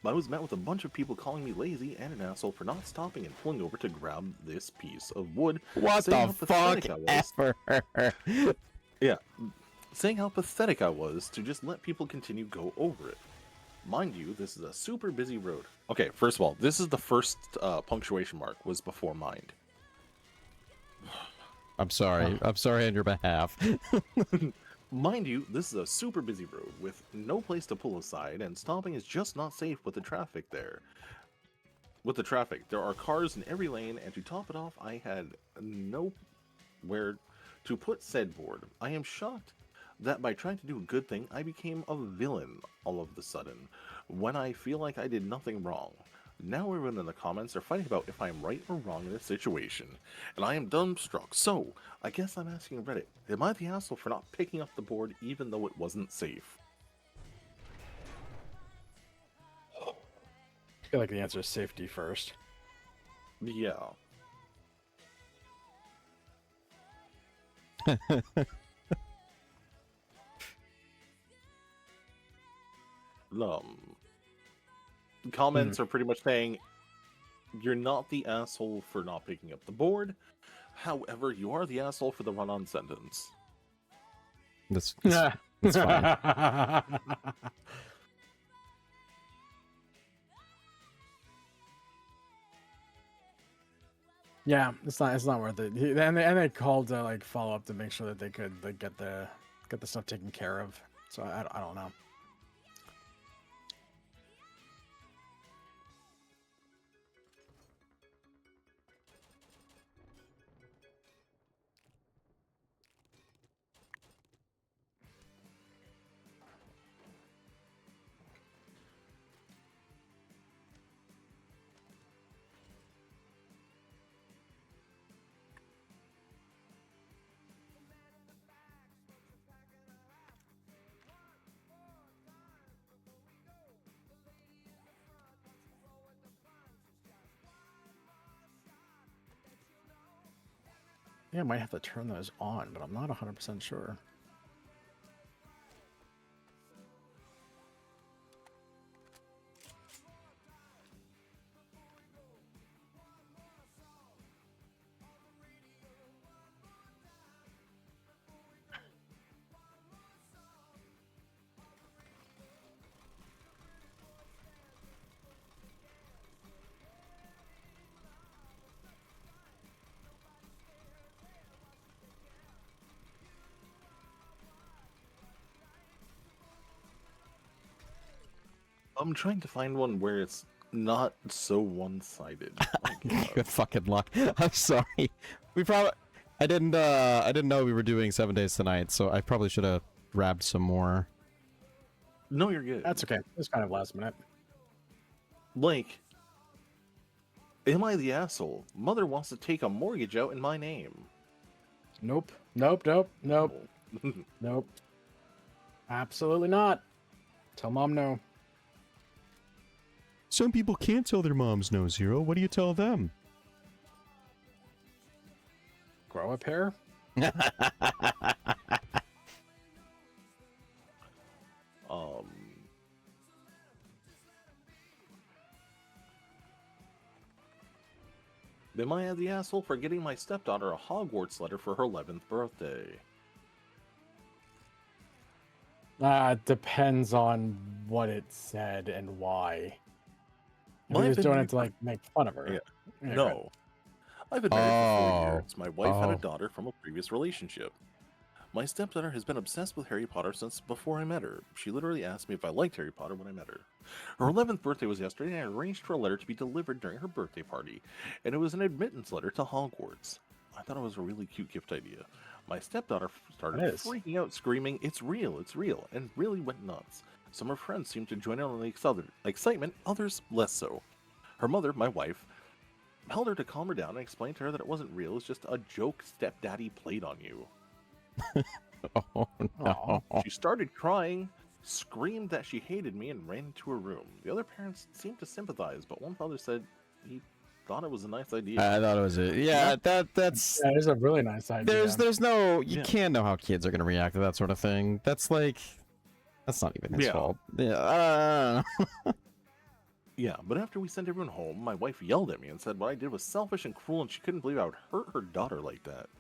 I was met with a bunch of people calling me lazy and an asshole for not stopping and pulling over to grab this piece of wood. What saying the how fuck pathetic I was. ever? Yeah, saying how pathetic I was to just let people continue go over it. Mind you, this is a super busy road. Okay, first of all, this is the first punctuation mark was before mind. I'm sorry. I'm sorry on your behalf. Mind you, this is a super busy road with no place to pull aside, and stopping is just not safe with the traffic there. There are cars in every lane, and to top it off, I had nowhere to put said board. I am shocked that by trying to do a good thing, I became a villain all of a sudden, when I feel like I did nothing wrong. Now everyone in the comments are fighting about if I am right or wrong in this situation, and I am dumbstruck. So, I guess I'm asking Reddit, am I the asshole for not picking up the board even though it wasn't safe? I feel like the answer is safety first. Yeah. Comments are pretty much saying, you're not the asshole for not picking up the board. However, you are the asshole for the run-on sentence. That's fine. Yeah, it's not worth it. And they called to like follow up to make sure that they could like get the stuff taken care of. So I don't know. Yeah, I might have to turn those on, but I'm not 100% sure. I'm trying to find one where it's not so one-sided. My God. Good fucking luck. I'm sorry. We probably. I didn't know we were doing 7 days tonight, so I probably should have grabbed some more. No, you're good. That's okay. It's kind of last minute. Like, am I the asshole? Mother wants to take a mortgage out in my name. Nope. Nope. Nope. Nope. Nope. Absolutely not. Tell mom no. Some people can't tell their moms no, Zero. What do you tell them? Grow a pair? Am I the asshole for getting my stepdaughter a Hogwarts letter for her 11th birthday? Depends on what it said and why. If Well, he I've was been doing married it to like make fun of her. Yeah. Yeah, No. I've been married for 4 Oh. years. My wife had Oh. a daughter from a previous relationship. My stepdaughter has been obsessed with Harry Potter since before I met her. She literally asked me if I liked Harry Potter when I met her. Her 11th birthday was yesterday, and I arranged for a letter to be delivered during her birthday party, and it was an admittance letter to Hogwarts. I thought it was a really cute gift idea. My stepdaughter started It is. freaking out, screaming, it's real, and really went nuts. Some of her friends seemed to join in on the excitement, others less so. Her mother, my wife, held her to calm her down and explained to her that it wasn't real, it's just a joke stepdaddy played on you. Oh no. She started crying, screamed that she hated me, and ran into her room. The other parents seemed to sympathize, but one father said he thought it was a nice idea. I thought it was it. Yeah, that's. Yeah, it's a really nice idea. There's no. You Yeah. can't know how kids are gonna react to that sort of thing. That's like. That's not even his Yeah. fault. Yeah. Yeah, but after we sent everyone home, my wife yelled at me and said what I did was selfish and cruel, and she couldn't believe I would hurt her daughter like that.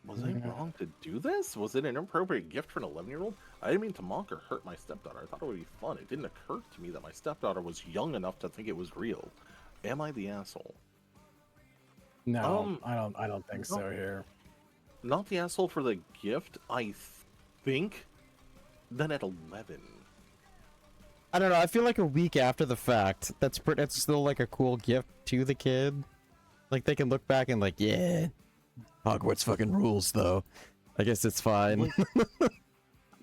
Was I wrong to do this? Was it an inappropriate gift for an 11-year-old? I didn't mean to mock or hurt my stepdaughter. I thought it would be fun. It didn't occur to me that my stepdaughter was young enough to think it was real. Am I the asshole? No, I don't think no. so here. Not the asshole for the gift, I think. Then at 11. I don't know. I feel like a week after the fact, that's still like a cool gift to the kid. Like they can look back and like, yeah, Hogwarts fucking rules though. I guess it's fine.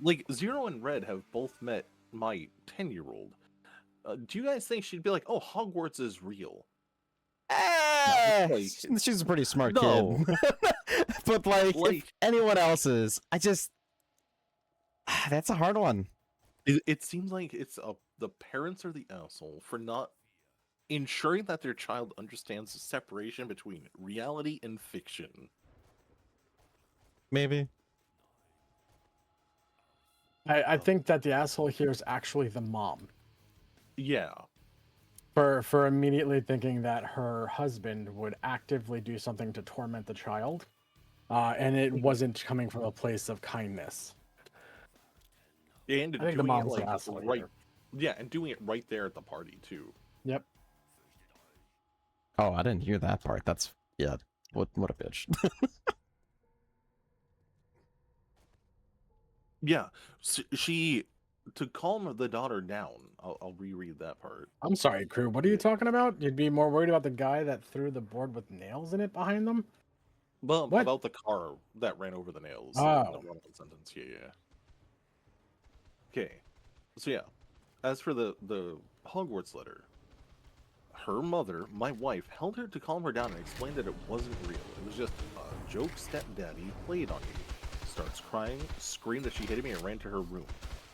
Like Zero and Red have both met my 10-year-old. Do you guys think she'd be like, "Oh, Hogwarts is real"? She's a pretty smart No. kid. But like, if anyone else is, that's a hard one. It seems like it's the parents are the asshole for not ensuring that their child understands the separation between reality and fiction. Maybe. I think that the asshole here is actually the mom. Yeah. For immediately thinking that her husband would actively do something to torment the child, and it wasn't coming from a place of kindness. And I think the doing it mom's like the asshole right. here. Yeah, and doing it right there at the party too. Yep. Oh, I didn't hear that part. That's yeah. What a bitch. Yeah, she to calm the daughter down. I'll reread that part. I'm sorry, crew. What are you talking about? You'd be more worried about the guy that threw the board with nails in it behind them? Well, What? about the car that ran over the nails. In Oh. the relevant sentence. Yeah. Okay. So yeah, as for the Hogwarts letter, her mother, my wife, held her to calm her down and explained that it wasn't real. It was just a joke stepdaddy played on you. Starts crying, screamed that she hated me, and ran to her room.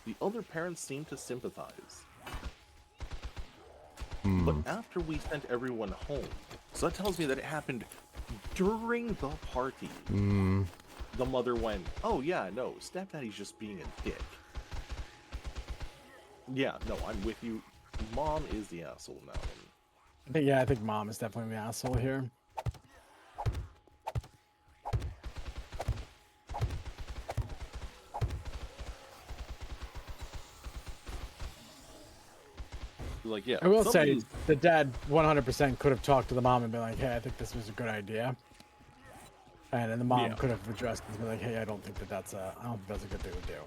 The other parents seemed to sympathize. But after we sent everyone home, So that tells me that it happened during the party. Hmm. The mother went, oh yeah, no, stepdaddy's just being a dick. Yeah, no, I'm with you. Mom is the asshole now. I think mom is definitely the asshole here. Like, yeah. I will some say things- the dad 100% could have talked to the mom and been like, hey, I think this was a good idea. And then the mom Yeah. could have addressed it and be like, hey, I don't think that's a good thing to do.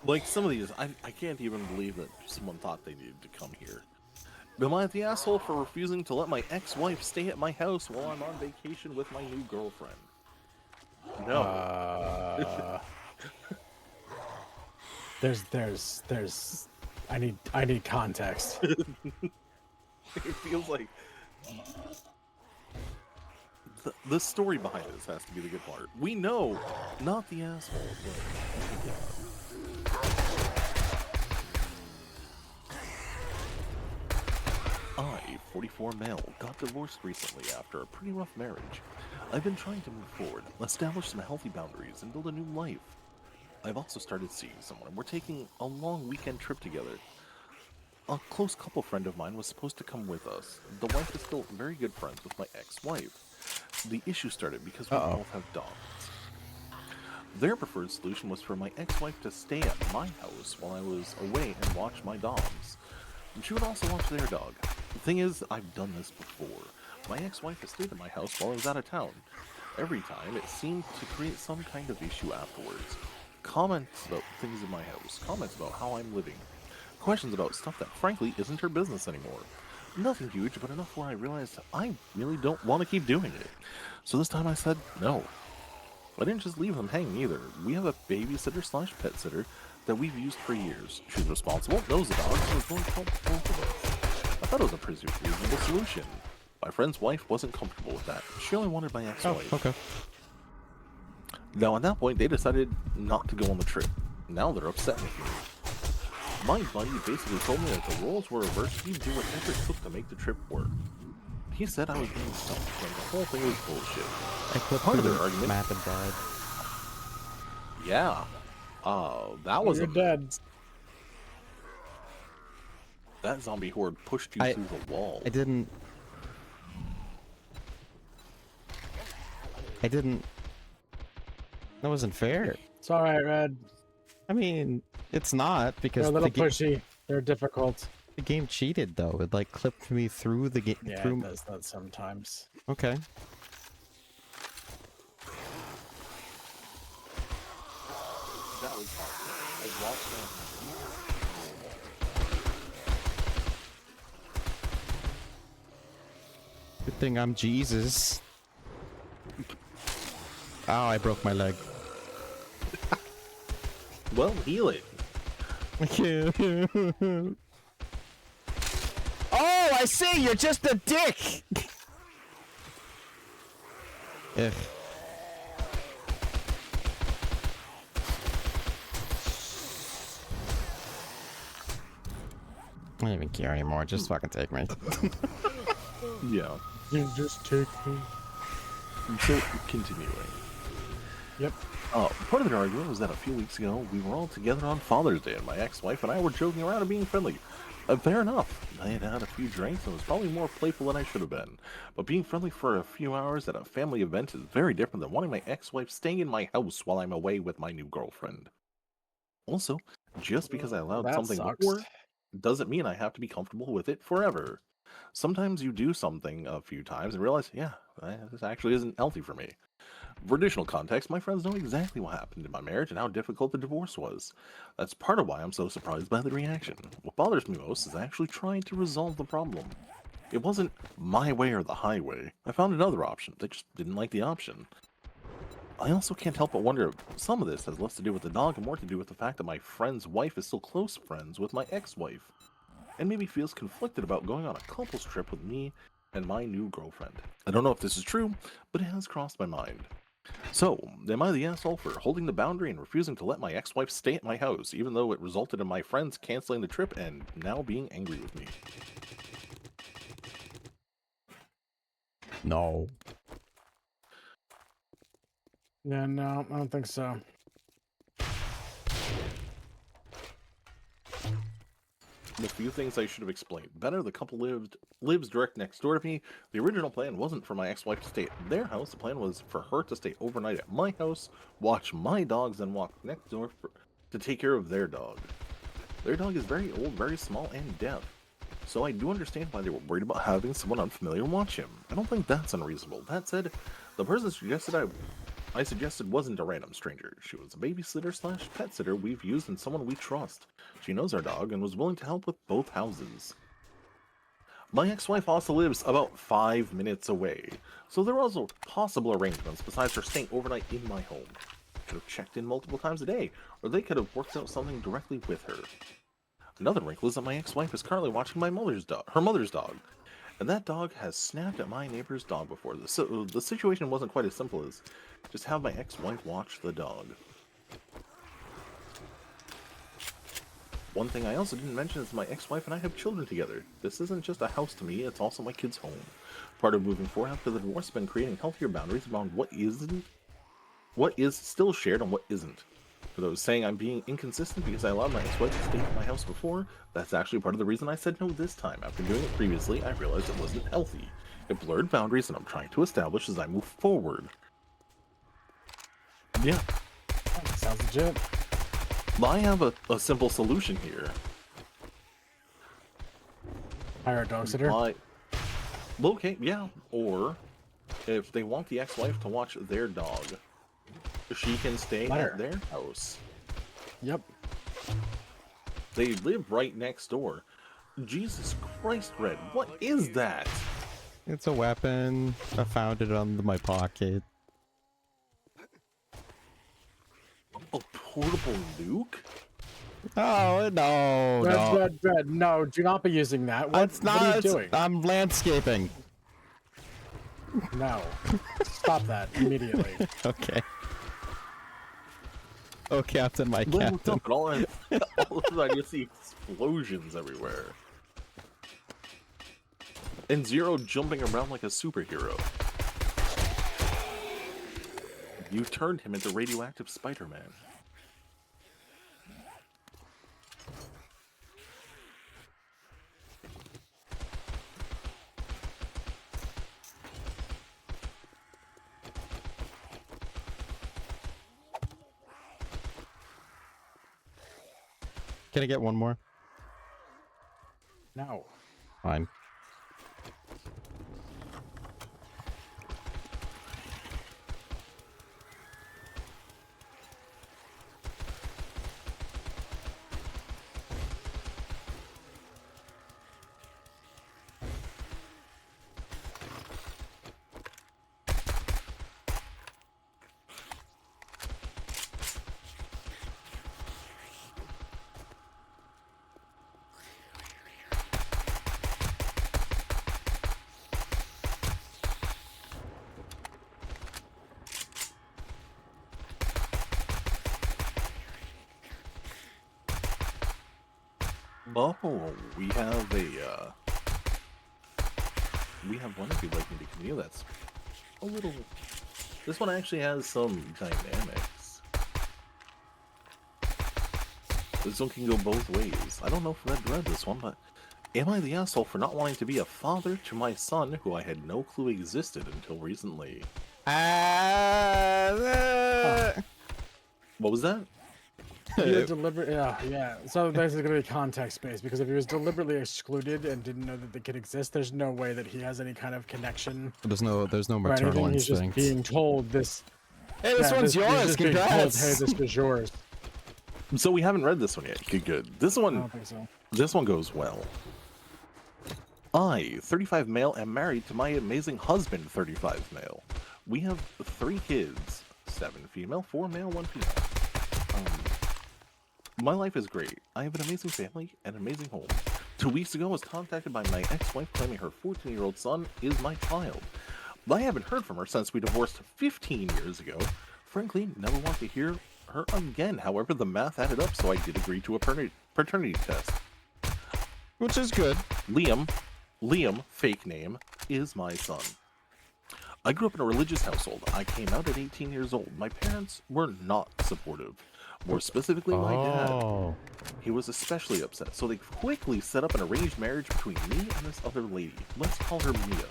Like, some of these, I can't even believe that someone thought they needed to come here. Am I the asshole for refusing to let my ex-wife stay at my house while I'm on vacation with my new girlfriend? No. There's I need context. It feels like the story behind this has to be the good part. We know, not the asshole, but I, 44 male, got divorced recently after a pretty rough marriage. I've been trying to move forward, establish some healthy boundaries, and build a new life. I've also started seeing someone. We're taking a long weekend trip together. A close couple friend of mine was supposed to come with us. The wife is still very good friends with my ex-wife. The issue started because we both have dogs. Their preferred solution was for my ex-wife to stay at my house while I was away and watch my dogs. And she would also watch their dog. The thing is, I've done this before. My ex-wife has stayed at my house while I was out of town. Every time, it seemed to create some kind of issue afterwards. Comments about things in my house, comments about how I'm living, questions about stuff that frankly isn't her business anymore. Nothing huge, but enough where I realized I really don't want to keep doing it. So this time I said no. I didn't just leave them hanging either. We have a babysitter slash pet sitter that we've used for years. She's responsible, knows the dogs, and is willing to help both of us. I thought it was a pretty reasonable solution. My friend's wife wasn't comfortable with that. She only wanted my ex-wife. Okay. Now, at that point, they decided not to go on the trip. Now they're upset with me. My buddy basically told me that the roles were reversed. He'd do whatever it took to make the trip work. He said I was being selfish, and the whole thing was bullshit. I clipped Part of through their the argument- map and died. Yeah. That was You're dead. That zombie horde pushed you I- through the wall. I didn't. That wasn't fair. It's all right, Red. I mean, it's not They're because a little the, pushy. They're difficult. the game cheated though. It like clipped me through the game. Yeah, through... it does that sometimes. Okay. That was hard. I watched that. Good thing I'm Jesus. Oh, I broke my leg. Well, heal it. Oh, I see. You're just a dick. Ugh. I don't even care anymore. Just fucking take me. Yeah. You just take me. So, continuing. Yep. Part of the argument was that a few weeks ago, we were all together on Father's Day, and my ex-wife and I were joking around and being friendly. Fair enough. I had had a few drinks and was probably more playful than I should have been. But being friendly for a few hours at a family event is very different than wanting my ex-wife staying in my house while I'm away with my new girlfriend. Also, just because I allowed That something sucks. before, doesn't mean I have to be comfortable with it forever. Sometimes you do something a few times and realize, yeah, this actually isn't healthy for me. For additional context, my friends know exactly what happened in my marriage and how difficult the divorce was. That's part of why I'm so surprised by the reaction. What bothers me most is actually trying to resolve the problem. It wasn't my way or the highway. I found another option. They just didn't like the option. I also can't help but wonder if some of this has less to do with the dog and more to do with the fact that my friend's wife is still close friends with my ex-wife, and maybe feels conflicted about going on a couple's trip with me and my new girlfriend. I don't know if this is true, but it has crossed my mind. So, am I the asshole for holding the boundary and refusing to let my ex-wife stay at my house, even though it resulted in my friends canceling the trip and now being angry with me? No. Yeah, no, I don't think so. A few things I should have explained. Better, the couple lives direct next door to me. The original plan wasn't for my ex-wife to stay at their house. The plan was for her to stay overnight at my house, watch my dogs, and walk next door to take care of their dog. Their dog is very old, very small, and deaf. So I do understand why they were worried about having someone unfamiliar watch him. I don't think that's unreasonable. That said, the person I suggested wasn't a random stranger. She was a babysitter slash pet sitter we've used and someone we trust. She knows our dog and was willing to help with both houses. My ex-wife also lives about 5 minutes away, so there were also possible arrangements besides her staying overnight in my home. Could have checked in multiple times a day, or they could have worked out something directly with her. Another wrinkle is that my ex-wife is currently watching her mother's dog, and that dog has snapped at my neighbor's dog before. The situation wasn't quite as simple as just have my ex-wife watch the dog. One thing I also didn't mention is my ex-wife and I have children together. This isn't just a house to me, it's also my kid's home. Part of moving forward after the divorce has been creating healthier boundaries around what is still shared and what isn't. For those saying I'm being inconsistent because I allowed my ex-wife to stay at my house before, that's actually part of the reason I said no this time. After doing it previously, I realized it wasn't healthy. It blurred boundaries that I'm trying to establish as I move forward. Yeah. Sounds legit. I have a simple solution here. Hire a dog sitter. Locate, yeah. Or, if they want the ex-wife to watch their dog, she can stay at their house. Yep. They live right next door. Jesus Christ, Red, what is that? It's a weapon. I found it under my pocket. A portable nuke? Oh, no, no. Red, no, do not be using that. What are you doing? I'm landscaping. No. Stop that immediately. Okay. Oh, Captain, my Look captain. up, and all of a sudden you see explosions everywhere. And Zero jumping around like a superhero. You turned him into radioactive Spider-Man. Can I get one more? No. Fine. Oh, we have one if you'd like me to continue. That's a little... This one actually has some dynamics. This one can go both ways. I don't know if Red read this one, but am I the asshole for not wanting to be a father to my son, who I had no clue existed until recently? What was that? Yeah. So there's going to be context based, because if he was deliberately excluded and didn't know that they could exist, there's no way that he has any kind of connection. There's no or maternal anything. He's just instinct. being told this. Hey, this one's he's yours. just being told, Congrats. hey, this was yours. So we haven't read this one yet. Good. This I one, don't think so. this one goes well. I, 35 male, am married to my amazing husband, 35 male. We have 3 kids, 7 female, 4 male, 1 female. My life is great. I have an amazing family and an amazing home. 2 weeks ago, I was contacted by my ex-wife claiming her 14-year-old son is my child. I haven't heard from her since we divorced 15 years ago. Frankly, never want to hear her again. However, the math added up, so I did agree to a paternity test. Which is good. Liam, fake name, is my son. I grew up in a religious household. I came out at 18 years old. My parents were not supportive. More specifically, my dad. Oh. He was especially upset, so they quickly set up an arranged marriage between me and this other lady. Let's call her Mia.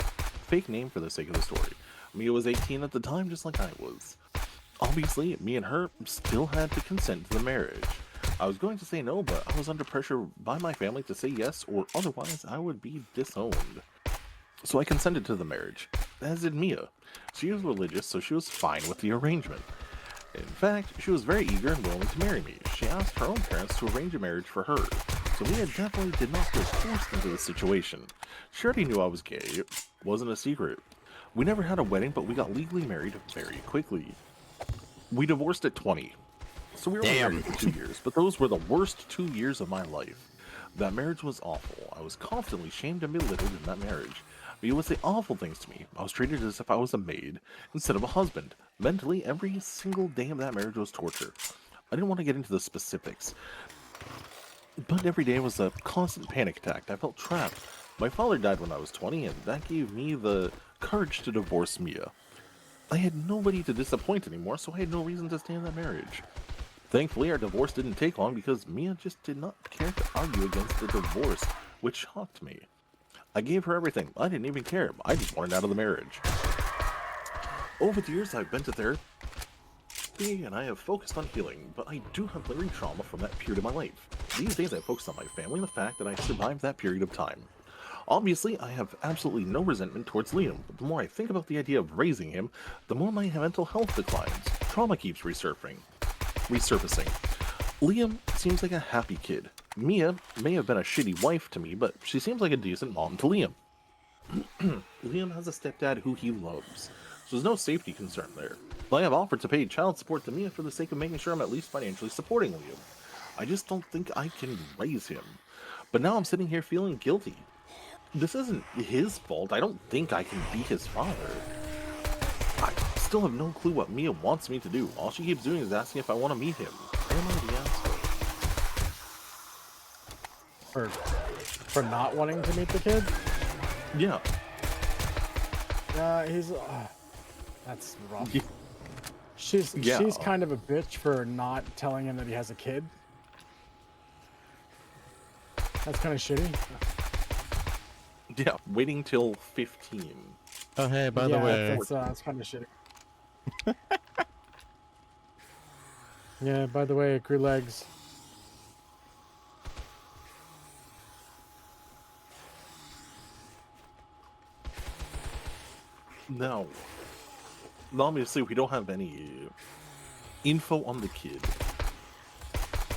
Fake name for the sake of the story. Mia was 18 at the time, just like I was. Obviously, me and her still had to consent to the marriage. I was going to say no, but I was under pressure by my family to say yes, or otherwise I would be disowned. So I consented to the marriage, as did Mia. She was religious, so she was fine with the arrangement. In fact, she was very eager and willing to marry me. She asked her own parents to arrange a marriage for her, so Mia definitely did not feel forced into the situation. She already knew I was gay. It wasn't a secret. We never had a wedding, but we got legally married very quickly. We divorced at 20, so we were only married for 2 years, but those were the worst 2 years of my life. That marriage was awful. I was constantly shamed and belittled in that marriage. He would say awful things to me. I was treated as if I was a maid instead of a husband. Mentally, every single day of that marriage was torture. I didn't want to get into the specifics, but every day was a constant panic attack. I felt trapped. My father died when I was 20, and that gave me the courage to divorce Mia. I had nobody to disappoint anymore, so I had no reason to stay in that marriage. Thankfully, our divorce didn't take long because Mia just did not care to argue against the divorce, which shocked me. I gave her everything. I didn't even care. I just wanted out of the marriage. Over the years, I've been to therapy, and I have focused on healing, but I do have lingering trauma from that period of my life. These days, I focus on my family and the fact that I survived that period of time. Obviously, I have absolutely no resentment towards Liam, but the more I think about the idea of raising him, the more my mental health declines. Trauma keeps resurfacing. Liam seems like a happy kid. Mia may have been a shitty wife to me, but she seems like a decent mom to Liam. Liam has a stepdad who he loves, so there's no safety concern there. I have offered to pay child support to Mia for the sake of making sure I'm at least financially supporting Liam. I just don't think I can raise him. But now I'm sitting here feeling guilty. This isn't his fault. I don't think I can be his father. I still have no clue what Mia wants me to do. All she keeps doing is asking if I want to meet him. I am the asshole. For not wanting to meet the kid? Yeah. He's that's rough. Yeah. She's kind of a bitch for not telling him that he has a kid. That's kind of shitty. Yeah, waiting till 15. Oh, hey, by the way. That's kind of shitty. Yeah, by the way, grew legs. No. Obviously, we don't have any info on the kid.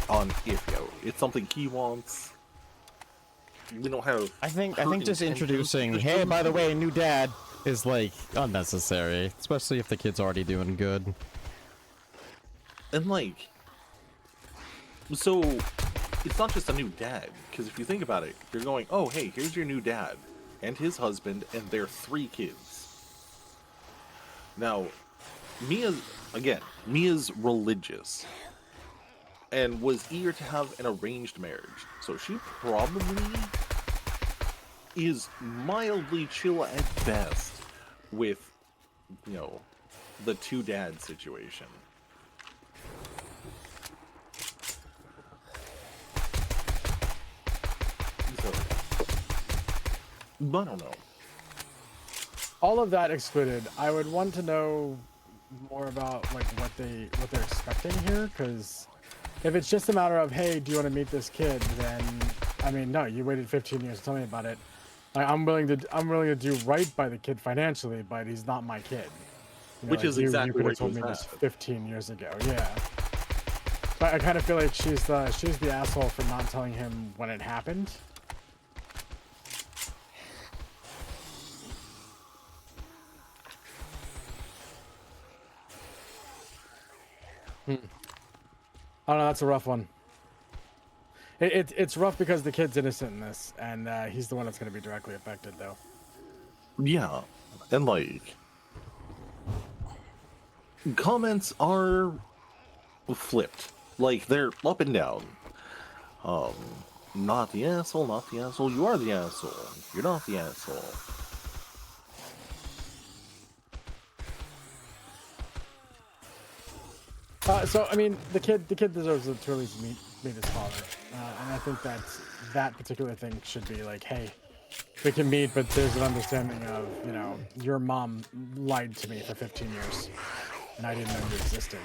On if, it's something he wants. We don't have. I think just introducing, hey, by the way, new dad, is like unnecessary, especially if the kid's already doing good. And like, so it's not just a new dad, because if you think about it, you're going, oh, hey, here's your new dad and his husband and their 3 kids. Now, Mia's religious and was eager to have an arranged marriage, so she probably is mildly chill at best with, the 2 dad situation. So, I don't know. All of that excluded, I would want to know more about like what they're expecting here, because if it's just a matter of, hey, do you want to meet this kid, then I mean, no, you waited 15 years to tell me about it. I'm willing to do right by the kid financially, but he's not my kid. Which is exactly you could where have told he me was this at. 15 years ago. Yeah. But I kind of feel like she's the asshole for not telling him when it happened. I don't know, that's a rough one. It's rough because the kid's innocent in this, and he's the one that's going to be directly affected, though. Yeah, and like comments are flipped, like they're up and down. Um, not the asshole, not the asshole. You are the asshole. You're not the asshole. So I mean, the kid deserves to at least meet his father, and I think that particular thing should be like, hey, we can meet, but there's an understanding of, you know, your mom lied to me for 15 years, and I didn't know you existed.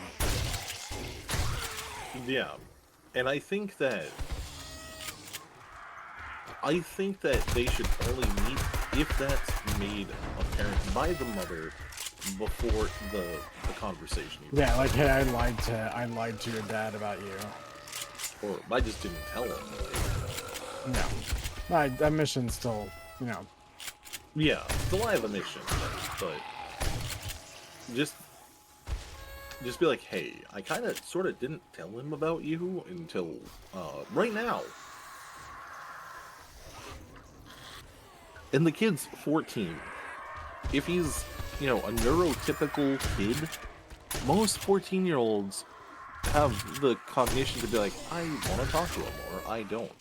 Yeah, and I think that they should only meet if that's made apparent by the mother before the conversation. Yeah, like, hey, I lied to your dad about you. Or I just didn't tell him. No, that mission's still, you know. Yeah, still I have a mission, but just be like, hey, I kind of sort of didn't tell him about you until right now. And the kid's 14. If he's, you know, a neurotypical kid, most 14-year-olds have the cognition to be like, I want to talk to him, or I don't.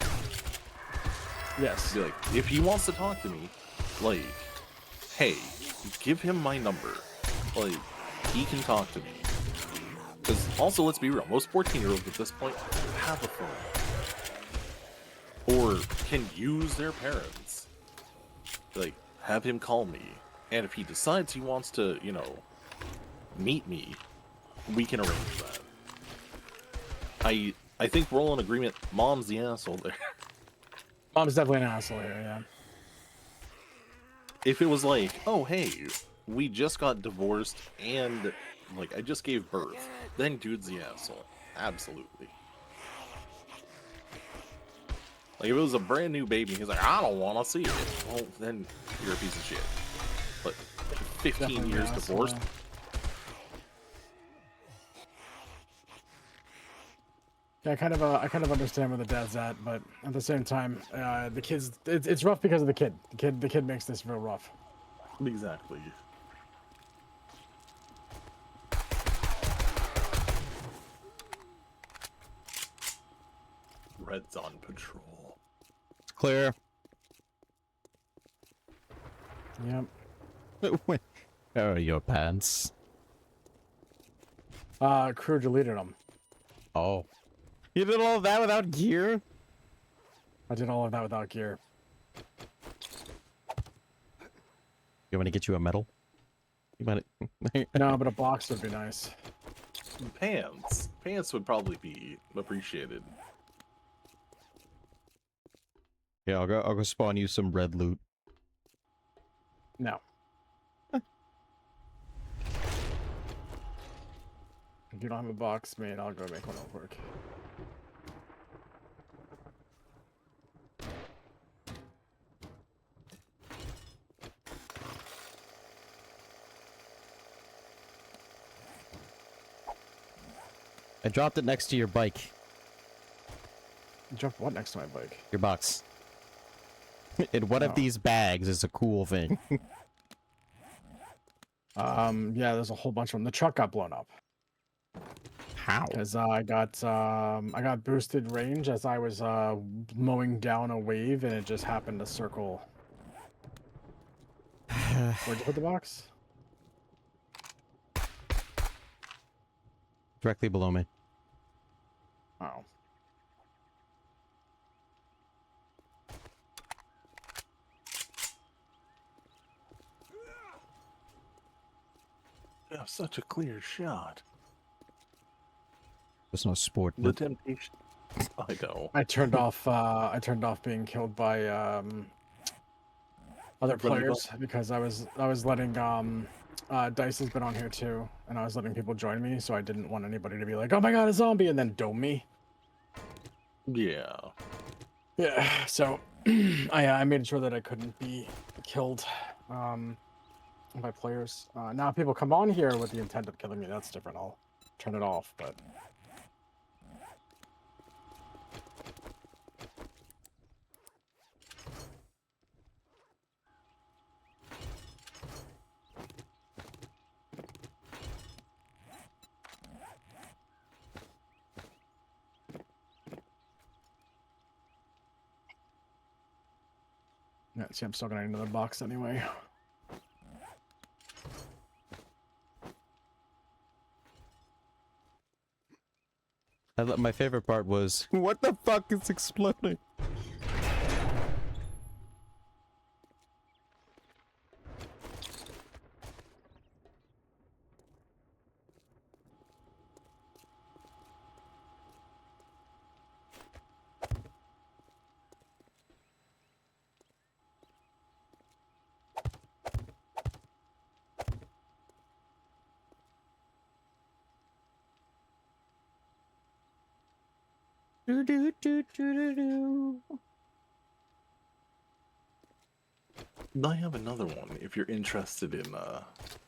Yes. Be like, if he wants to talk to me, like, hey, give him my number. Like, he can talk to me. Because also, let's be real, most 14-year-olds at this point have a phone. Or can use their parents. Like, have him call me. And if he decides he wants to, you know, meet me, we can arrange that. I think we're all in agreement, mom's the asshole there. Mom's definitely an asshole here, yeah. If it was like, oh, hey, we just got divorced and, like, I just gave birth, then dude's the asshole. Absolutely. Like, if it was a brand new baby, he's like, I don't want to see it. Well, then you're a piece of shit. But 15 Definitely years an asshole, divorced? yeah. Yeah, I kind of understand where the dad's at, but at the same time, the kid's it's rough because of the kid. The kid makes this real rough. Exactly. Red's on patrol. It's clear. Yep. Where are your pants? Crew deleted them. Oh. You did all of that without gear? I did all of that without gear. You want to get you a medal? You might. No, but a box would be nice. Pants. Pants would probably be appreciated. Yeah, I'll go spawn you some red loot. No. If you don't have a box made, I'll go make one real quick. I dropped it next to your bike. Jump what next to my bike? Your box. In one of Oh. these bags is a cool thing. Yeah, there's a whole bunch of them. The truck got blown up. How? Because I got boosted range as I was mowing down a wave, and it just happened to circle. Where'd you put the box? Directly below me. Oh. You have such a clear shot. There's no sport. The temptation. I know. I turned off being killed by other players because I was letting Dice has been on here too, and I was letting people join me, so I didn't want anybody to be like, oh my god, a zombie, and then dome me. Yeah. Yeah, so I made sure that I couldn't be killed by players. Now if people come on here with the intent of killing me, that's different. I'll turn it off, but Yeah, see, I'm still gonna need another box anyway. My favorite part was, what the fuck is exploding? I have another one if you're interested in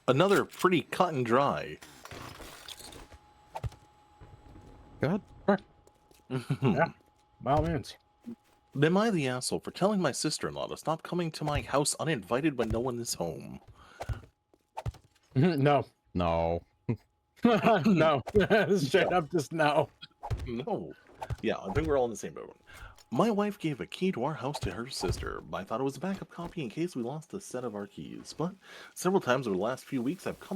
another pretty cut and dry. Go ahead. Yeah, by all means. Am I the asshole for telling my sister-in-law to stop coming to my house uninvited when no one is home? No. No. No. Straight up, just no. No. Yeah, I think we're all in the same boat. My wife gave a key to our house to her sister. I thought it was a backup copy in case we lost a set of our keys, but several times over the last few weeks I've come